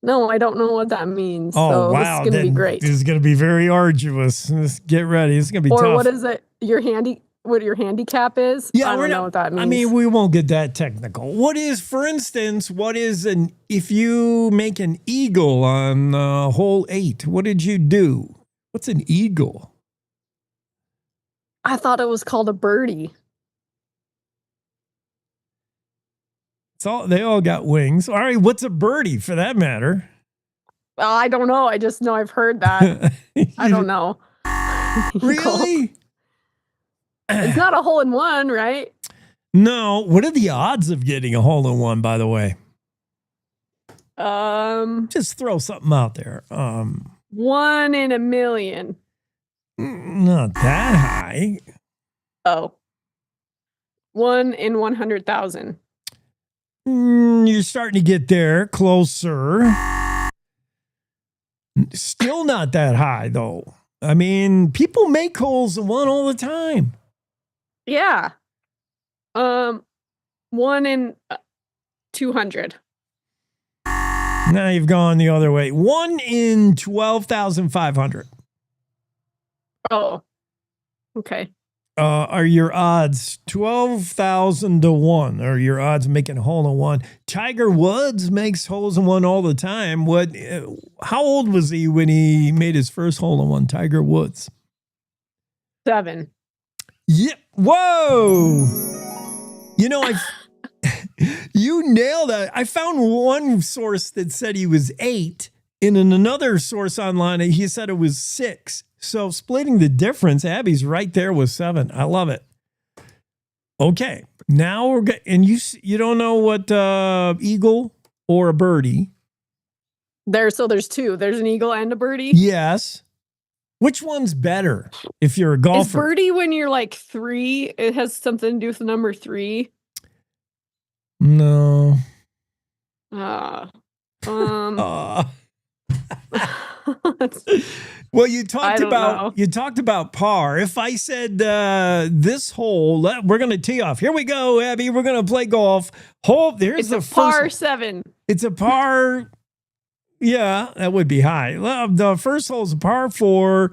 No, I don't know what that means. Oh, so wow. This is going to be great. This is going to be very arduous. Just get ready. It's going to be tough. Or what is it? What your handicap is? Yeah, I don't know what that means. I mean, we won't get that technical. For instance, if you make an eagle on hole 8, what did you do? What's an eagle? I thought it was called a birdie. They all got wings. All right, what's a birdie for that matter? I don't know. I just know I've heard that. I don't know. Really? It's not a hole in one, right? No. What are the odds of getting a hole in one, by the way? Just throw something out there. 1 in a million. Not that high. Oh. 1 in 100,000. You're starting to get there, closer. Still not that high, though. I mean, people make holes in one all the time. Yeah. 1 in 200. Now you've gone the other way. 1 in 12,500. Oh. Okay. Are your odds 12,000 to 1? Are your odds making a hole in one? Tiger Woods makes holes in one all the time. How old was he when he made his first hole in one? Tiger Woods. 7. Yeah. Whoa. You nailed it. I found one source that said he was 8, and in another source online, he said it was 6. So splitting the difference, Abby's right there with 7. I love it. Okay, now we're good. And you don't know what eagle or a birdie? There's 2. There's an eagle and a birdie. Yes. Which one's better if you're a golfer? Is birdie when you're like 3? It has something to do with the number 3. No. Well, you talked about par. If I said this hole, we're going to tee off. Here we go, Abby. We're going to play golf. It's the par 7. It's a par. Yeah, that would be high. The first hole is a par 4.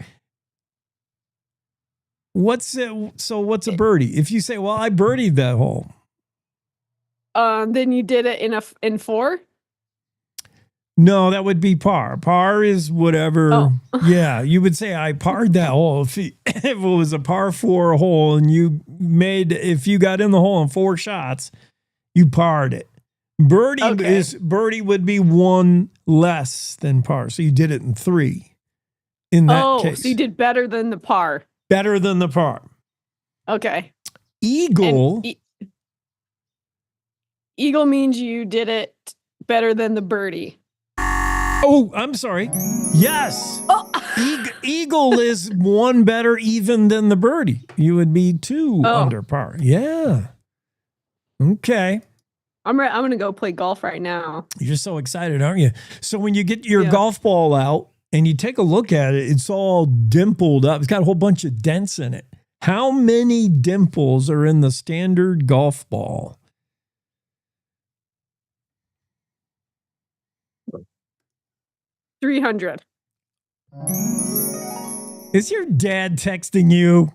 What's it? So what's a birdie? If you say, "Well, I birdied that hole," then you did it in 4. No, that would be par. Par is whatever. Oh. Yeah, you would say I parred that hole. If it was a par 4 hole and if you got in the hole in 4 shots, You parred it. Birdie would be one less than par. So you did it in 3. In that case. So you did better than the par. Better than the par. Okay. Eagle. Eagle means you did it better than the birdie. Oh, I'm sorry. Yes. Eagle is one better even than the birdie. You would be 2 under par. Yeah. Okay. I'm going to go play golf right now. You're so excited, aren't you? So when you get your golf ball out and you take a look at it, it's all dimpled up. It's got a whole bunch of dents in it. How many dimples are in the standard golf ball? 300. Is your dad texting you?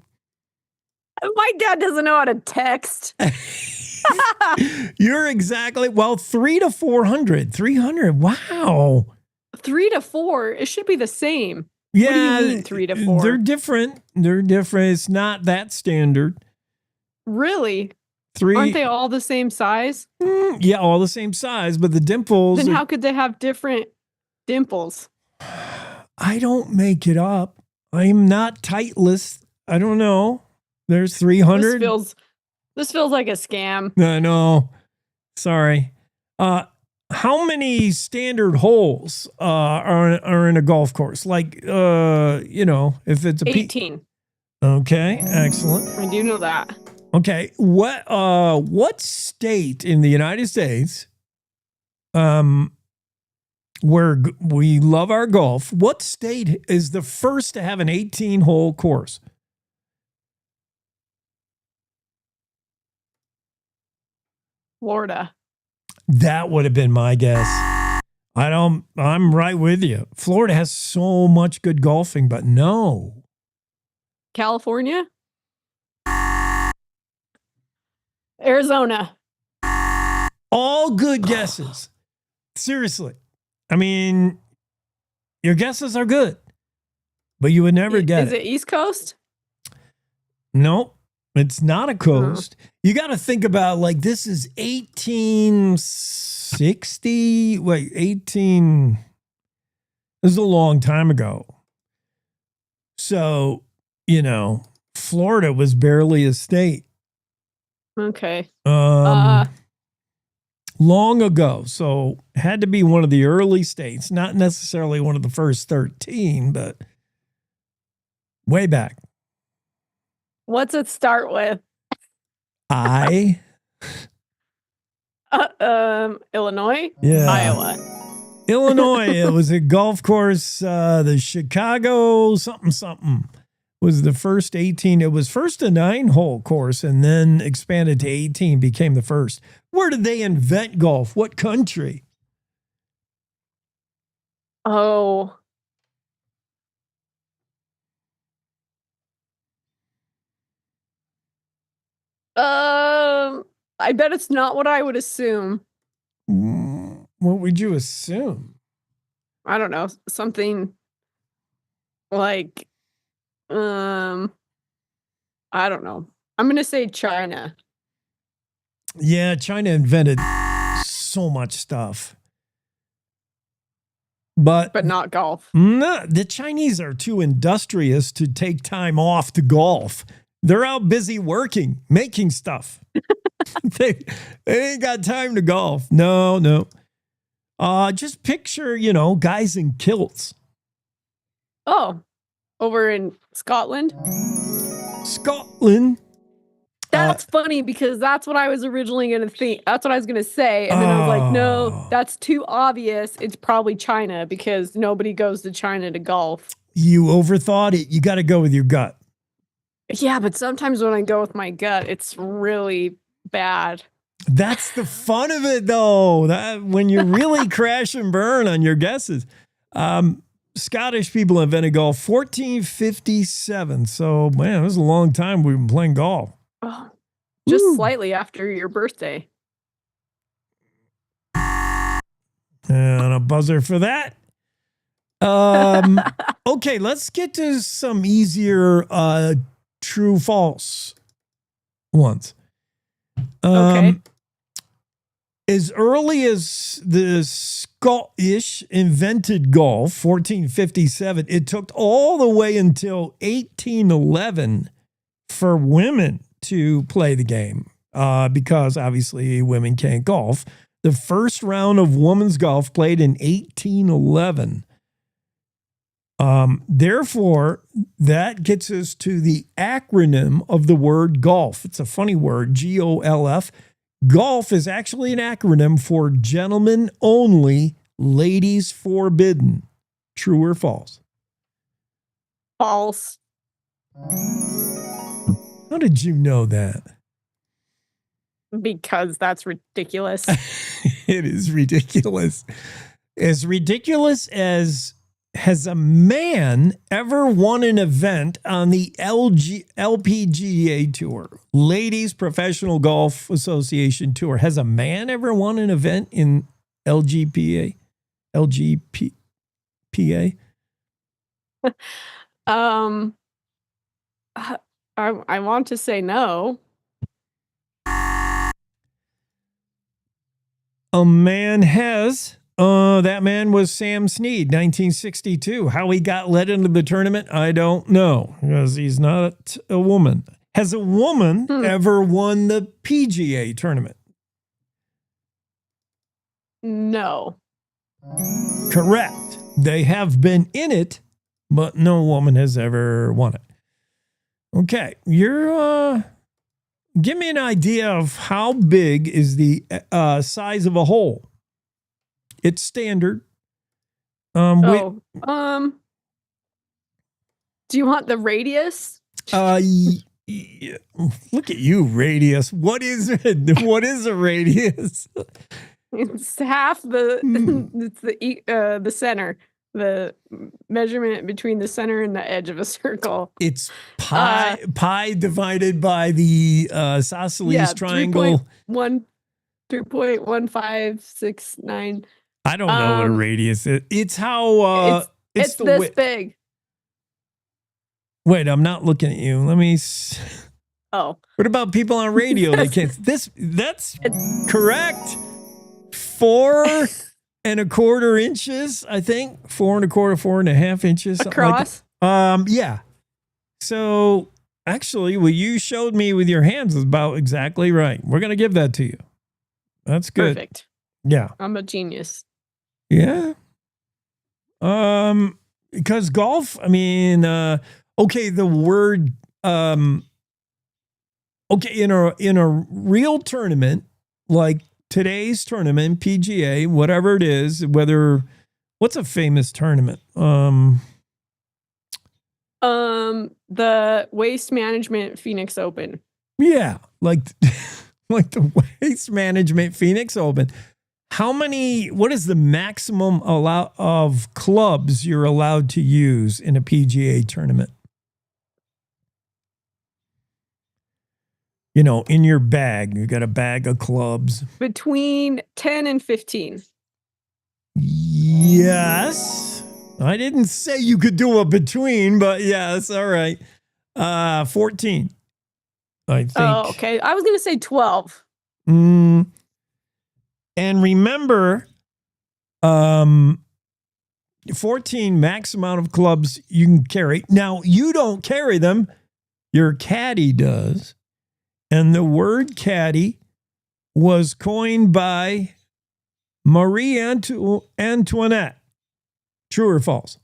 My dad doesn't know how to text. You're exactly, 3 to 400. 300. Wow. 3 to 4. It should be the same. Yeah. What do you mean 3 to 4? They're different. It's not that standard. Really? 3. Aren't they all the same size? Yeah, all the same size, but the dimples. Then how could they have different dimples? I don't make it up. I'm not tightless. I don't know. There's 300. This feels like a scam. I know. Sorry. How many standard holes are in a golf course? Like, if it's 18. Okay, excellent. I do know that. Okay, what state in the United States, where we love our golf, what state is the first to have an 18-hole course? Florida. That would have been my guess. I'm right with you. Florida has so much good golfing, but no. California? Arizona. All good guesses. Seriously. I mean, your guesses are good, but you would never get it. Is it East Coast? Nope. It's not a coast. You got to think about, like, this is 1860. Wait, 18. This is a long time ago. So, Florida was barely a state. Okay. Long ago. So, had to be one of the early states, not necessarily one of the first 13, but way back. What's it start with? I. Illinois? Yeah. Iowa. Illinois. It was a golf course. The Chicago something was the first 18. It was first a 9-hole course and then expanded to 18, became the first. Where did they invent golf? What country? Oh. I bet it's not what I would assume. What would you assume? I don't know. Something like, I don't know. I'm going to say China. Yeah, China invented so much stuff. But not golf. No, the Chinese are too industrious to take time off to golf. They're out busy working, making stuff. they ain't got time to golf. No. Just picture, guys in kilts. Oh, over in Scotland? Scotland. That's funny because that's what I was originally going to think. That's what I was going to say. And then I was like, no, that's too obvious. It's probably China because nobody goes to China to golf. You overthought it. You got to go with your gut. Yeah, but sometimes when I go with my gut, it's really bad. That's the fun of it, though. When you really crash and burn on your guesses. Scottish people invented golf 1457. So, man, it was a long time we've been playing golf. Oh, just slightly after your birthday. And a buzzer for that. Okay, let's get to some easier true false ones. Okay. As early as the Scottish invented golf, 1457, it took all the way until 1811 for women to play the game because obviously women can't golf. The first round of women's golf played in 1811. Therefore, that gets us to the acronym of the word golf. It's a funny word, GOLF. Golf is actually an acronym for gentlemen only, ladies forbidden. True or false? False. How did you know that? Because that's ridiculous. It is ridiculous. As ridiculous as has a man ever won an event on the LPGA Tour, Ladies Professional Golf Association Tour? Has a man ever won an event in LGPA? I want to say no. A man has. That man was Sam Snead, 1962. How he got let into the tournament, I don't know, because he's not a woman. Has a woman ever won the PGA tournament? No. Correct. They have been in it, but no woman has ever won it. Okay, you're give me an idea of how big is the size of a hole. It's standard. Do you want the radius? Look at you, radius. What is it? What is a radius? It's half the it's the center, the measurement between the center and the edge of a circle. It's pi divided by the isosceles triangle. 3.1569. I don't know what a radius is. It's how it's the this width. big. Wait, I'm not looking at you. Let me. Oh. What about people on radio? They can't. That's correct. 4.25 inches, I think. 4.25, 4.5 inches. Across? Yeah. So actually, what you showed me with your hands is about exactly right. We're gonna give that to you. That's good. Perfect. Yeah. I'm a genius. Yeah. Because golf, I mean, okay, the word okay, in a real tournament, like today's tournament, PGA, whatever it is, what's a famous tournament? The Waste Management Phoenix Open. Yeah, like the Waste Management Phoenix Open. What is the maximum of clubs you're allowed to use in a PGA tournament? You know, in your bag, you got a bag of clubs. Between 10 and 15. Yes. I didn't say you could do a between, but yes, all right. 14. I think. Oh, okay. I was going to say 12. And remember, 14 max amount of clubs you can carry. Now, you don't carry them. Your caddy does. And the word caddy was coined by Marie Antoinette. True or false?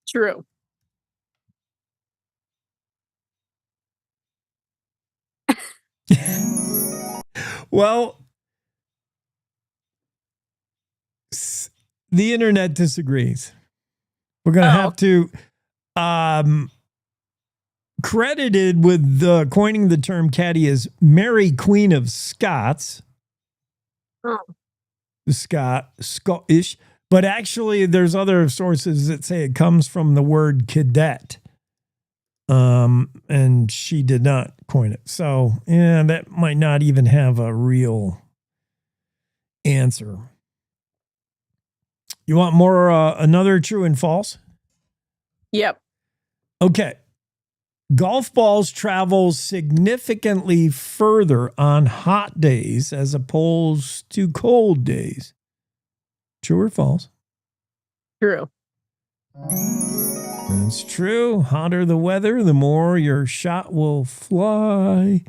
True. Well, the internet disagrees. We're going to have to credited with coining the term caddy is Mary Queen of Scots. Oh. Scottish. But actually, there's other sources that say it comes from the word cadet. And she did not coin it. So, yeah, that might not even have a real answer. You want more, another true and false? Yep. Okay. Golf balls travel significantly further on hot days as opposed to cold days. True or false? True. That's true. Hotter the weather, the more your shot will fly.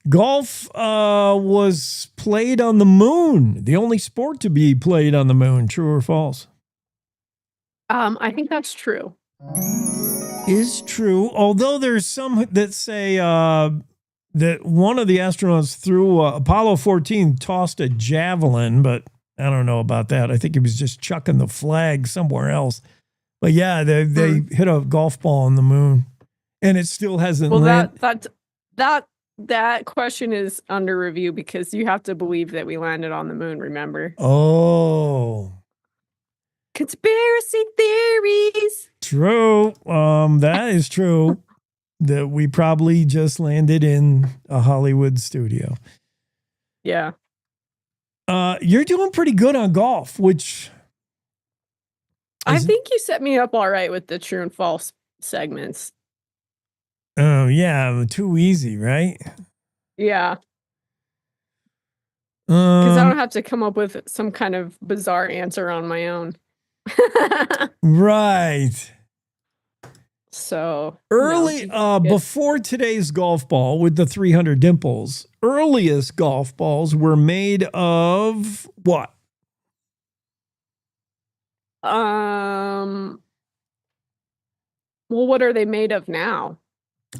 Golf was played on the moon, the only sport to be played on the moon. True or false? I think that's true. Is true, although there's some that say that one of the astronauts threw Apollo 14 tossed a javelin, but I don't know about that. I think he was just chucking the flag somewhere else. But yeah, they hit a golf ball on the moon, and it still hasn't landed. That question is under review because you have to believe that we landed on the moon, remember? Oh. Conspiracy theories. True. That is true. That we probably just landed in a Hollywood studio. Yeah. You're doing pretty good on golf, which I think you set me up all right with the true and false segments. Oh, yeah, too easy, right? Yeah. Because I don't have to come up with some kind of bizarre answer on my own. Right. So early, before today's golf ball with the 300 dimples, earliest golf balls were made of what? Well, what are they made of now?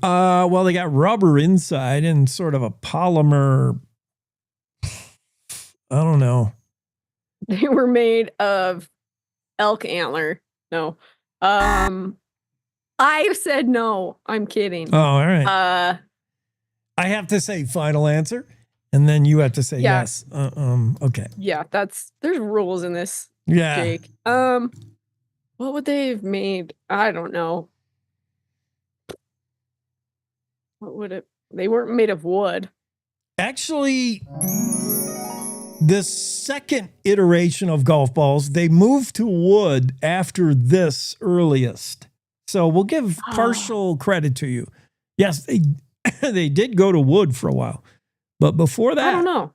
Well, they got rubber inside and sort of a polymer. I don't know. They were made of elk antler. No. I said no. I'm kidding. Oh, all right. I have to say final answer, and then you have to say yes. Okay. Yeah, there's rules in this. Yeah. Jake. What would they have made? I don't know. What would it? They weren't made of wood. Actually, the second iteration of golf balls, they moved to wood after this earliest. So we'll give partial credit to you. Yes, they did go to wood for a while. But before that, I don't know.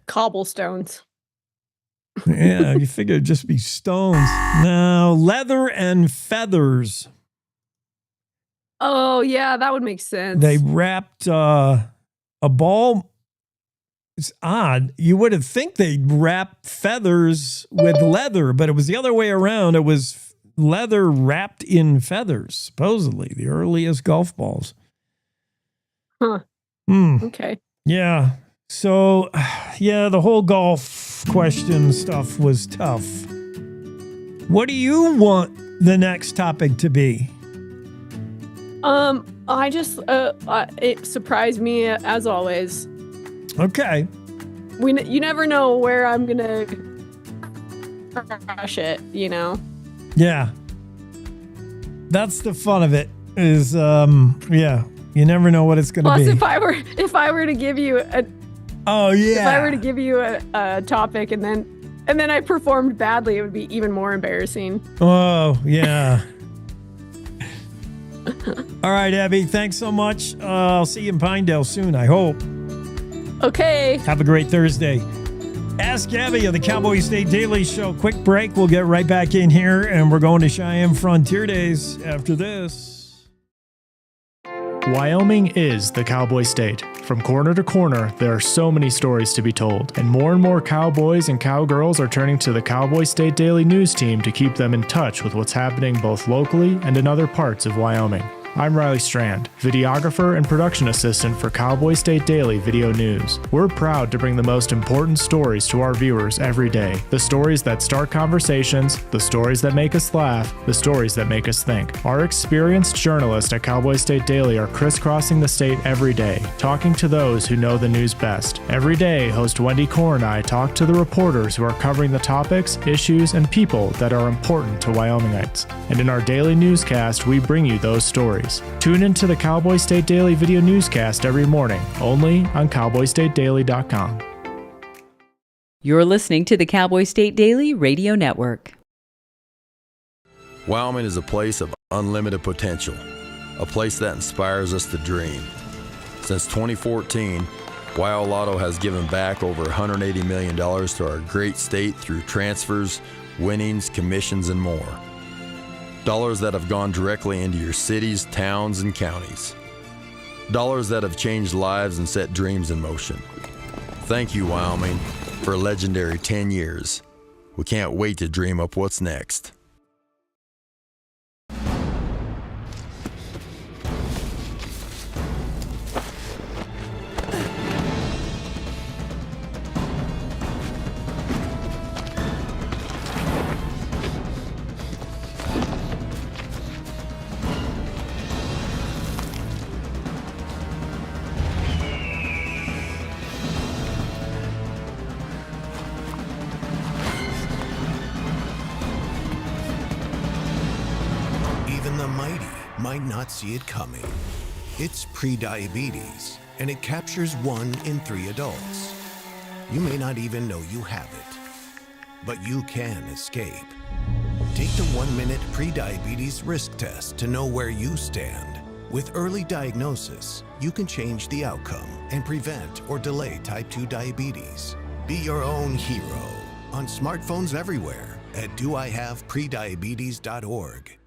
Cobblestones. Yeah, you figure it'd just be stones. No, leather and feathers. Oh, yeah, that would make sense. They wrapped a ball. It's odd. You would have think they'd wrap feathers with leather, but it was the other way around. It was leather wrapped in feathers, supposedly, the earliest golf balls. Huh. Okay. Yeah. So, yeah, the whole golf question stuff was tough. What do you want the next topic to be? I just it surprised me as always. Okay. You never know where I'm gonna crush it, you know. Yeah. That's the fun of it. Is yeah. You never know what it's gonna be. Plus, if I were to give you a if I were to give you a topic and then I performed badly, it would be even more embarrassing. Oh yeah. All right, Abby. Thanks so much. I'll see you in Pinedale soon, I hope. Okay. Have a great Thursday. Ask Abby of the Cowboy State Daily Show. Quick break. We'll get right back in here, and we're going to Cheyenne Frontier Days after this. Wyoming is the cowboy state. From corner to corner, there are so many stories to be told, and more cowboys and cowgirls are turning to the Cowboy State Daily News team to keep them in touch with what's happening both locally and in other parts of Wyoming. I'm Riley Strand, videographer and production assistant for Cowboy State Daily Video News. We're proud to bring the most important stories to our viewers every day. The stories that start conversations, the stories that make us laugh, the stories that make us think. Our experienced journalists at Cowboy State Daily are crisscrossing the state every day, talking to those who know the news best. Every day, host Wendy Core and I talk to the reporters who are covering the topics, issues, and people that are important to Wyomingites. And in our daily newscast, we bring you those stories. Tune into the Cowboy State Daily Video Newscast every morning, only on cowboystatedaily.com. You're listening to the Cowboy State Daily Radio Network. Wyoming is a place of unlimited potential, a place that inspires us to dream. Since 2014, Waialato has given back over $180 million to our great state through transfers, winnings, commissions, and more. Dollars that have gone directly into your cities, towns, and counties. Dollars that have changed lives and set dreams in motion. Thank you, Wyoming, for a legendary 10 years. We can't wait to dream up what's next. Even the mighty might not see it coming. It's prediabetes, and it captures 1 in 3 adults. You may not even know you have it, but you can escape. Take the 1-minute prediabetes risk test to know where you stand. With early diagnosis, you can change the outcome and prevent or delay type 2 diabetes. Be your own hero on smartphones everywhere at doihaveprediabetes.org.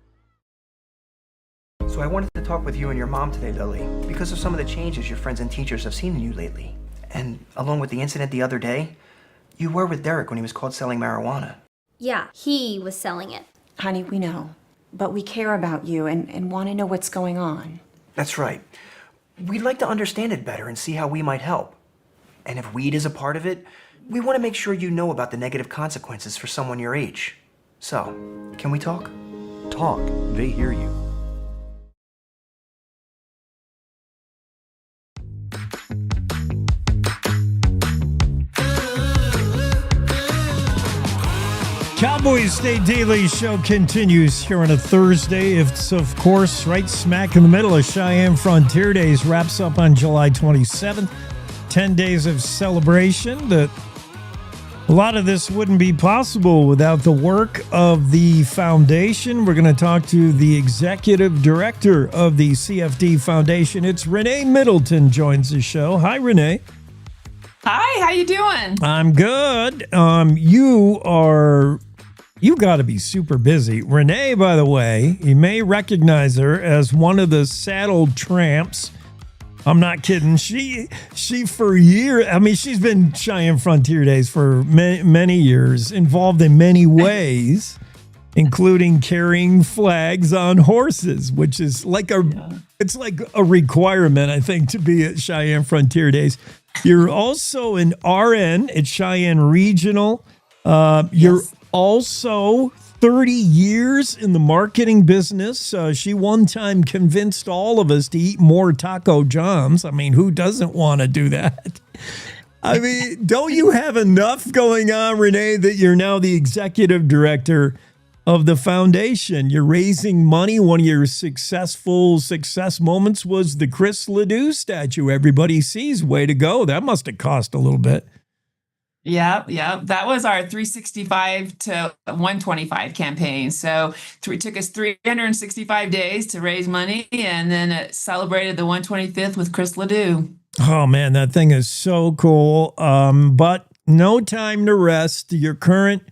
So I wanted to talk with you and your mom today, Lily, because of some of the changes your friends and teachers have seen in you lately. And along with the incident the other day, you were with Derek when he was caught selling marijuana. Yeah, he was selling it. Honey, we know. But we care about you and want to know what's going on. That's right. We'd like to understand it better and see how we might help. And if weed is a part of it, we want to make sure you know about the negative consequences for someone your age. So, can we talk? Talk. They hear you. Cowboy State Daily Show continues here on a Thursday. It's, of course, right smack in the middle of Cheyenne Frontier Days. Wraps up on July 27th. 10 days of celebration. A lot of this wouldn't be possible without the work of the foundation. We're going to talk to the executive director of the CFD Foundation. It's Renee Middleton joins the show. Hi, Renee. Hi, how you doing? I'm good. You got to be super busy. Renee, by the way, you may recognize her as one of the saddled tramps. I'm not kidding. She for years, I mean, she's been Cheyenne Frontier Days for many years, involved in many ways, including carrying flags on horses, which is it's like a requirement, I think, to be at Cheyenne Frontier Days. You're also an RN at Cheyenne Regional. You're also 30 years in the marketing business. She one time convinced all of us to eat more Taco Johns. I mean, who doesn't want to do that? I mean, don't you have enough going on, Renee, that you're now the executive director of the foundation? You're raising money. One of your success moments was the Chris Ledoux statue everybody sees. Way to go. That must have cost a little bit. Yeah. That was our 365 to 125 campaign. So it took us 365 days to raise money, and then it celebrated the 125th with Chris Ledoux. Oh, man, that thing is so cool. But no time to rest. Your current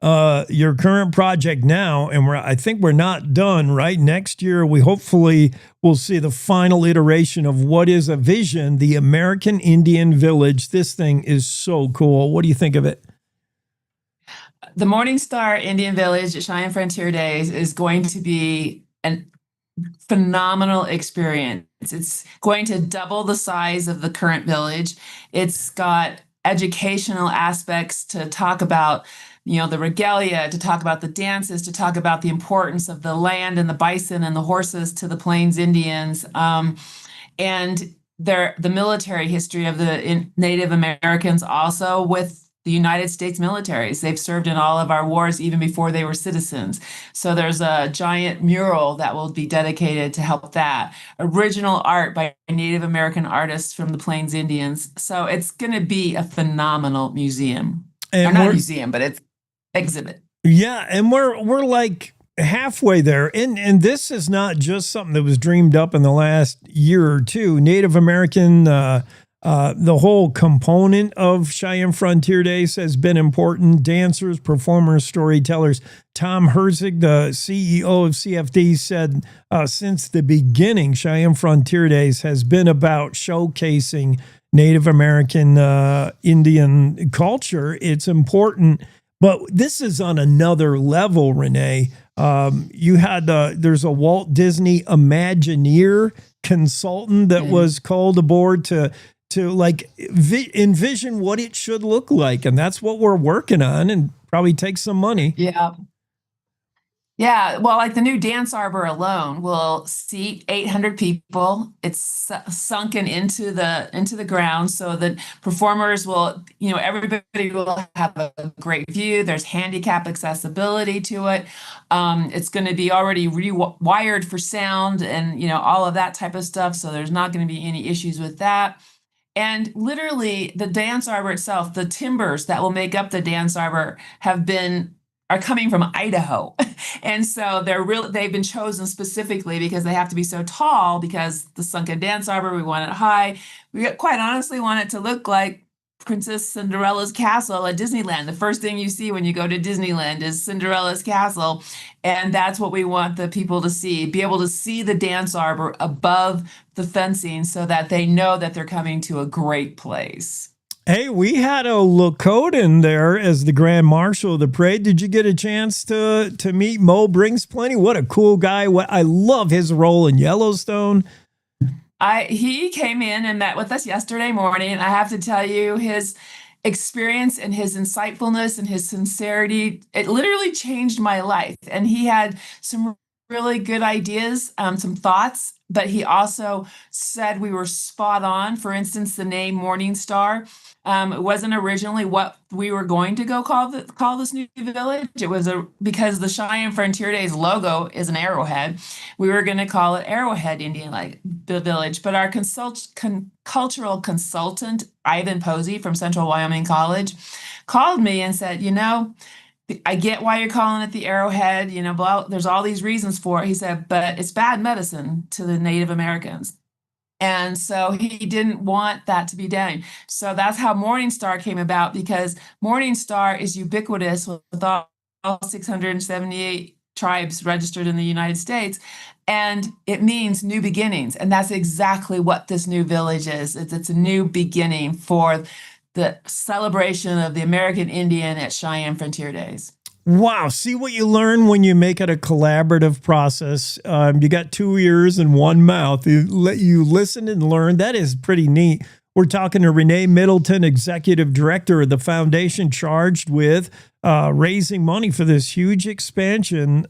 project now, and I think we're not done, right? Next year, we hopefully will see the final iteration of what is a vision, the American Indian Village. This thing is so cool. What do you think of it? The Morning Star Indian Village at Cheyenne Frontier Days is going to be an phenomenal experience. It's going to double the size of the current village. It's got educational aspects to talk about, the regalia, to talk about the dances, to talk about the importance of the land and the bison and the horses to the Plains Indians, and the military history of the Native Americans also with the United States militaries. They've served in all of our wars even before they were citizens. So there's a giant mural that will be dedicated to help that. Original art by Native American artists from the Plains Indians. So it's going to be a phenomenal museum. Or not museum, but it's exhibit. Yeah, and we're like halfway there. And this is not just something that was dreamed up in the last year or two. Native American, the whole component of Cheyenne Frontier Days has been important. Dancers, performers, storytellers. Tom Herzig, the CEO of CFD, said since the beginning, Cheyenne Frontier Days has been about showcasing Native American Indian culture. It's important, but this is on another level, Renee. You had there's a Walt Disney Imagineer consultant that was called aboard to like envision what it should look like, and that's what we're working on, and probably take some money. Yeah. Yeah, well, like the new dance arbor alone will seat 800 people. It's sunken into the ground, so that performers will, everybody will have a great view. There's handicap accessibility to it. It's going to be already rewired for sound and all of that type of stuff. So there's not going to be any issues with that. And literally, the dance arbor itself, the timbers that will make up the dance arbor are coming from Idaho. And so they've been chosen specifically because they have to be so tall, because the sunken dance arbor, we want it high. We quite honestly want it to look like Princess Cinderella's castle at Disneyland. The first thing you see when you go to Disneyland is Cinderella's castle. And that's what we want the people to see, be able to see the dance arbor above the fencing so that they know that they're coming to a great place. Hey, we had a Lakota there as the Grand Marshal of the parade. Did you get a chance to meet Mo Brings Plenty? What a cool guy. I love his role in Yellowstone. He came in and met with us yesterday morning. I have to tell you, his experience and his insightfulness and his sincerity, it literally changed my life. And he had some really good ideas, some thoughts, but he also said we were spot on. For instance, the name Morning Star, it wasn't originally what we were going to go call this new village. It was because the Cheyenne Frontier Days logo is an arrowhead. We were going to call it Arrowhead Indian Village, but our cultural consultant, Ivan Posey from Central Wyoming College, called me and said, I get why you're calling it the Arrowhead, there's all these reasons for it. He said, but it's bad medicine to the Native Americans. And so he didn't want that to be done. So that's how Morning Star came about, because Morning Star is ubiquitous with all 678 tribes registered in the United States. And it means new beginnings. And that's exactly what this new village is. It's a new beginning for the celebration of the American Indian at Cheyenne Frontier Days. Wow. See what you learn when you make it a collaborative process. You got 2 ears and 1 mouth. You listen and learn. That is pretty neat. We're talking to Renee Middleton, Executive Director of the foundation charged with raising money for this huge expansion.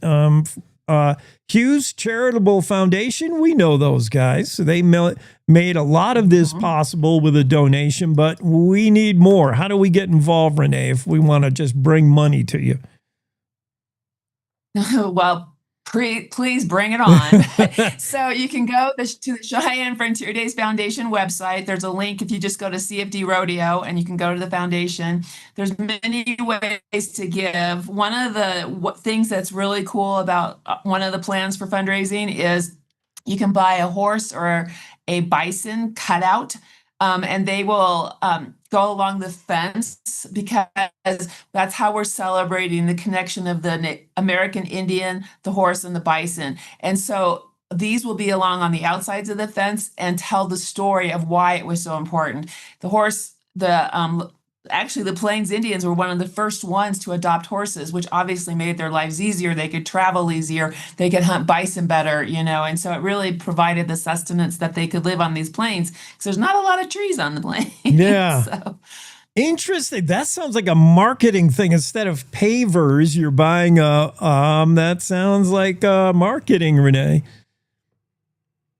Hughes Charitable Foundation, we know those guys. So they made a lot of this possible with a donation, but we need more. How do we get involved, Renee, if we want to just bring money to you? Well, please bring it on. So you can go to the Cheyenne Frontier Days Foundation website. There's a link if you just go to CFD Rodeo, and you can go to the foundation. There's many ways to give. One of the things that's really cool about one of the plans for fundraising is you can buy a horse or a bison cutout, and they will go along the fence, because that's how we're celebrating the connection of the American Indian, the horse, and the bison. And so these will be along on the outsides of the fence and tell the story of why it was so important. The horse, actually the Plains Indians were one of the first ones to adopt horses, which obviously made their lives easier. They could travel easier. They could hunt bison better, and so it really provided the sustenance that they could live on these plains, because there's not a lot of trees on the plains. Yeah. So. Interesting. That sounds like a marketing thing. Instead of pavers, you're buying that sounds like marketing, Renee.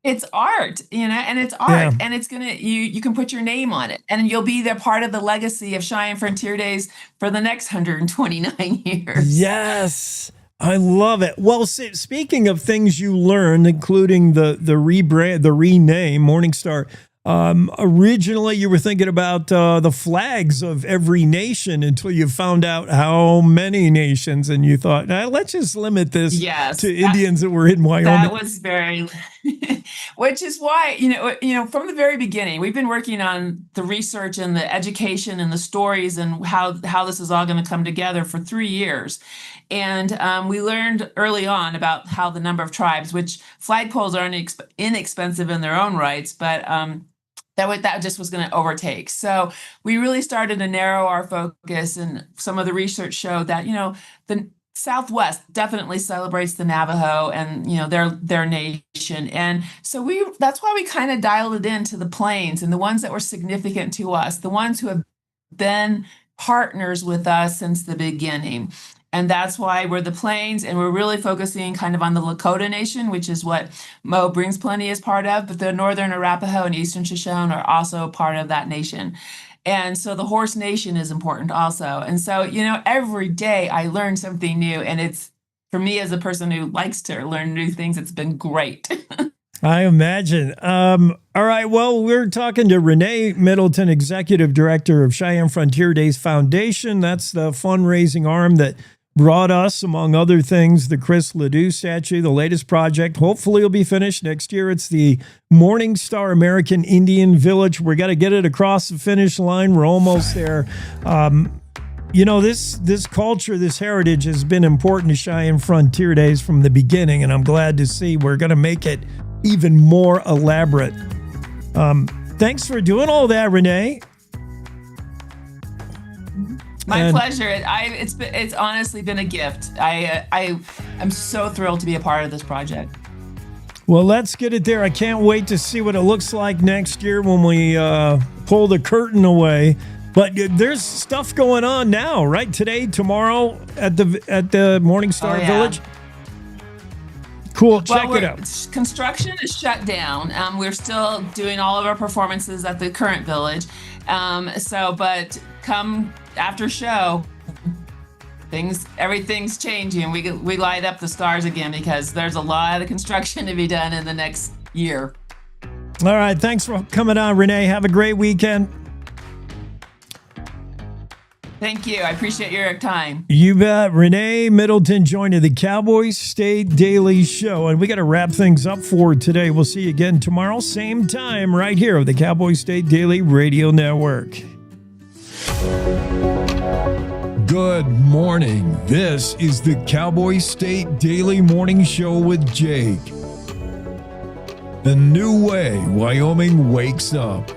It's art, and it's art, and it's you can put your name on it, and you'll be the part of the legacy of Cheyenne Frontier Days for the next 129 years. Yes, I love it. Well, speaking of things you learned, including the rebrand, the rename, Morningstar, Originally, you were thinking about the flags of every nation until you found out how many nations, and you thought, let's just limit this to Indians that were in Wyoming. That was very, which is why, from the very beginning, we've been working on the research and the education and the stories and how this is all going to come together for 3 years. And we learned early on about how the number of tribes, which flagpoles are inexpensive in their own rights, but that just was going to overtake. So we really started to narrow our focus, and some of the research showed that, the Southwest definitely celebrates the Navajo and, their nation. And so that's why we kind of dialed it into the plains and the ones that were significant to us, the ones who have been partners with us since the beginning. And that's why we're the Plains, and we're really focusing kind of on the Lakota Nation, which is what Mo Brings Plenty is part of, but the Northern Arapaho and Eastern Shoshone are also part of that nation. And so the Horse Nation is important also. And so, every day I learn something new, and it's, for me as a person who likes to learn new things, it's been great. I imagine. All right. Well, we're talking to Renee Middleton, Executive Director of Cheyenne Frontier Days Foundation. That's the fundraising arm that brought us, among other things, the Chris Ledoux statue, the latest project. Hopefully it'll be finished next year. It's the Morning Star American Indian Village. We got to get it across the finish line. We're almost there. This culture, this heritage has been important to Cheyenne Frontier Days from the beginning, and I'm glad to see we're going to make it even more elaborate. Thanks for doing all that, Renee. My pleasure. It's honestly been a gift. I'm so thrilled to be a part of this project. Well, let's get it there. I can't wait to see what it looks like next year when we pull the curtain away. But there's stuff going on now, right? Today, tomorrow at the Morning Star Village. Cool. Check it out. Construction is shut down. We're still doing all of our performances at the current village. But come after show, everything's changing. We light up the stars again because there's a lot of construction to be done in the next year. All right. Thanks for coming on, Renee. Have a great weekend. Thank you. I appreciate your time. You bet. Renee Middleton joining the Cowboy State Daily Show. And we got to wrap things up for today. We'll see you again tomorrow, same time, right here on the Cowboy State Daily Radio Network. Good morning. This is the Cowboy State Daily Morning Show with Jake. The new way Wyoming wakes up.